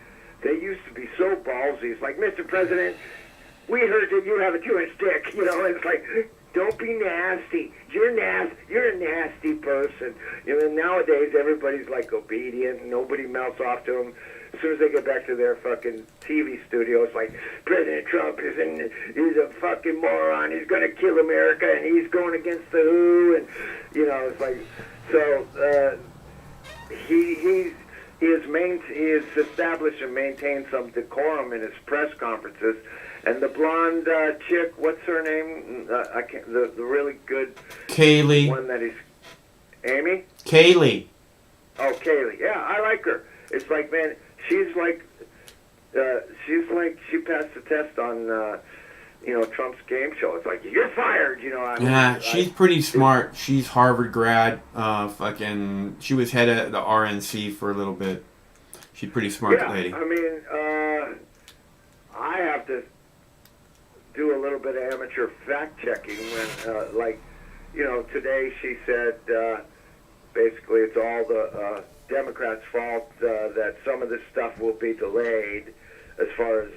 they used to be so ballsy. It's like, Mr. President, we heard that you have a 2-inch dick. You know, it's like, don't be nasty. You're a nasty person. You know, nowadays everybody's like obedient. Nobody melts off to them. As soon as they get back to their fucking TV studio, it's like, President Trump he's a fucking moron. He's going to kill America, and he's going against the WHO. And, you know, it's like, so... He has established and maintained some decorum in his press conferences, and the blonde chick, what's her name? I can't. The really good Kaylee. One that he's Amy. Kaylee. Oh, Kaylee. Yeah, I like her. It's like, man, she's like she passed the test on you know, Trump's game show. It's like, you're fired, you know. Yeah, she's pretty smart. She's Harvard grad. She was head of the RNC for a little bit. She's a pretty smart lady. I mean, I have to do a little bit of amateur fact-checking when, like, you know, today she said, basically it's all the Democrats' fault that some of this stuff will be delayed as far as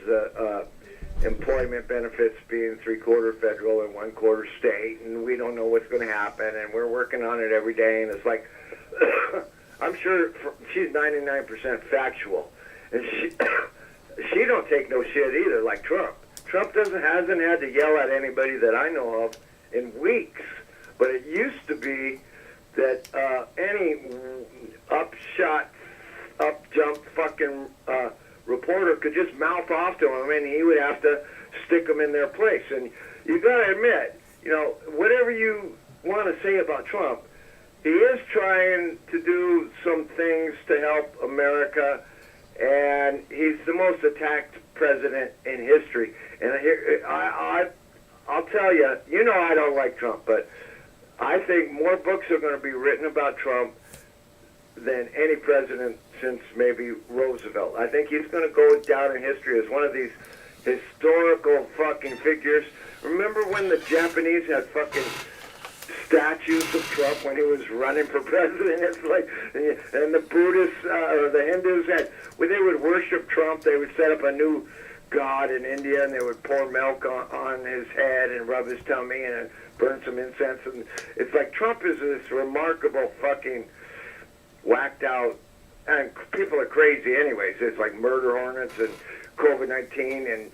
employment benefits being 3/4 federal and 1/4 state, and we don't know what's going to happen, and we're working on it every day, and it's like, I'm sure she's 99% factual, and she don't take no shit either, like Trump. Trump hasn't had to yell at anybody that I know of in weeks, but it used to be that any up-jump fucking reporter could just mouth off to him, and he would have to stick them in their place. And you got to admit, you know, whatever you want to say about Trump, he is trying to do some things to help America, and he's the most attacked president in history. And I'll tell you, you know I don't like Trump, but I think more books are going to be written about Trump than any president since maybe Roosevelt. I think he's going to go down in history as one of these historical fucking figures. Remember when the Japanese had fucking statues of Trump when he was running for president? It's like, and the Buddhists or the Hindus when they would worship Trump, they would set up a new god in India, and they would pour milk on his head and rub his tummy and burn some incense. And it's like Trump is this remarkable fucking whacked out, and people are crazy anyways. It's like murder hornets and COVID-19 and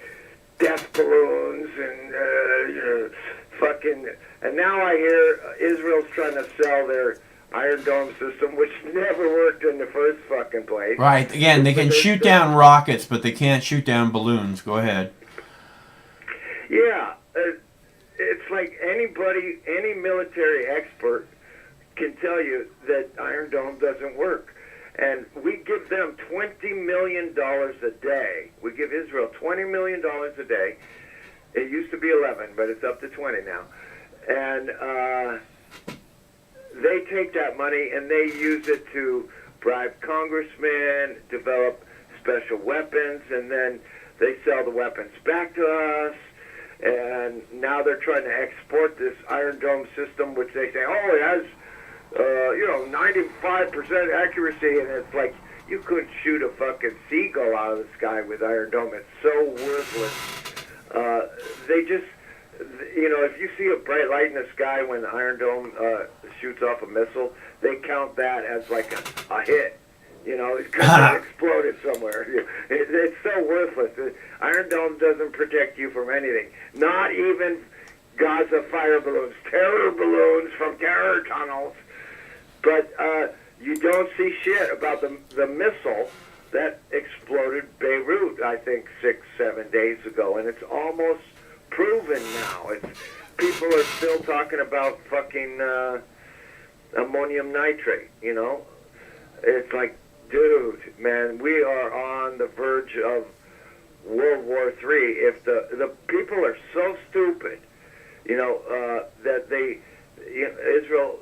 death balloons and fucking. And now I hear Israel's trying to sell their Iron Dome system, which never worked in the first fucking place. Right. Again, they can shoot down rockets, but they can't shoot down balloons. Go ahead. Yeah, it's like anybody, any military expert can tell you that Iron Dome doesn't work. And we give them $20 million a day. We give Israel $20 million a day. It used to be 11, but it's up to 20 now. And they take that money and they use it to bribe congressmen, develop special weapons, and then they sell the weapons back to us. And now they're trying to export this Iron Dome system, which they say, oh, it has 95% accuracy, and it's like you couldn't shoot a fucking seagull out of the sky with Iron Dome. It's so worthless. They just, if you see a bright light in the sky when the Iron Dome shoots off a missile, they count that as like a hit. Because it exploded somewhere. It's so worthless. Iron Dome doesn't protect you from anything. Not even Gaza fire balloons, terror balloons from terror tunnels. But you don't see shit about the missile that exploded Beirut, I think, 6-7 days ago. And it's almost proven now. People are still talking about fucking ammonium nitrate, It's like, dude, man, we are on the verge of World War III. If the people are so stupid, that Israel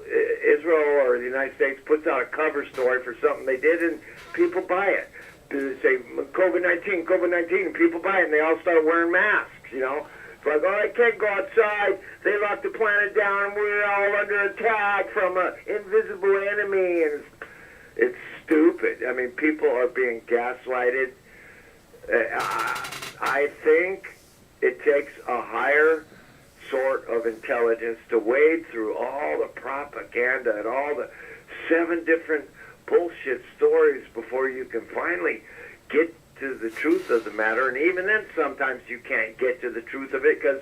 or the United States puts out a cover story for something they did, and people buy it. They say COVID-19, and people buy it, and they all start wearing masks. It's like, oh, I can't go outside. They locked the planet down, and we're all under attack from an invisible enemy, and it's stupid. I mean, people are being gaslighted. I think it takes a higher sort of intelligence to wade through all the propaganda and all the 7 different bullshit stories before you can finally get to the truth of the matter. And even then, sometimes you can't get to the truth of it because,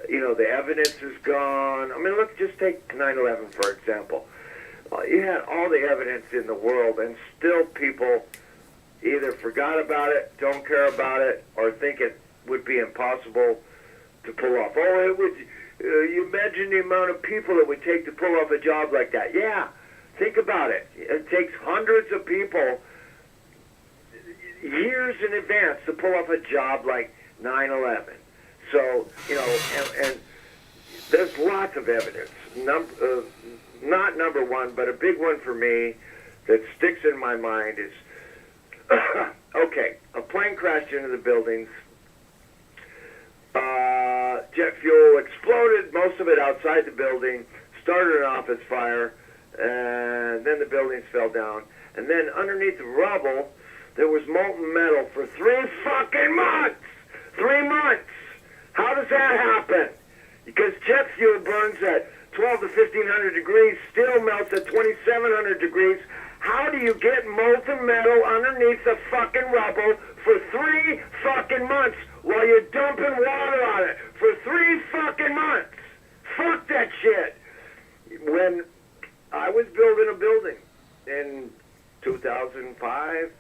the evidence is gone. I mean, look, just take 9/11, for example. You had all the evidence in the world, and still people either forgot about it, don't care about it, or think it would be impossible to pull off. Oh, it would. You imagine the amount of people it would take to pull off a job like that. Yeah, think about it. It takes hundreds of people years in advance to pull off a job like 9/11. So, and there's lots of evidence. Not number one, but a big one for me that sticks in my mind is, okay, a plane crashed into the buildings. Jet fuel exploded, most of it outside the building, started an office fire, and then the buildings fell down. And then underneath the rubble, there was molten metal for 3 fucking months! 3 months! How does that happen? Because jet fuel burns at 12 to 1500 degrees, steel melts at 2700 degrees. How do you get molten metal underneath the fucking rubble for 3 fucking months while you're dumping water on it? For 3 fucking months! Fuck that shit! When I was building a building in 2005,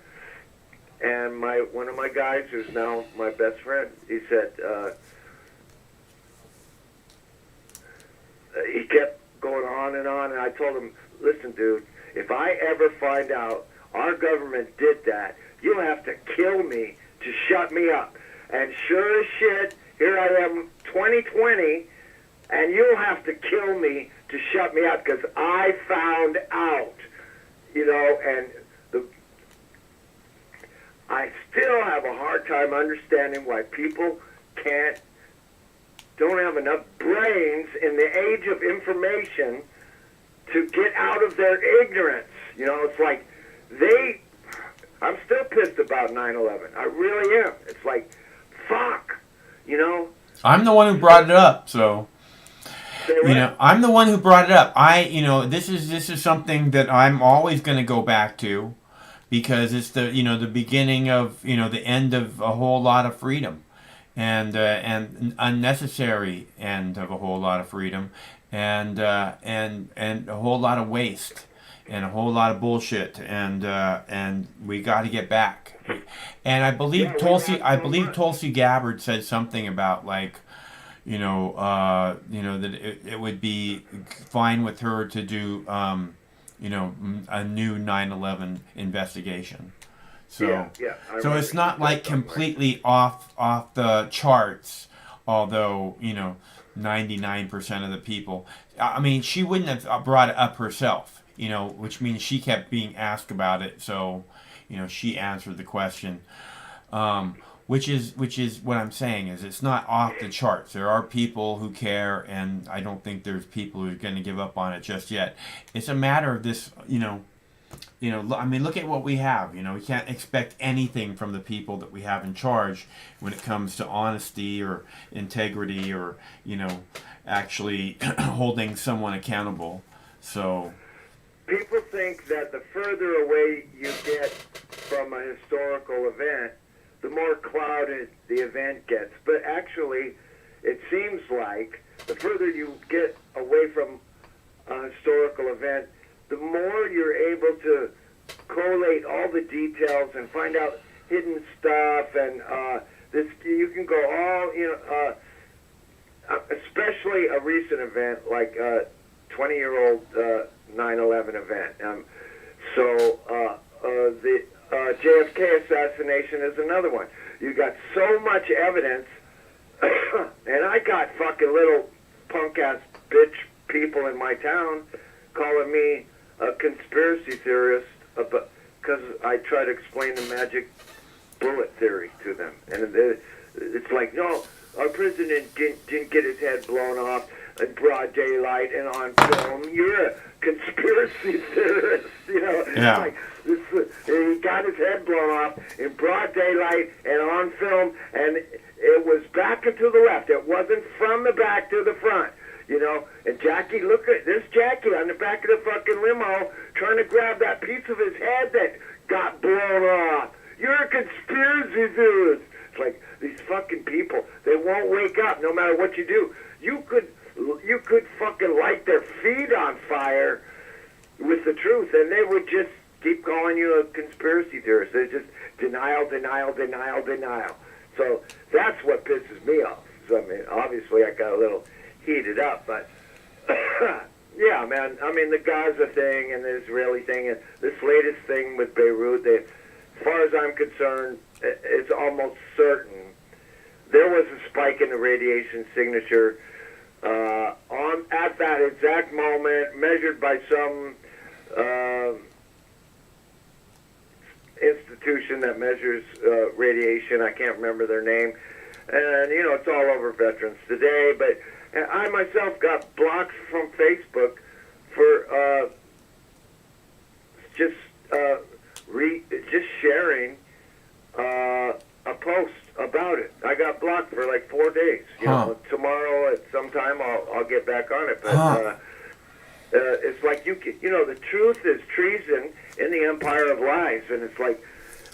and one of my guys, who's now my best friend, he said, he kept going on, and I told him, listen, dude, if I ever find out our government did that, you'll have to kill me to shut me up. And sure as shit, here I am, 2020, and you'll have to kill me to shut me up because I found out, and I still have a hard time understanding why people don't have enough brains in the age of information to get out of their ignorance. It's like I'm still pissed about 9/11. I really am. It's like, fuck, I'm the one who brought it up, so... I'm the one who brought it up. This is something that I'm always going to go back to because it's the beginning of, the end of a whole lot of freedom and unnecessary end of a whole lot of freedom and a whole lot of waste. and a whole lot of bullshit, and we got to get back. And I believe Tulsi Gabbard said something about like, that it would be fine with her to do, a new 9/11 investigation. So, so it's not like completely off the charts, although 99% of the people. I mean, she wouldn't have brought it up herself, which means she kept being asked about it. So, she answered the question, which is what I'm saying is it's not off the charts. There are people who care, and I don't think there's people who are going to give up on it just yet. It's a matter of this, I mean, look at what we have. We can't expect anything from the people that we have in charge when it comes to honesty or integrity or, actually holding someone accountable. So people think that the further away you get from a historical event, the more clouded the event gets. But actually, it seems like the further you get away from a historical event, the more you're able to collate all the details and find out hidden stuff, and you can go especially a recent event like 20-year-old 9/11 event. The JFK assassination is another one. You got so much evidence, and I got fucking little punk-ass bitch people in my town calling me a conspiracy theorist because I try to explain the magic bullet theory to them. And it's like, no, our president didn't get his head blown off in broad daylight and on film. You're a conspiracy theorist, Yeah. Like, he got his head blown off in broad daylight and on film, and it was back and to the left. It wasn't from the back to the front. And Jackie, look at this Jackie on the back of the fucking limo trying to grab that piece of his head that got blown off. You're a conspiracy theorist. It's like these fucking people, they won't wake up no matter what you do. You could fucking light their feet on fire with the truth, and they would just keep calling you a conspiracy theorist. They're just denial. So that's what pisses me off. So, I mean, obviously I got a little heated up, but yeah, man. I mean, the Gaza thing and the Israeli thing and this latest thing with Beirut, as far as I'm concerned, it's almost certain there was a spike in the radiation signature at that exact moment, measured by some institution that measures radiation. I can't remember their name, and it's all over Veterans Today, but. And I myself got blocked from Facebook for just sharing a post about it. I got blocked for like 4 days. Tomorrow at some time I'll get back on it. But it's like the truth is treason in the empire of lies, and it's like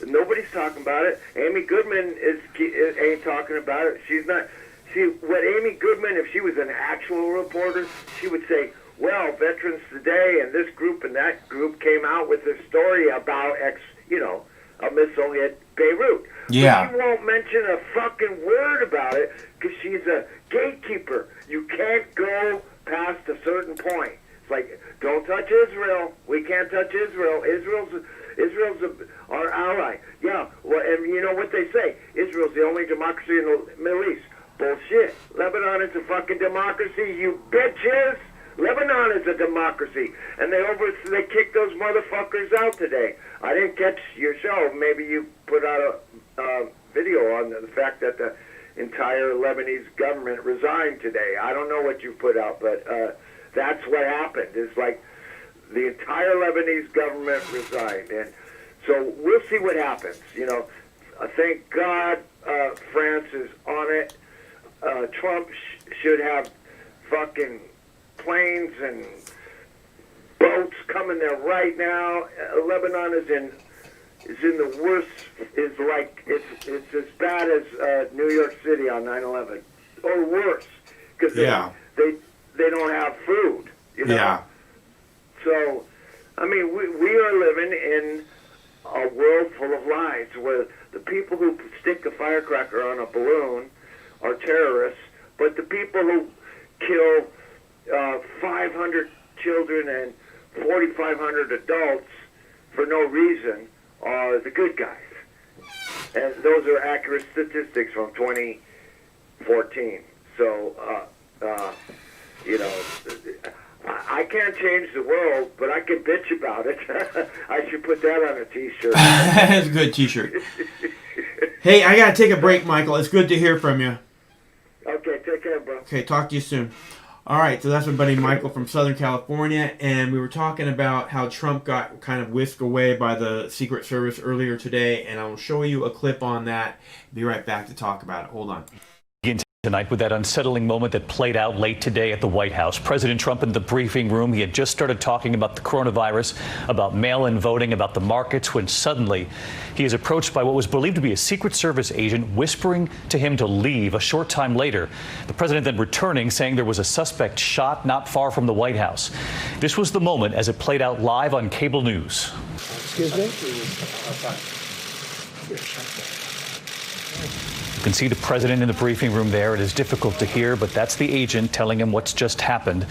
nobody's talking about it. Amy Goodman ain't talking about it. She's not. See, what Amy Goodman, if she was an actual reporter, she would say, well, Veterans Today and this group and that group came out with this story about a missile hit Beirut. Yeah. But she won't mention a fucking word about it because she's a gatekeeper. You can't go past a certain point. It's like, don't touch Israel. We can't touch Israel. Israel's our ally. Yeah, well, and you know what they say? Israel's the only democracy in the Middle East. Bullshit. Lebanon is a fucking democracy, you bitches. Lebanon is a democracy. And they kicked those motherfuckers out today. I didn't catch your show. Maybe you put out a video on the fact that the entire Lebanese government resigned today. I don't know what you put out, but that's what happened. It's like the entire Lebanese government resigned. And so we'll see what happens. Thank God France is on it. Trump should have fucking planes and boats coming there right now. Lebanon is in the worst. It's as bad as New York City on 9/11 or worse because they don't have food. Yeah. So I mean, we are living in a world full of lies where the people who stick a firecracker on a balloon are terrorists, but the people who kill 500 children and 4,500 adults for no reason are the good guys. And those are accurate statistics from 2014. So, you know, I can't change the world, but I can bitch about it. I should put that on a T-shirt. That's a good T-shirt. Hey, I got to take a break, Michael. It's good to hear from you. Okay, take care, bro. Okay, talk to you soon. All right, so that's my buddy Michael from Southern California, and we were talking about how Trump got kind of whisked away by the Secret Service earlier today, and I'll show you a clip on that. Be right back to talk about it. Hold on. Tonight with that unsettling moment that played out late today at the White House. President Trump in the briefing room, he had just started talking about the coronavirus, about mail-in voting, about the markets, when suddenly he is approached by what was believed to be a Secret Service agent whispering to him to leave. A short time later, the president then returning, saying there was a suspect shot not far from the White House. This was the moment as it played out live on cable news. Excuse me? You can see the president in the briefing room there. It is difficult to hear, but that's the agent telling him what's just happened.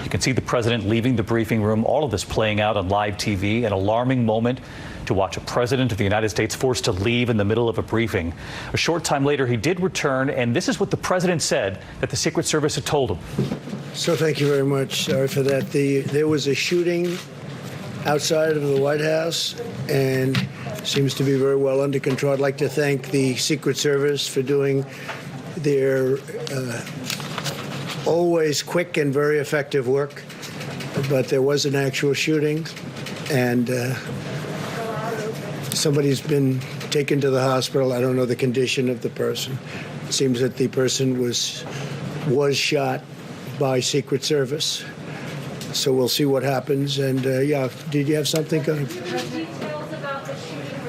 You can see the president leaving the briefing room. All of this playing out on live TV. An alarming moment to watch a president of the United States forced to leave in the middle of a briefing. A short time later, he did return, and this is what the president said that the Secret Service had told him. So thank you very much. Sorry for that. There was a shooting outside of the White House, and seems to be very well under control. I'd like to thank the Secret Service for doing their always quick and very effective work. But there was an actual shooting, and somebody's been taken to the hospital. I don't know the condition of the person. It seems that the person was shot by Secret Service. So we'll see what happens. And yeah, did you have something?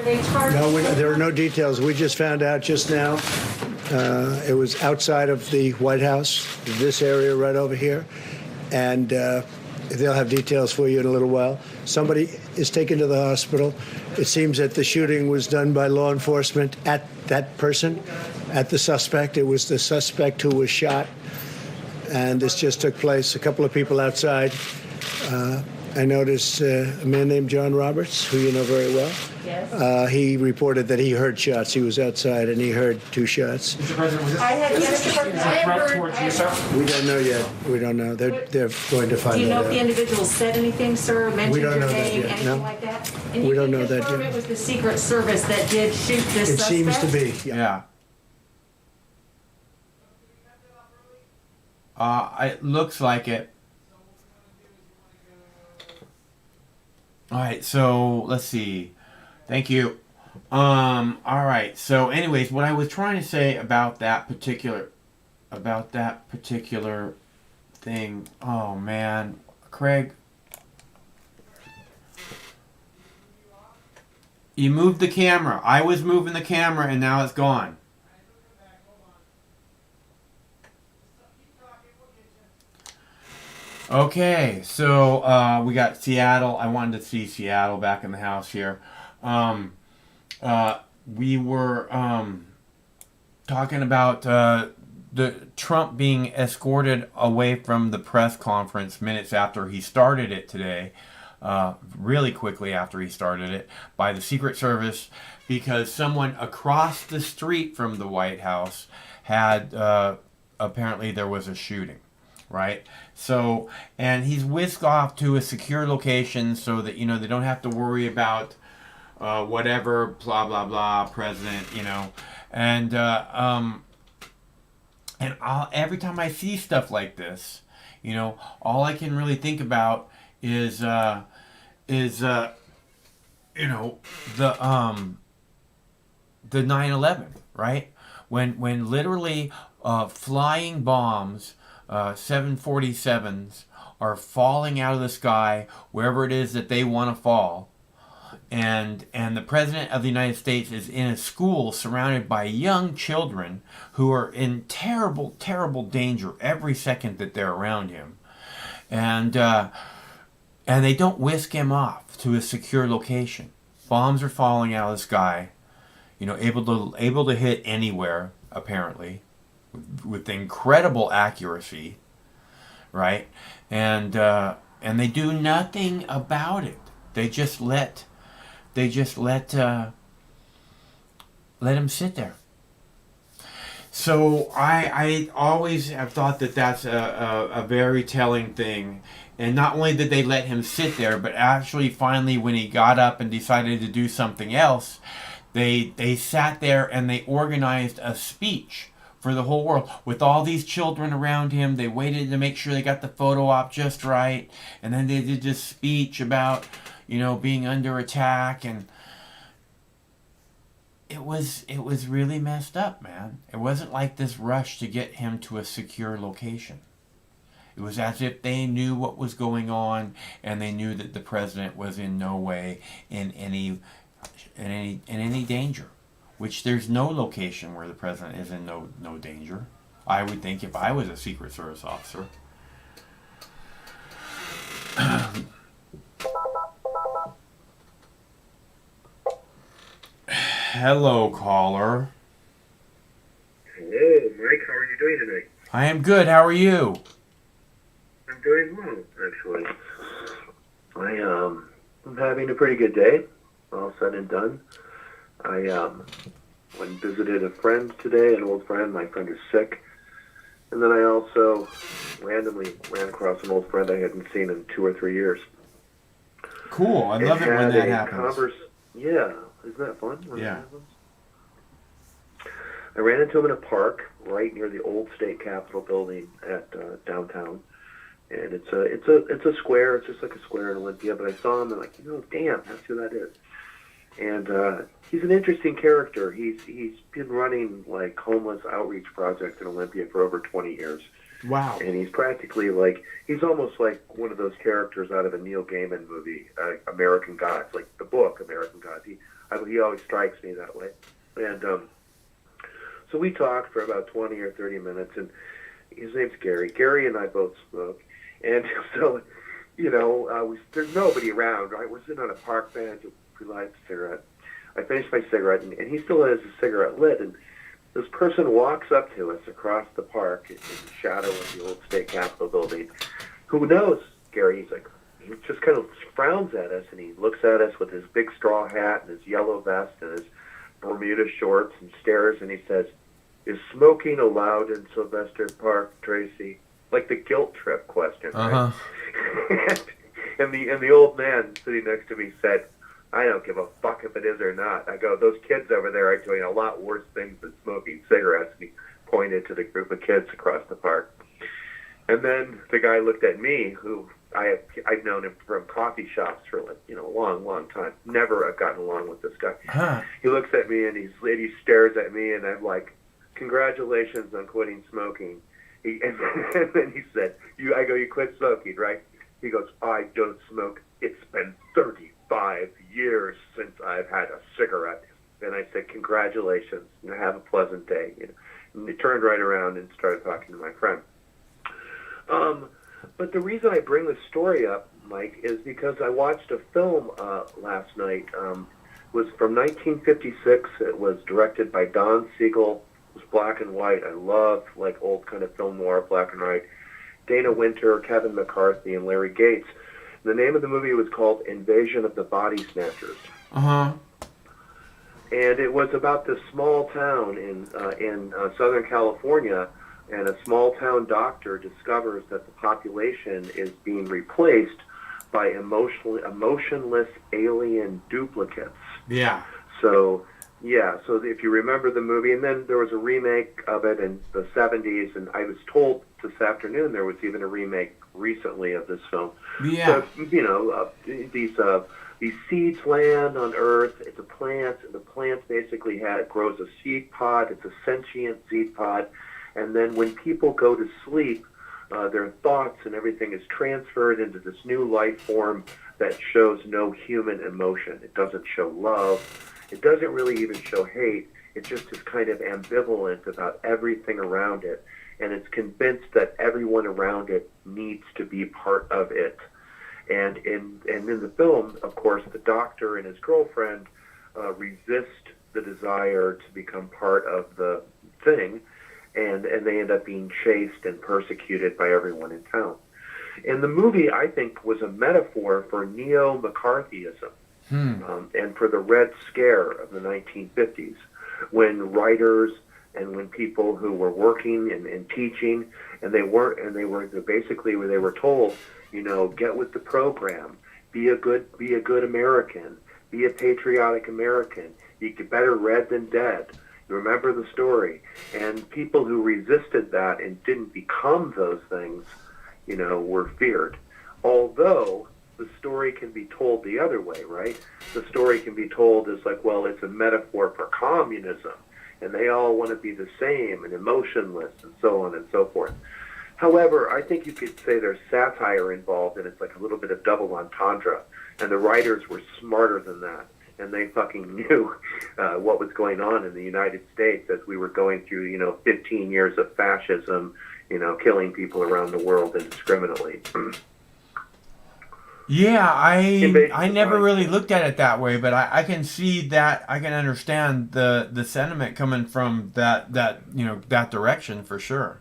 No, there are no details. We just found out just now. It was outside of the White House, this area right over here. And they'll have details for you in a little while. Somebody is taken to the hospital. It seems that the shooting was done by law enforcement at that person, at the suspect. It was the suspect who was shot. And this just took place. A couple of people outside. I noticed a man named John Roberts, who you know very well. Yes. He reported that he heard shots. He was outside and he heard 2 shots. Mr. President, was this a threat towards you, sir? We don't know yet. We don't know. They're going to find out. Do you know if the individual said anything, sir? Mentioned your name, anything like that? And we don't know that yet. It was the Secret Service that did shoot this suspect? It seems to be. Yeah. It looks like it. All right, so let's see. Thank you. All right. So, anyways, what I was trying to say about that particular thing. Oh man, Craig, you moved the camera. I was moving the camera, and now it's gone. Okay, so we got Seattle. I wanted to see Seattle back in the house here. We were talking about the Trump being escorted away from the press conference minutes after he started it today, really quickly after he started it, by the Secret Service, because someone across the street from the White House had, apparently there was a shooting. Right? So, and he's whisked off to a secure location so that, they don't have to worry about whatever, blah, blah, blah, president, And every time I see stuff like this, all I can really think about is the 9/11, right? When literally flying bombs, 747s are falling out of the sky wherever it is that they want to fall, and the president of the United States is in a school surrounded by young children who are in terrible, terrible danger every second that they're around him, and they don't whisk him off. to a secure location. Bombs are falling out of the sky, able to hit anywhere apparently, with incredible accuracy, right? And they do nothing about it. They just let him sit there. So I always have thought that that's a very telling thing. And not only did they let him sit there, but actually finally when he got up and decided to do something else, they sat there and they organized a speech for the whole world. With all these children around him, they waited to make sure they got the photo op just right. And then they did this speech about, being under attack. And it was really messed up, man. It wasn't like this rush to get him to a secure location. It was as if they knew what was going on, and they knew that the president was in no way in any danger. Which there's no location where the president is in no danger. I would think if I was a Secret Service officer. Hello, caller. Hello, Mike. How are you doing today? I am good. How are you? I'm doing well, actually. I'm having a pretty good day, all said and done. I went and visited a friend today, an old friend. My friend is sick. And then I also randomly ran across an old friend I hadn't seen in 2 or 3 years. Cool. I love it when that happens. Yeah. Isn't that fun? Yeah. I ran into him in a park right near the old state capitol building at downtown. And it's a square. It's just like a square in Olympia. But I saw him and damn, that's who that is. And he's an interesting character. He's been running like homeless outreach projects in Olympia for over 20 years. Wow. And he's practically he's almost like one of those characters out of a Neil Gaiman movie, American Gods, like the book American Gods. He always strikes me that way. And so we talked for about 20 or 30 minutes, and his name's Gary. Gary and I both smoke. And so, there's nobody around, right? We're sitting on a park bench, we light a cigarette. I finished my cigarette, and he still has his cigarette lit, and this person walks up to us across the park in the shadow of the old state capitol building. Who knows, Gary? He just kind of frowns at us, and he looks at us with his big straw hat and his yellow vest and his Bermuda shorts and stares, and he says, "Is smoking allowed in Sylvester Park, Tracy?" Like the guilt trip question, right? and the old man sitting next to me said, "I don't give a fuck if it is or not." I go, "Those kids over there are doing a lot worse things than smoking cigarettes." And he pointed to the group of kids across the park. And then the guy looked at me, who I've known him from coffee shops for a long time. Never have gotten along with this guy. He looks at me and he stares at me, and I'm like, "Congratulations on quitting smoking." And then he said, I go, "You quit smoking, right?" He goes, "I don't smoke. It's been 35 years since I've had a cigarette." And I said, "Congratulations, have a pleasant day." And he turned right around and started talking to my friend. But the reason I bring this story up, Mike, is because I watched a film last night. It was from 1956. It was directed by Don Siegel. It was black and white. I love old kind of film noir, black and white. Dana Winter, Kevin McCarthy, and Larry Gates. The name of the movie was called Invasion of the Body Snatchers. And it was about this small town in Southern California, and a small town doctor discovers that the population is being replaced by emotionless alien duplicates. Yeah. So if you remember the movie, and then there was a remake of it in the 70s, and I was told this afternoon there was even a remake recently of this film. Yeah. So, these seeds land on Earth. It's a plant, and the plant basically grows a seed pod. It's a sentient seed pod. And then when people go to sleep, their thoughts and everything is transferred into this new life form that shows no human emotion. It doesn't show love. It doesn't really even show hate. It just is kind of ambivalent about everything around it. And it's convinced that everyone around it needs to be part of it. And in the film, of course, the doctor and his girlfriend resist the desire to become part of the thing, and they end up being chased and persecuted by everyone in town. And the movie, I think, was a metaphor for neo-McCarthyism and for the Red Scare of the 1950s, when writers and when people who were working and teaching, and they were told, you know, get with the program, be a good American, be a patriotic American. You get better read than dead. Remember the story. And people who resisted that and didn't become those things, you know, were feared. Although the story can be told the other way, right? The story can be told as like, well, it's a metaphor for communism, and they all want to be the same and emotionless and so on and so forth. However, I think you could say there's satire involved, and it's like a little bit of double entendre, and the writers were smarter than that, and they fucking knew what was going on in the United States as we were going through, you know, 15 years of fascism, you know, killing people around the world indiscriminately. Yeah, I never really looked at it that way, but I can see that. I can understand the sentiment coming from that you know, that direction for sure.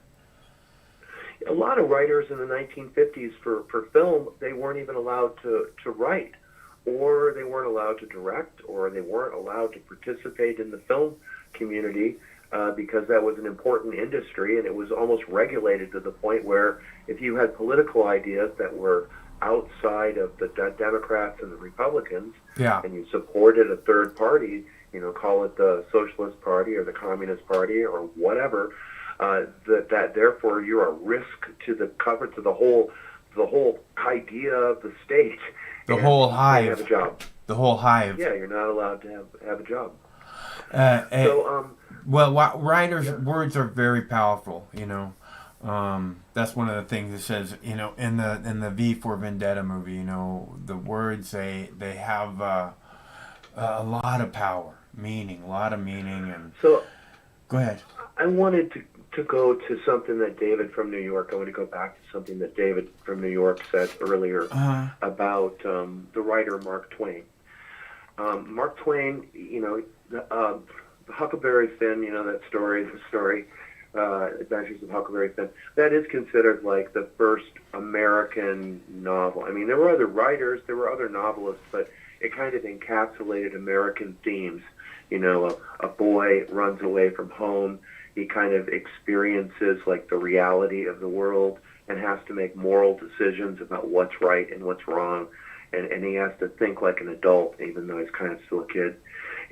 A lot of writers in the 1950s for film, they weren't even allowed to write, or they weren't allowed to direct, or they weren't allowed to participate in the film community because that was an important industry, and it was almost regulated to the point where if you had political ideas that were outside of the Democrats and the Republicans, and you supported a third party, you know, call it the Socialist Party or the Communist Party or whatever, that therefore you're a risk to the whole idea of the state. The whole hive. Have a job. The whole hive. Yeah, you're not allowed to have a job. Well, writers' words are very powerful. You know, that's one of the things it says. You know, in the V for Vendetta movie, you know, the words they have a lot of power, a lot of meaning, and so. Go ahead. I wanted to go to something that David from New York. I want to go back to something that David from New York said earlier about the writer Mark Twain. Mark Twain, you know, the Huckleberry Finn, you know that story, Adventures of Huckleberry Finn, that is considered like the first American novel. I mean, there were other writers, there were other novelists, but it kind of encapsulated American themes. You know, a boy runs away from home. He kind of experiences like the reality of the world and has to make moral decisions about what's right and what's wrong. And he has to think like an adult, even though he's kind of still a kid.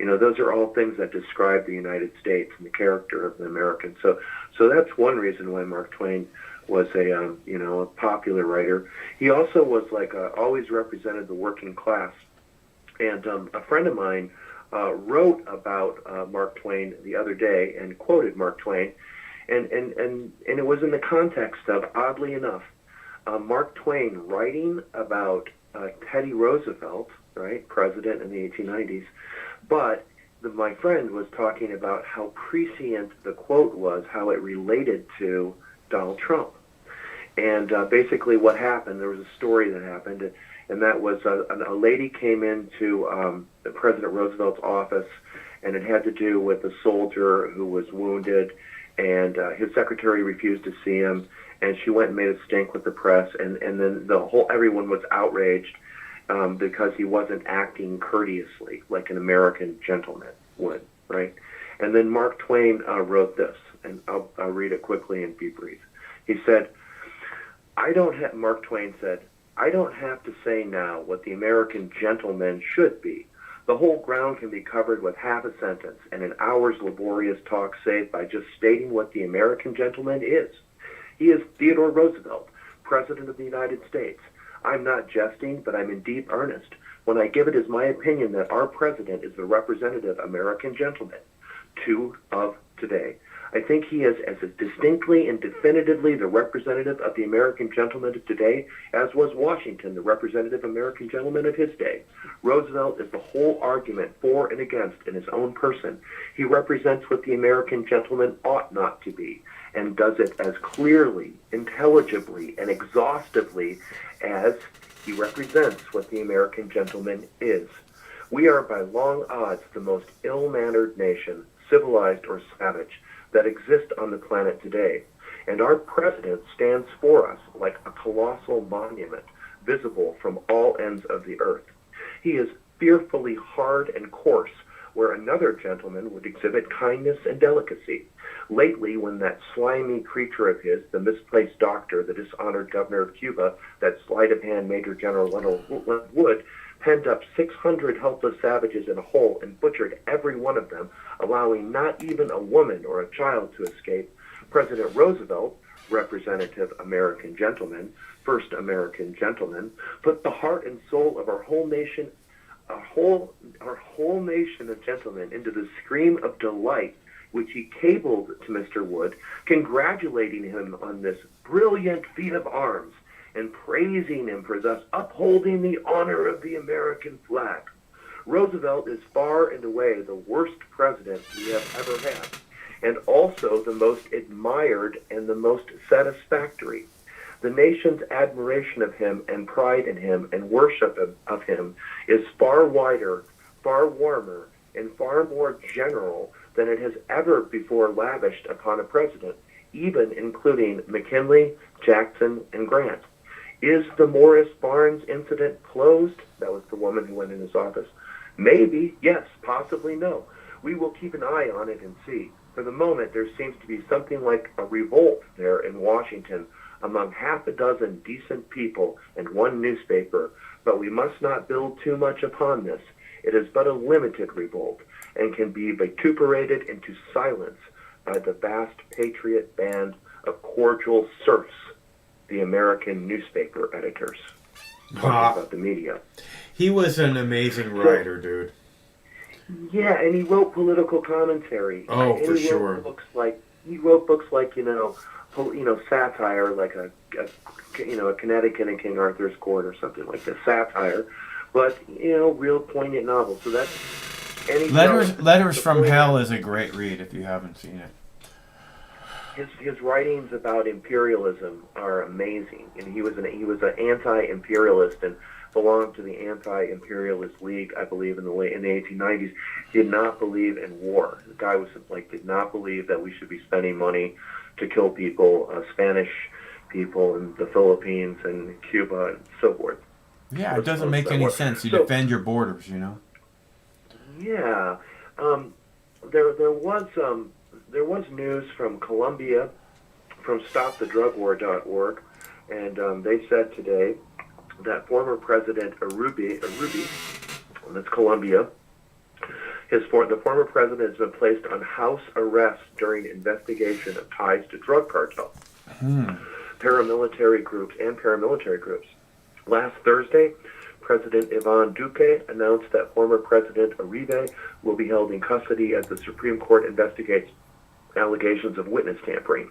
You know, those are all things that describe the United States and the character of the American. So that's one reason why Mark Twain was a popular writer. He also was like always represented the working class. And a friend of mine wrote about Mark Twain the other day and quoted Mark Twain, and it was in the context of, oddly enough, Mark Twain writing about Teddy Roosevelt, right, president in the 1890s, but my friend was talking about how prescient the quote was, how it related to Donald Trump. And basically what happened, there was a story that happened, and that was a lady came into President Roosevelt's office, and it had to do with a soldier who was wounded, and his secretary refused to see him, and she went and made a stink with the press, and then everyone was outraged because he wasn't acting courteously like an American gentleman would, right? And then Mark Twain wrote this, and I'll read it quickly and be brief. He said, Mark Twain said, "I don't have to say now what the American gentleman should be. The whole ground can be covered with half a sentence and an hour's laborious talk saved by just stating what the American gentleman is. He is Theodore Roosevelt, President of the United States. I'm not jesting, but I'm in deep earnest when I give it as my opinion that our president is the representative American gentleman of today. I think he is as distinctly and definitively the representative of the American gentleman of today as was Washington, the representative American gentleman of his day. Roosevelt is the whole argument for and against in his own person. He represents what the American gentleman ought not to be, and does it as clearly, intelligibly, and exhaustively as He represents what the American gentleman is. We are by long odds the most ill-mannered nation, civilized or savage, that exists on the planet today. And our president stands for us like a colossal monument, visible from all ends of the earth. He is fearfully hard and coarse, where another gentleman would exhibit kindness and delicacy. Lately, when that slimy creature of his, the misplaced doctor, the dishonored governor of Cuba, that sleight of hand Major General Leonard Wood, penned up 600 helpless savages in a hole and butchered every one of them, allowing not even a woman or a child to escape, President Roosevelt, representative American gentleman, first American gentleman, put the heart and soul of our whole nation of gentlemen into the scream of delight, which he cabled to Mr. Wood, congratulating him on this brilliant feat of arms and praising him for thus upholding the honor of the American flag. Roosevelt is far and away the worst president we have ever had, and also the most admired and the most satisfactory. The nation's admiration of him and pride in him and worship of him is far wider, far warmer, and far more general than it has ever before lavished upon a president, even including McKinley, Jackson, and Grant. Is the Morris Barnes incident closed? That was the woman who went in his office. Maybe, yes, possibly no. We will keep an eye on it and see. For the moment, there seems to be something like a revolt there in Washington among half a dozen decent people and one newspaper, but we must not build too much upon this. It is but a limited revolt and can be vituperated into silence by the vast patriot band of cordial serfs, the American newspaper editors. Talking about the media. He was an amazing writer, dude. Yeah, and he wrote political commentary. Oh, and for he sure. He wrote books like satire, like a Connecticut and King Arthur's Court or something like that, satire, but real poignant novels. So that's Letters from Hell is a great read if you haven't seen it. His writings about imperialism are amazing, and he was an anti-imperialist and belonged to the Anti-Imperialist League, I believe, in the 1890s. He did not believe in war. The guy did not believe that we should be spending money to kill people, Spanish people in the Philippines and Cuba and so forth. Yeah, it doesn't make any sense. You defend your borders, Yeah, there was news from Colombia, from StopTheDrugWar.org, and they said today that former President Uribe, that's Colombia, the former president has been placed on house arrest during investigation of ties to drug cartels, paramilitary groups. Last Thursday, President Ivan Duque announced that former President Uribe will be held in custody as the Supreme Court investigates allegations of witness tampering.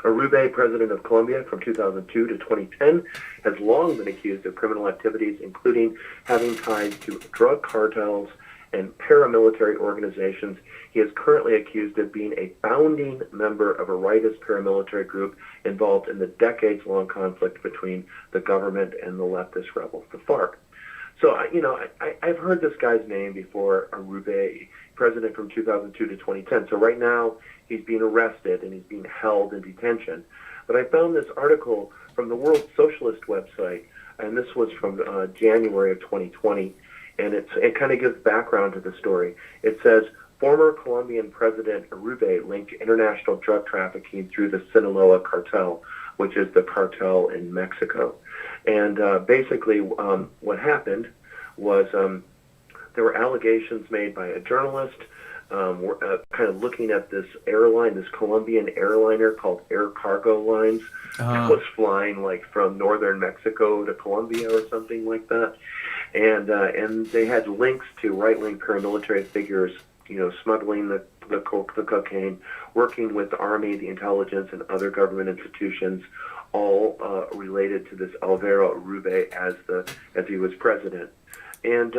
Uribe, president of Colombia from 2002 to 2010, has long been accused of criminal activities, including having ties to drug cartels and paramilitary organizations. He is currently accused of being a founding member of a rightist paramilitary group involved in the decades-long conflict between the government and the leftist rebels, the FARC. So, I've heard this guy's name before, Uribe, president from 2002 to 2010. So right now, he's being arrested and he's being held in detention. But I found this article from the World Socialist website, and this was from January of 2020, and it kind of gives background to the story. It says, former Colombian President Uribe linked international drug trafficking through the Sinaloa cartel, which is the cartel in Mexico. And basically what happened was there were allegations made by a journalist kind of looking at this airline, this Colombian airliner called Air Cargo Lines, that was flying from northern Mexico to Colombia or something like that. And they had links to right-wing paramilitary figures, smuggling the cocaine, working with the army, the intelligence, and other government institutions, all related to this Alvaro Uribe as he was president. And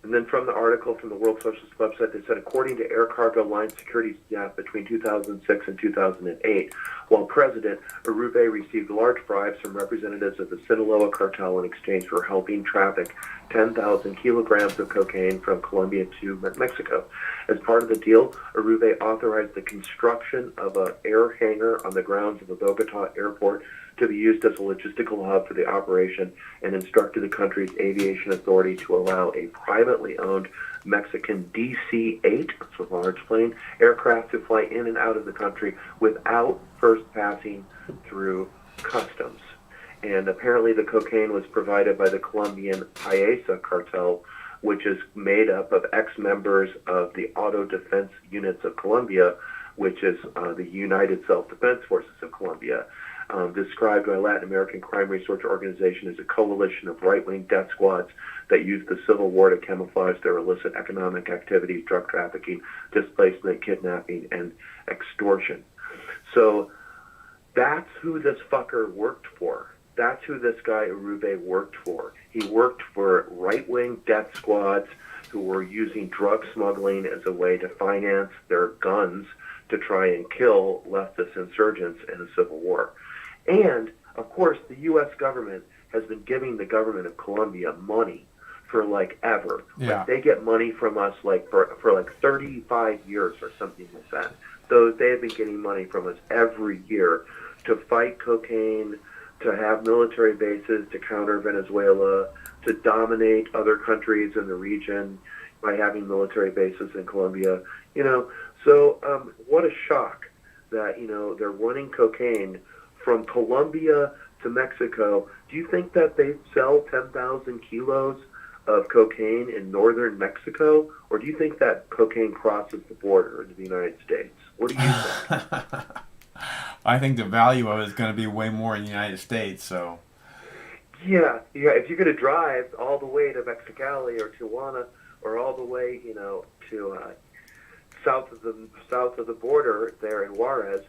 And then from the article from the World Socialist website, they said, according to air cargo line security staff between 2006 and 2008, while president, Urube received large bribes from representatives of the Sinaloa cartel in exchange for helping traffic 10,000 kilograms of cocaine from Colombia to Mexico. As part of the deal, Urube authorized the construction of an air hangar on the grounds of the Bogota airport to be used as a logistical hub for the operation, and instructed the country's aviation authority to allow a privately owned Mexican DC-8, it's a large plane, aircraft to fly in and out of the country without first passing through customs. And apparently the cocaine was provided by the Colombian Paisa cartel, which is made up of ex-members of the Auto Defense Units of Colombia, which is the United Self-Defense Forces of Colombia. Described by Latin American Crime Research Organization as a coalition of right-wing death squads that used the Civil War to camouflage their illicit economic activities, drug trafficking, displacement, kidnapping, and extortion. So that's who this fucker worked for. That's who this guy Urube worked for. He worked for right-wing death squads who were using drug smuggling as a way to finance their guns to try and kill leftist insurgents in the Civil War. And, of course, the U.S. government has been giving the government of Colombia money for, like, ever. Yeah. Like, they get money from us, like, for like 35 years or something like that. So they have been getting money from us every year to fight cocaine, to have military bases, to counter Venezuela, to dominate other countries in the region by having military bases in Colombia. You know, so what a shock that, you know, they're running cocaine from Colombia to Mexico. Do you think that they sell 10,000 kilos of cocaine in northern Mexico? Or do you think that cocaine crosses the border into the United States? What do you think? I think the value of it is going to be way more in the United States, so... Yeah, if you're going to drive all the way to Mexicali or Tijuana, or all the way, you know, to south of the border there in Juarez,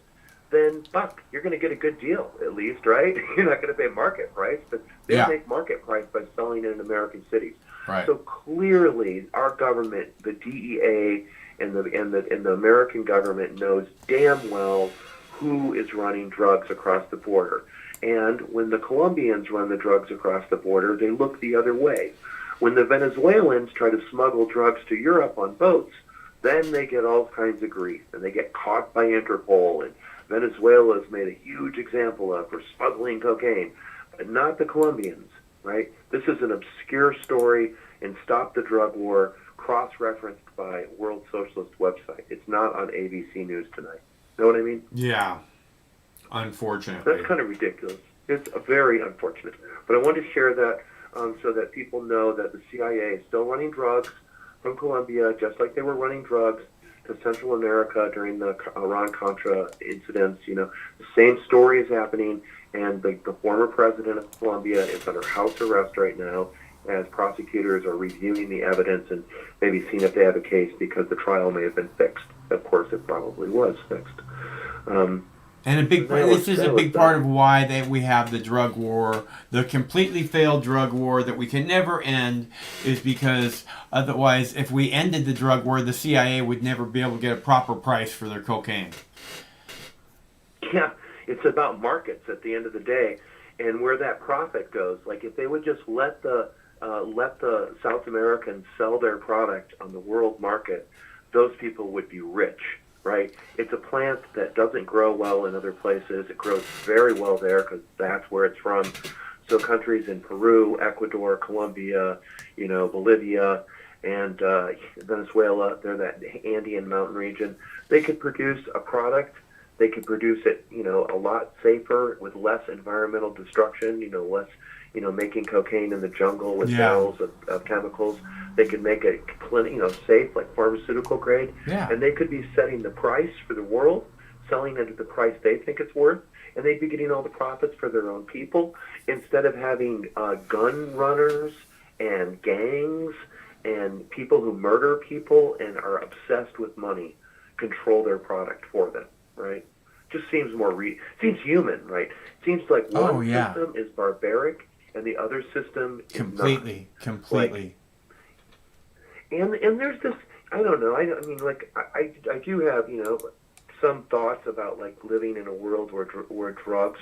then fuck, you're going to get a good deal at least, right? You're not going to pay market price, but they make market price by selling it in American cities. Right. So clearly, our government, the DEA, and the American government knows damn well who is running drugs across the border. And when the Colombians run the drugs across the border, they look the other way. When the Venezuelans try to smuggle drugs to Europe on boats, then they get all kinds of grief, and they get caught by Interpol, and Venezuela is made a huge example of for smuggling cocaine, but not the Colombians, right? This is an obscure story in Stop the Drug War, cross-referenced by World Socialist website. It's not on ABC News tonight. Know what I mean? Yeah, unfortunately. That's kind of ridiculous. It's very unfortunate. But I wanted to share that so that people know that the CIA is still running drugs from Colombia, just like they were running drugs to Central America during the Iran-Contra incidents. You know, the same story is happening, and the former president of Colombia is under house arrest right now as prosecutors are reviewing the evidence and maybe seeing if they have a case because the trial may have been fixed. Of course, it probably was fixed. And this is a big part of why we have the drug war, the completely failed drug war that we can never end, is because otherwise, if we ended the drug war, the CIA would never be able to get a proper price for their cocaine. Yeah, it's about markets at the end of the day, and where that profit goes. Like if they would just let the South Americans sell their product on the world market, those people would be rich. Right? It's a plant that doesn't grow well in other places. It grows very well there because that's where it's from. So countries in Peru, Ecuador, Colombia, you know, Bolivia, and Venezuela, they're that Andean mountain region. They could produce a product. They could produce it, you know, a lot safer with less environmental destruction, you know, less, you know, making cocaine in the jungle with barrels of chemicals. They could make it, you know, safe, like pharmaceutical grade. Yeah. And they could be setting the price for the world, selling it at the price they think it's worth, and they'd be getting all the profits for their own people instead of having gun runners and gangs and people who murder people and are obsessed with money control their product for them, right? Just seems more seems human, right? Seems like one system is barbaric and the other system is completely. Like, And there's this, I don't know, I mean, like, I do have, some thoughts about, like, living in a world where drugs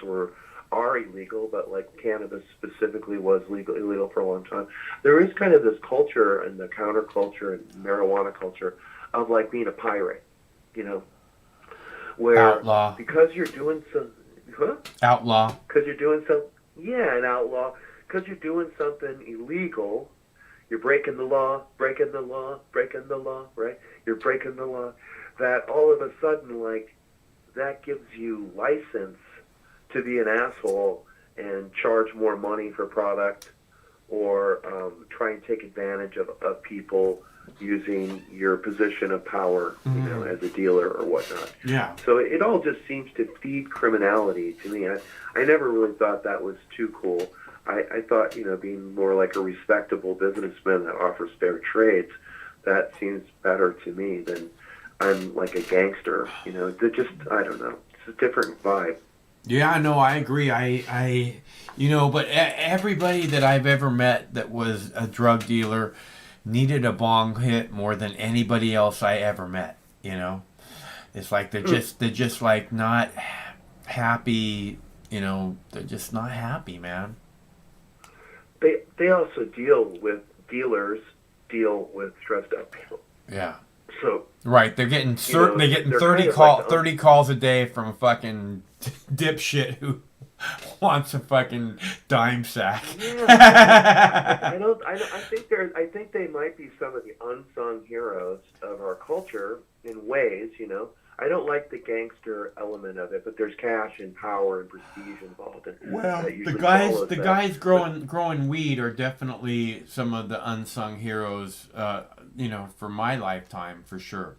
are illegal, but, like, cannabis specifically was illegal for a long time. There is kind of this culture and the counterculture and marijuana culture of, like, being a pirate, where Outlaw. because you're doing some, Outlaw. because you're doing some, yeah, an outlaw, because you're doing something illegal, you're breaking the law, right? You're breaking the law. That all of a sudden, like, that gives you license to be an asshole and charge more money for product or try and take advantage of people using your position of power, as a dealer or whatnot. Yeah. So it all just seems to feed criminality to me. I never really thought that was too cool. I thought, being more like a respectable businessman that offers fair trades, that seems better to me than I'm like a gangster. They're just, I don't know. It's a different vibe. Yeah, no, I agree. But everybody that I've ever met that was a drug dealer needed a bong hit more than anybody else I ever met. It's like they're just like not happy. They're just not happy, man. They also deal with stressed out people. Yeah. So right, they're getting they're 30 kind of 30 calls a day from a fucking dipshit who wants a fucking dime sack. Yeah, I think they might be some of the unsung heroes of our culture in ways. I don't like the gangster element of it, but there's cash and power and prestige involved. And Well, that the usually guys follows that. growing weed are definitely some of the unsung heroes. For my lifetime, for sure.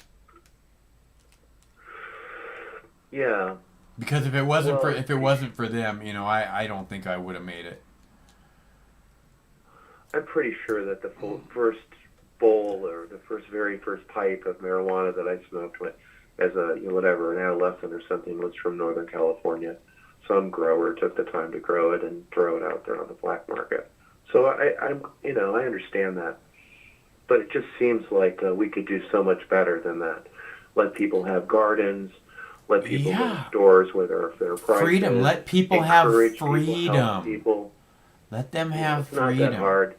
Yeah. Because if it wasn't for them, I don't think I would have made it. I'm pretty sure that the first bowl or the very first pipe of marijuana that I smoked as a an adolescent or something was from Northern California. Some grower took the time to grow it and throw it out there on the black market. So I understand that, but it just seems like we could do so much better than that. Let people have gardens. Let people go to stores where there are prices. Freedom. Let people have freedom. People. Let them have it's freedom. Not that hard.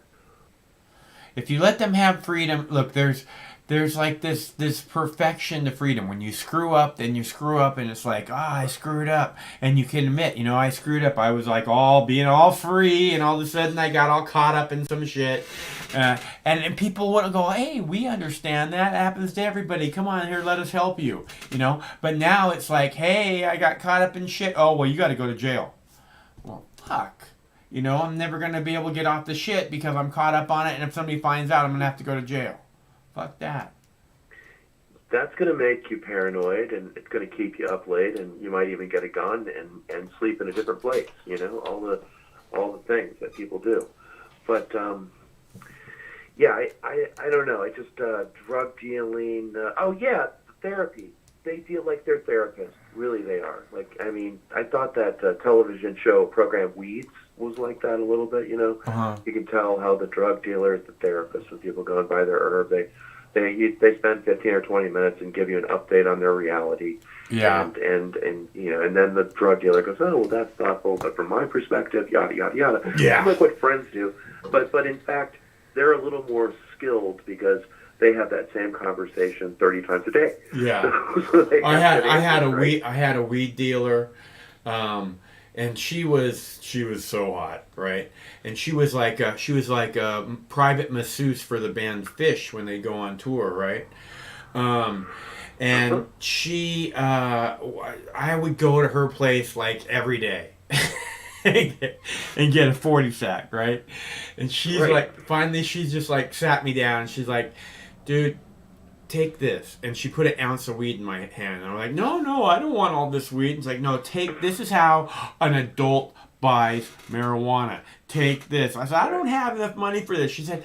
If you let them have freedom, look, there's like this perfection to freedom. When you screw up, then you screw up, and it's like, I screwed up, and you can admit, I screwed up. I was like being all free, and all of a sudden I got all caught up in some shit, and people want to go, hey, we understand that happens to everybody. Come on here, let us help you, But now it's like, hey, I got caught up in shit. Oh well, you got to go to jail. Well, fuck. I'm never gonna be able to get off the shit because I'm caught up on it, and if somebody finds out, I'm gonna have to go to jail. Fuck that. That's going to make you paranoid, and it's going to keep you up late, and you might even get a gun and sleep in a different place. All the things that people do. But I don't know. I just drug dealing. Therapy. They feel like they're therapists. Really, they are. Like, I mean, I thought that television show program Weeds was like that a little bit. You can tell how the drug dealer is the therapist when people go and buy their herb. They spend 15 or 20 minutes and give you an update on their reality. Yeah. And then the drug dealer goes, oh, well, that's thoughtful, but from my perspective, yada, yada, yada. Yeah. It's like what friends do. But in fact, they're a little more skilled because they have that same conversation 30 times a day. Yeah. So I had a weed dealer, and she was so hot, right? And she was like a private masseuse for the band Fish when they go on tour, right? And she, I would go to her place like every day. and get a 40 sack, right? And she's like, finally she's just like sat me down and she's like, dude, take this. And she put an ounce of weed in my hand. And I'm like, no, I don't want all this weed. It's like, no, this is how an adult buys marijuana. Take this. I said, I don't have enough money for this. She said,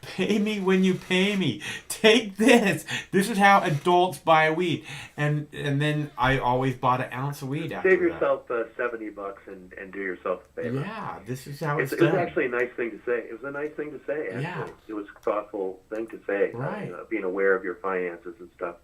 Pay me when you pay me. Take this. This is how adults buy weed. And then I always bought an ounce of weed after Save that. yourself $70 and do yourself a favor. Yeah, this is how it's It was done. actually a nice thing to say. It was a nice thing to say, actually. Yeah. It was a thoughtful thing to say. Right. Being aware of your finances and stuff.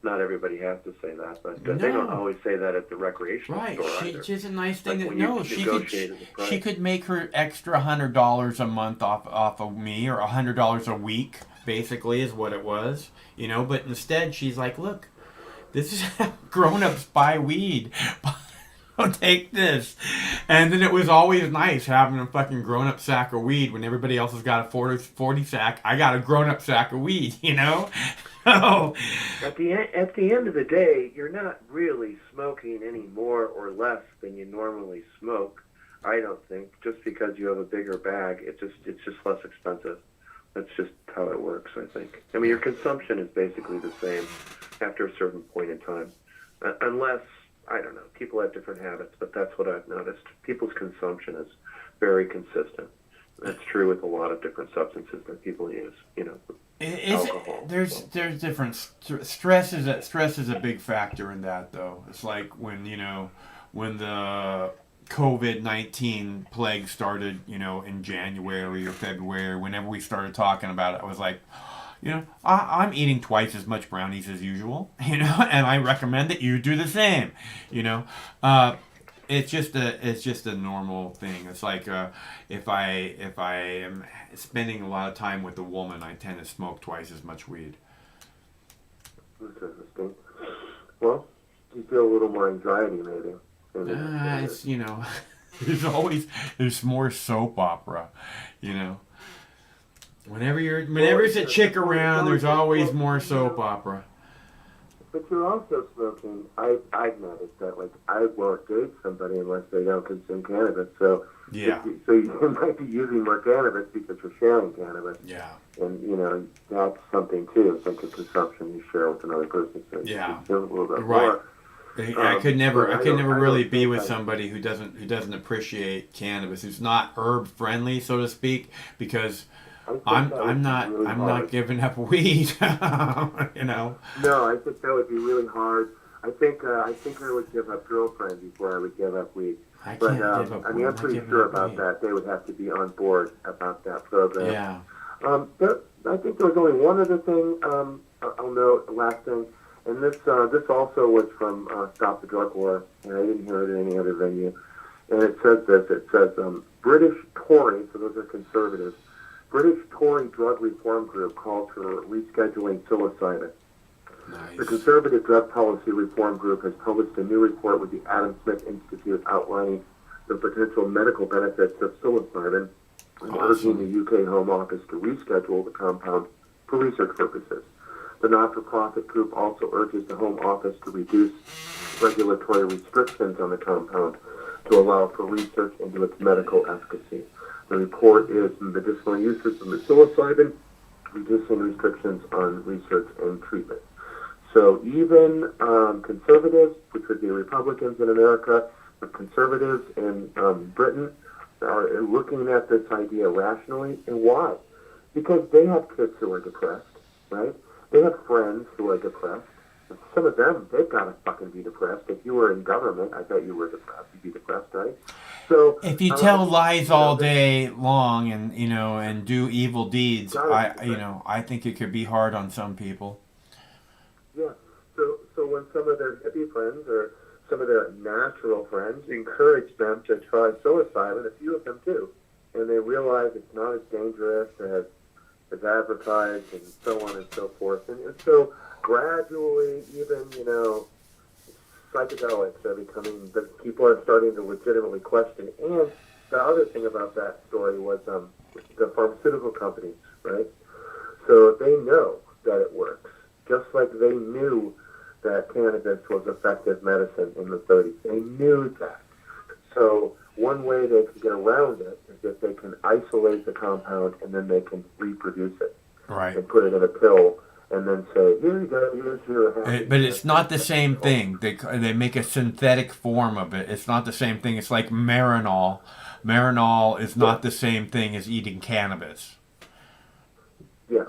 Not everybody has to say that, but they don't always say that at the recreational store either. It's a nice thing Like to when you know. negotiated the price. She could make her extra $100 a month off of me, or $100 a week, basically, is what it was. You know, but instead she's like, look, this is how grown-ups buy weed. Take this. And then it was always nice having a fucking grown-up sack of weed when everybody else has got a 40 sack. I got a grown-up sack of weed, you know? Oh. At the end of the day, you're not really smoking any more or less than you normally smoke. I don't think, just because you have a bigger bag, it's just less expensive. That's just how it works, I think. I mean, your consumption is basically the same after a certain point in time, unless, I don't know, people have different habits, but that's what I've noticed. People's consumption is very consistent. That's true with a lot of different substances that people use, you know. Alcohol. There's different stress is a big factor in that, though. It's like when the COVID-19 plague started, in January or February, whenever we started talking about it, I was like, I'm eating twice as much brownies as usual, and I recommend that you do the same, It's just a normal thing. It's like if I am spending a lot of time with a woman, I tend to smoke twice as much weed. That's interesting. Well, you feel a little more anxiety, maybe. It's there's more soap opera, Whenever there's a chick around, there's always more soap opera. But you're also smoking. I've noticed that. Like, I won't date somebody unless they don't consume cannabis. So yeah. So you might be using more cannabis because you're sharing cannabis. Yeah. And that's something too. It's like a consumption you share with another person. So you consume a little bit more. I could never really be with somebody who doesn't appreciate cannabis, who's not herb friendly, so to speak, because I'm not giving up weed, No, I think that would be really hard. I think I would give up girlfriend before I would give up weed. I'm pretty sure about that. They would have to be on board about that program. Yeah. I think there was only one other thing I'll note, last thing, and this also was from Stop the Drug War, and I didn't hear it at any other venue. And it says this. It says British Tory, so those are conservatives. British Tory drug reform group called for rescheduling psilocybin. Nice. The Conservative Drug Policy Reform Group has published a new report with the Adam Smith Institute outlining the potential medical benefits of psilocybin and urging the UK Home Office to reschedule the compound for research purposes. The not-for-profit group also urges the Home Office to reduce regulatory restrictions on the compound to allow for research into its medical efficacy. The report is medicinal uses of psilocybin, reducing restrictions on research and treatment. So even conservatives, which would be Republicans in America, but conservatives in Britain are looking at this idea rationally. And why? Because they have kids who are depressed, right? They have friends who are depressed. Some of them, they've got to fucking be depressed. If you were in government, I bet you were depressed. You'd be depressed, right? So if you tell lies all day long and do evil deeds, I think it could be hard on some people. Yeah. So when some of their hippie friends or some of their natural friends encourage them to try psilocybin, a few of them do, and they realize it's not as dangerous as advertised and so on and so forth, and so gradually, even psychedelics are becoming, but people are starting to legitimately question. And the other thing about that story was the pharmaceutical companies, right? So they know that it works, just like they knew that cannabis was effective medicine in the 30s. They knew that. So one way they can get around it is if they can isolate the compound and then they can reproduce it. Right. And put it in a pill and then say, here you go, here's your happy. But it's not the same thing. They make a synthetic form of it. It's not the same thing. It's like Marinol. Marinol is not the same thing as eating cannabis. Yeah,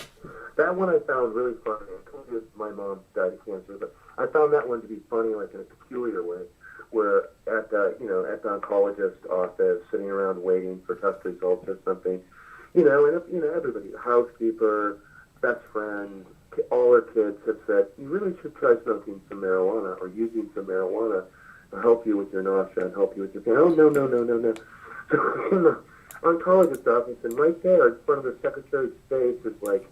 that one I found really funny. I told you my mom died of cancer, but I found that one to be funny, like in a peculiar way, where at the oncologist office, sitting around waiting for test results or something, and everybody, housekeeper, best friend, all her kids have said, you really should try smoking some marijuana or using some marijuana to help you with your nausea and help you with your pain. Oh, no. So in the oncologist office, and right there in front of the secretary's face is like,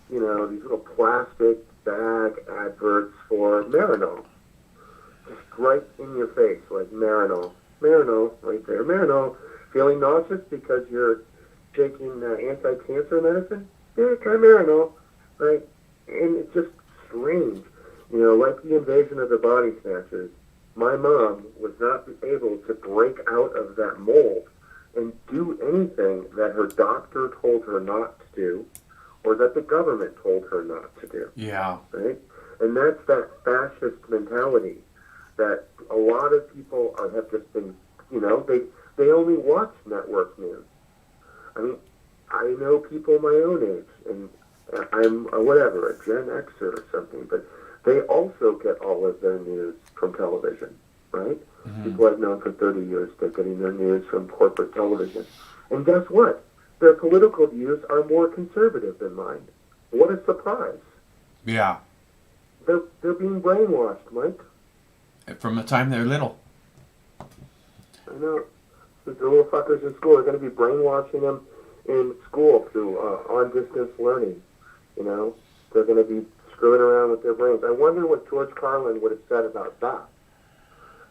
these little plastic bag adverts for Marinol. Just right in your face, like Marinol. Marinol, right there. Marinol, feeling nauseous because you're taking anti-cancer medicine? Yeah, try Marinol, right? And it's just strange. Like the invasion of the body snatchers, my mom was not able to break out of that mold and do anything that her doctor told her not to do or that the government told her not to do. Yeah. Right? And that's that fascist mentality that a lot of people have just been, they only watch network news. I mean, I know people my own age, and I'm a Gen Xer or something, but they also get all of their news from television, right? Mm-hmm. People I've known for 30 years, they're getting their news from corporate television. And guess what? Their political views are more conservative than mine. What a surprise. Yeah. They're being brainwashed, Mike. From the time they're little. I know. The little fuckers in school are going to be brainwashing them in school through on-distance learning. They're going to be screwing around with their brains. I wonder what George Carlin would have said about that,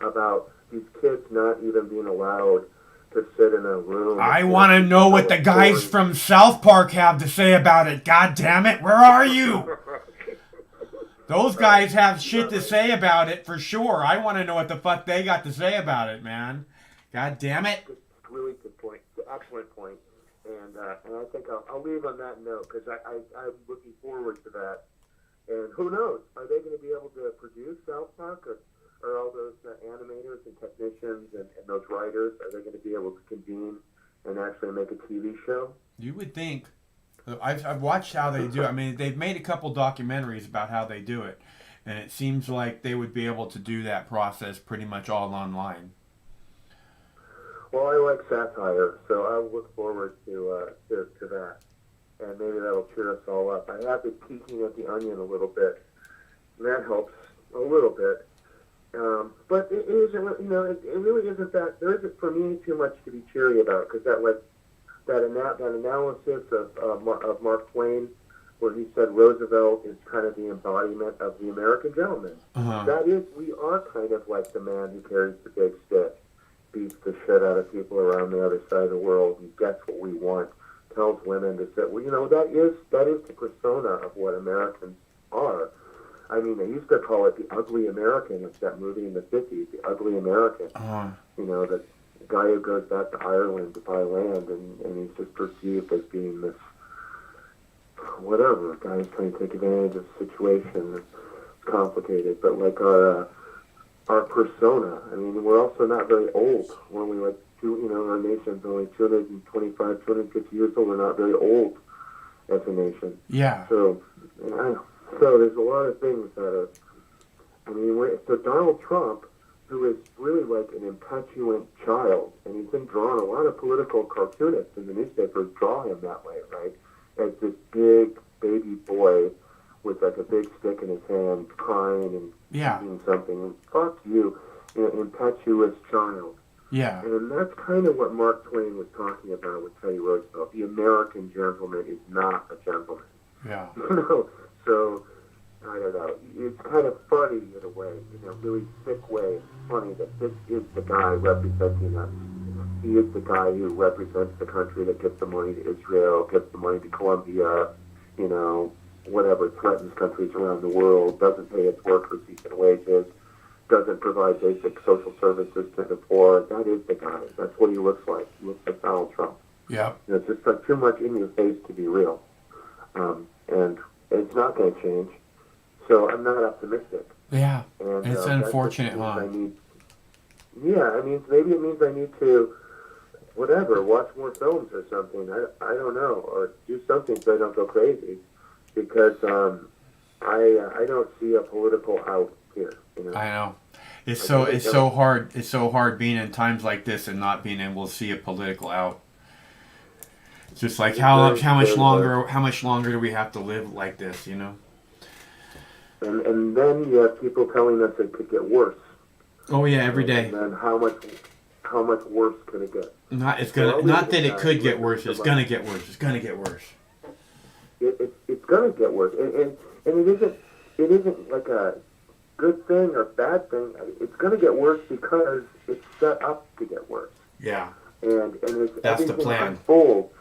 about these kids not even being allowed to sit in a room. I want to know what the guys from South Park have to say about it. God damn it, where are you? Those guys have shit to say about it for sure. I want to know what the fuck they got to say about it, man. God damn it. Really good point. Excellent point. And I think I'll leave on that note because I'm looking forward to that. And who knows? Are they going to be able to produce South Park, or all those animators and technicians and those writers? Are they going to be able to convene and actually make a TV show? You would think. I've watched how they do it. I mean, they've made a couple documentaries about how they do it, and it seems like they would be able to do that process pretty much all online. Well, I like satire, so I'll look forward to that, and maybe that'll cheer us all up. I have been peeking at the onion a little bit, and that helps a little bit. But it isn't, it really isn't that. There isn't for me too much to be cheery about because that analysis of Mark Twain, where he said Roosevelt is kind of the embodiment of the American gentleman. Uh-huh. That is, we are kind of like the man who carries the big stick, beats the shit out of people around the other side of the world, and gets what we want, tells women to sit. Well, that is the persona of what Americans are. I mean, they used to call it the ugly American. It's that movie in the 50s, The Ugly American. Uh-huh. The guy who goes back to Ireland to buy land, and he's just perceived as being this, whatever, guy who's trying to take advantage of the situation. It's complicated, but like our persona, I mean, we're also not very old. We're only like our nation's only 225, 250 years old. We're not very old as a nation. Yeah. So there's a lot of things that are, so Donald Trump, who is really like an impetuous child, and he's been drawn, a lot of political cartoonists in the newspapers draw him that way, right? As this big baby boy with like a big stick in his hand, crying and eating something. Fuck you, impetuous child. Yeah. And that's kind of what Mark Twain was talking about with Teddy Roosevelt. The American gentleman is not a gentleman. Yeah. So, I don't know. It's kind of funny in a way, really sick way. It's funny that this is the guy representing us. He is the guy who represents the country that gives the money to Israel, gives the money to Colombia, whatever, threatens countries around the world, doesn't pay its workers decent wages, doesn't provide basic social services to the poor. That is the guy. That's what he looks like. He looks like Donald Trump. Yeah. It's just like too much in your face to be real. And it's not going to change. So I'm not optimistic. Yeah. And it's unfortunate, huh? Maybe it means I need to, watch more films or something. I don't know. Or do something so I don't go crazy. because I don't see a political out here. You know? I know. It's so hard. It's so hard being in times like this and not being able to see a political out. It's just like how much longer do we have to live like this? You know. And then you have people telling us it could get worse. Oh yeah, every day. And then how much worse could it get? Not that it could get worse. It's gonna get worse. It's gonna get worse. It's gonna get worse, and it isn't like a good thing or bad thing. It's gonna get worse because it's set up to get worse. Yeah. And as that's the everything plan. unfolds,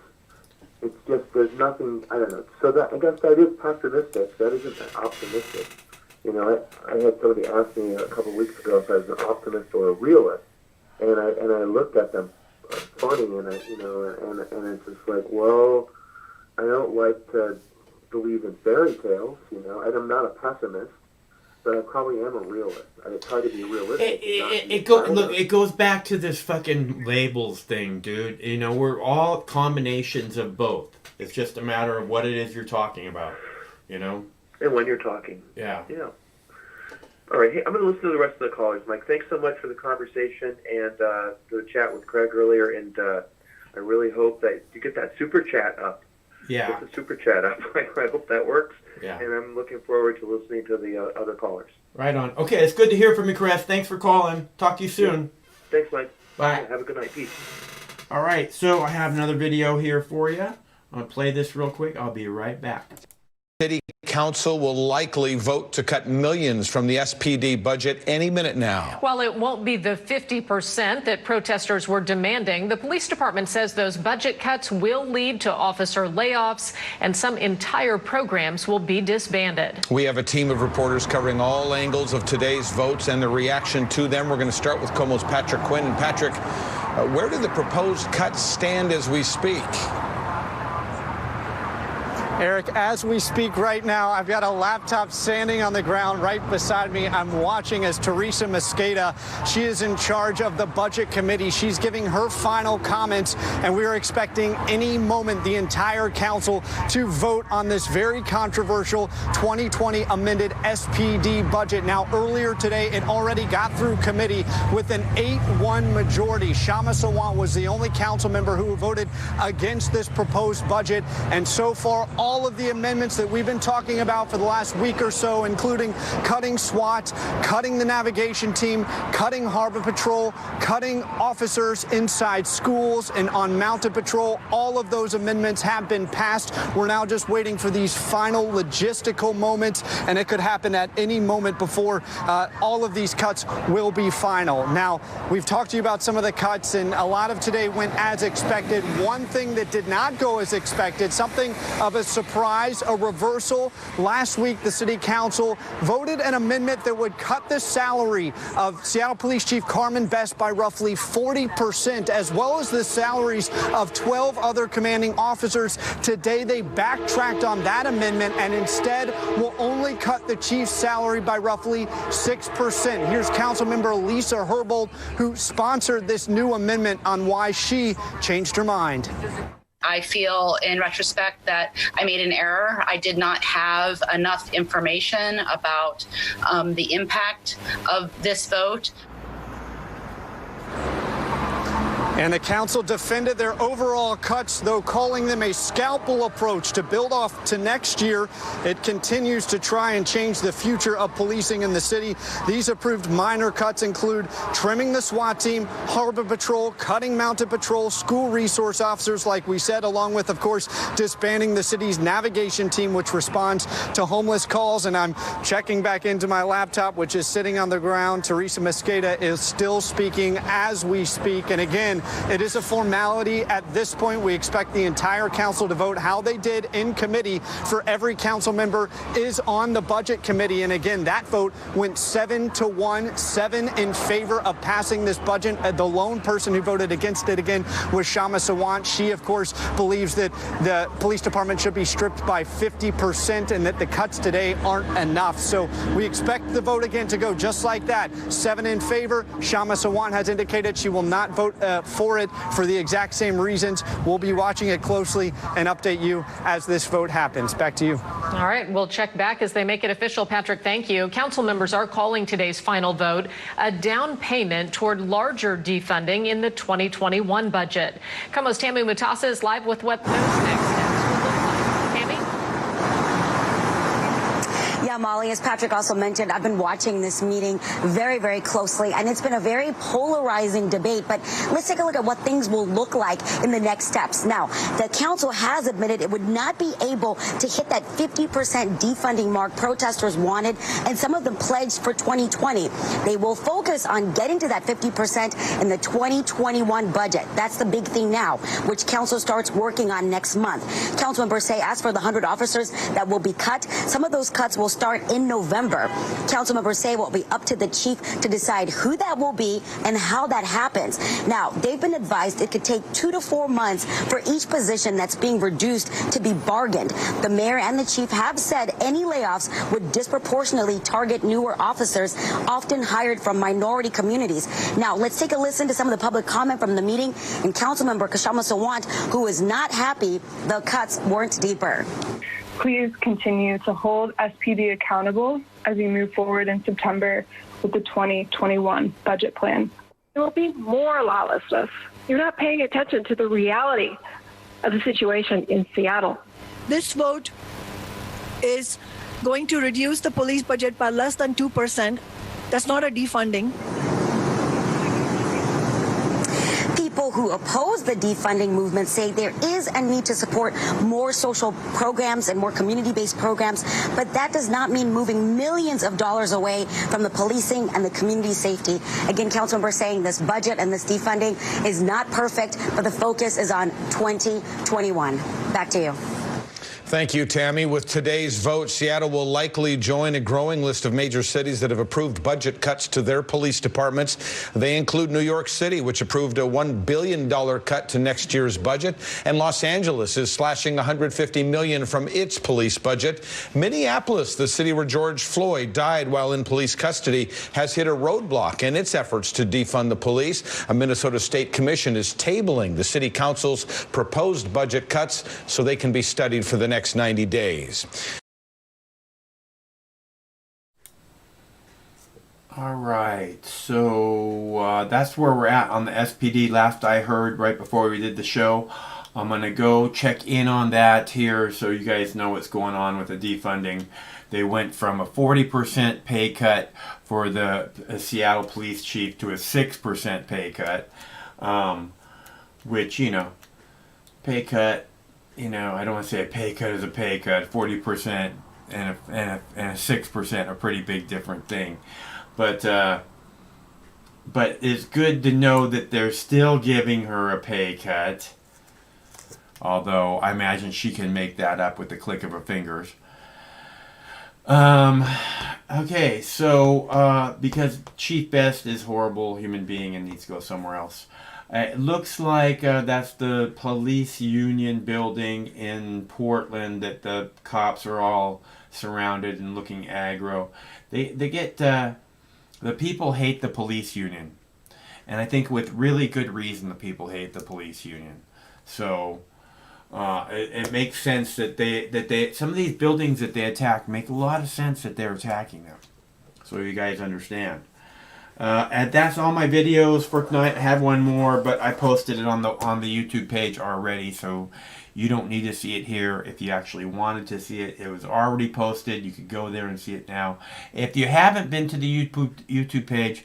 it's just there's nothing. I don't know. So that I guess that is pessimistic. That isn't optimistic. You know, I had somebody ask me a couple of weeks ago if I was an optimist or a realist, and I looked at them funny, and it's just like, well, I don't like to believe in fairy tales. You know, and I'm not a pessimist, but I probably am a realist. I try to be realistic. It goes back to this fucking labels thing, dude. You know, we're all combinations of both. It's just a matter of what it is you're talking about. You know. And when you're talking. Yeah. Yeah. All right. Hey, I'm going to listen to the rest of the callers. Mike, thanks so much for the conversation and the chat with Craig earlier. And I really hope that you get that super chat up. Yeah. Get the super chat up. I hope that works. Yeah. And I'm looking forward to listening to the other callers. Right on. Okay, it's good to hear from you, Chris. Thanks for calling. Talk to you soon. Yeah. Thanks, Mike. Bye. Have a good night. Peace. All right, so I have another video here for you. I'm going to play this real quick. I'll be right back. City Council will likely vote to cut millions from the SPD budget any minute now. While it won't be the 50% that protesters were demanding, the police department says those budget cuts will lead to officer layoffs and some entire programs will be disbanded. We have a team of reporters covering all angles of today's votes and the reaction to them. We're going to start with Como's Patrick Quinn. And Patrick, where do the proposed cuts stand as we speak? Eric, as we speak right now, I've got a laptop standing on the ground right beside me. I'm watching as Teresa Mosqueda, she is in charge of the Budget Committee. She's giving her final comments, and we are expecting any moment the entire council to vote on this very controversial 2020 amended SPD budget. Now, earlier today, it already got through committee with an 8-1 majority. Shama Sawant was the only council member who voted against this proposed budget, and so far, all of the amendments that we've been talking about for the last week or so, including cutting SWAT, cutting the navigation team, cutting Harbor Patrol, cutting officers inside schools and on mounted patrol, all of those amendments have been passed. We're now just waiting for these final logistical moments, and it could happen at any moment before all of these cuts will be final. Now, we've talked to you about some of the cuts, and a lot of today went as expected. One thing that did not go as expected, something of a surprise, a reversal. Last week, the City Council voted an amendment that would cut the salary of Seattle Police Chief Carmen Best by roughly 40%, as well as the salaries of 12 other commanding officers. Today, they backtracked on that amendment and instead will only cut the chief's salary by roughly 6%. Here's Councilmember Lisa Herbold, who sponsored this new amendment, on why she changed her mind. I feel in retrospect that I made an error. I did not have enough information about the impact of this vote. And the council defended their overall cuts, though calling them a scalpel approach to build off to next year. It continues to try and change the future of policing in the city. These approved minor cuts include trimming the SWAT team, Harbor Patrol, cutting mounted patrol, school resource officers, like we said, along with, of course, disbanding the city's navigation team, which responds to homeless calls. And I'm checking back into my laptop, which is sitting on the ground. Teresa Mosqueda is still speaking as we speak. And again, it is a formality at this point. We expect the entire council to vote how they did in committee. For every council member is on the Budget Committee. And again, that vote went 7-1, 7 in favor of passing this budget. The lone person who voted against it again was Shama Sawant. She, of course, believes that the police department should be stripped by 50% and that the cuts today aren't enough. So we expect the vote again to go just like that. 7 in favor. Shama Sawant has indicated she will not vote for it for the exact same reasons. We'll be watching it closely and update you as this vote happens. Back to you. All right, we'll check back as they make it official. Patrick, thank you. Council members are calling today's final vote a down payment toward larger defunding in the 2021 budget. KOMO's Tammy Mutasa is live with what those next steps will look like. Tammy? Yeah, Molly, as Patrick also mentioned, I've been watching this meeting very, very closely, and it's been a very polarizing debate. But let's take a look at what things will look like in the next steps. Now, the council has admitted it would not be able to hit that 50% defunding mark protesters wanted, and some of them pledged for 2020. They will focus on getting to that 50% in the 2021 budget. That's the big thing now, which council starts working on next month. Councilmembers say as for the 100 officers that will be cut, some of those cuts will start in November. Council members say it will be up to the chief to decide who that will be and how that happens. Now, they've been advised it could take 2 to 4 months for each position that's being reduced to be bargained. The mayor and the chief have said any layoffs would disproportionately target newer officers, often hired from minority communities. Now, let's take a listen to some of the public comment from the meeting, and Councilmember Kashama Sawant, who is not happy the cuts weren't deeper. Please continue to hold SPD accountable as we move forward in September with the 2021 budget plan. There will be more lawlessness. You're not paying attention to the reality of the situation in Seattle. This vote is going to reduce the police budget by less than 2%. That's not a defunding. People who oppose the defunding movement say there is a need to support more social programs and more community-based programs, but that does not mean moving millions of dollars away from the policing and the community safety. Again, council members saying this budget and this defunding is not perfect, but the focus is on 2021. Back to you. Thank you, Tammy. With today's vote, Seattle will likely join a growing list of major cities that have approved budget cuts to their police departments. They include New York City, which approved a $1 billion cut to next year's budget, and Los Angeles is slashing $150 million from its police budget. Minneapolis, the city where George Floyd died while in police custody, has hit a roadblock in its efforts to defund the police. A Minnesota State Commission is tabling the city council's proposed budget cuts so they can be studied for the next 90 days. All right, so that's where we're at on the SPD. Last I heard, right before we did the show, I'm going to go check in on that here so you guys know what's going on with the defunding. They went from a 40% pay cut for the Seattle police chief to a 6% pay cut, which, you know, pay cut, you know, I don't want to say a pay cut is a pay cut. 40% and a 6% are a pretty big different thing. But it's good to know that they're still giving her a pay cut. Although I imagine she can make that up with the click of her fingers. Okay, so because Chief Best is a horrible human being and needs to go somewhere else. It looks like that's the police union building in Portland that the cops are all surrounded and looking aggro. They get the people hate the police union, and I think with really good reason the people hate the police union. So it makes sense that they some of these buildings that they attack make a lot of sense that they're attacking them. So you guys understand. And that's all my videos for tonight. I have one more, but I posted it on the YouTube page already, so you don't need to see it here. If you actually wanted to see it, it was already posted. You could go there and see it now. If you haven't been to the YouTube page,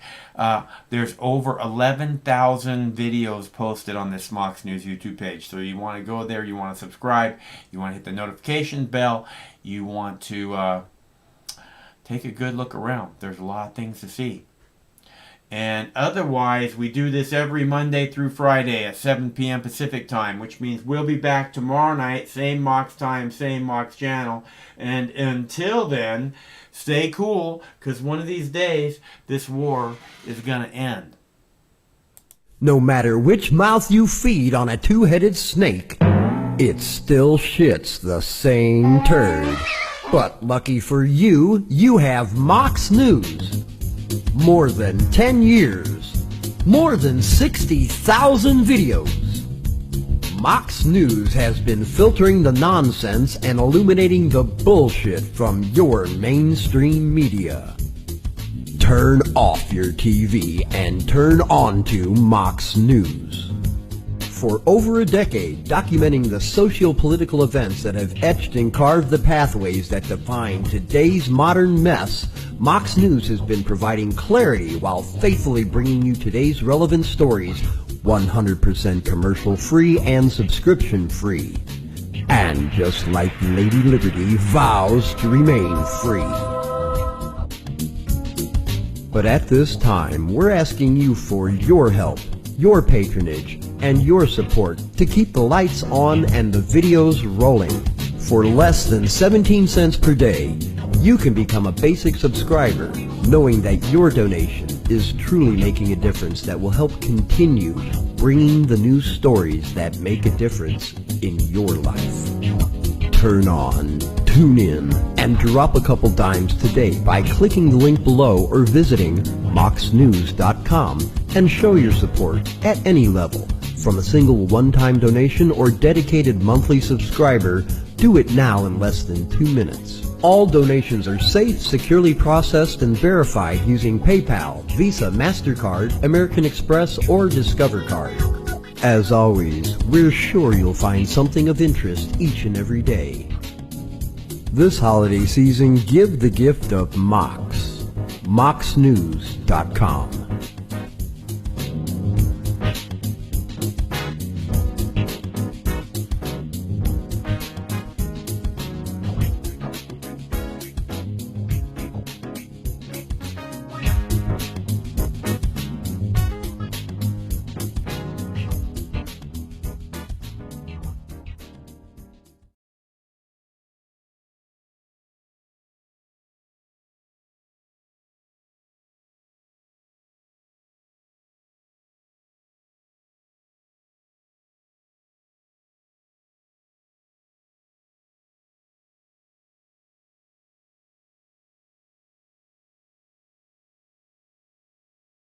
there's over 11,000 videos posted on this Mox News YouTube page. So you want to go there, you want to subscribe, you want to hit the notification bell, you want to take a good look around. There's a lot of things to see. And otherwise, we do this every Monday through Friday at 7 p.m. Pacific time, which means we'll be back tomorrow night, same Mox time, same Mox channel. And until then, stay cool, because one of these days, this war is going to end. No matter which mouth you feed on a two-headed snake, it still shits the same turd. But lucky for you, you have Mox News. More than 10 years More than 60,000 videos. Mox News has been filtering the nonsense and illuminating the bullshit from your mainstream media. Turn off your TV and turn on to Mox News. For over a decade, documenting the socio-political events that have etched and carved the pathways that define today's modern mess, Mox News has been providing clarity while faithfully bringing you today's relevant stories 100% commercial-free and subscription-free. And just like Lady Liberty vows to remain free. But at this time, we're asking you for your help, your patronage, and your support to keep the lights on and the videos rolling. For less than 17 cents per day, you can become a basic subscriber, knowing that your donation is truly making a difference that will help continue bringing the news stories that make a difference in your life. Turn on, tune in, and drop a couple dimes today by clicking the link below or visiting moxnews.com and show your support at any level. From a single one-time donation or dedicated monthly subscriber, do it now in less than 2 minutes. All donations are safe, securely processed, and verified using PayPal, Visa, MasterCard, American Express, or Discover Card. As always, we're sure you'll find something of interest each and every day. This holiday season, give the gift of Mox. moxnews.com.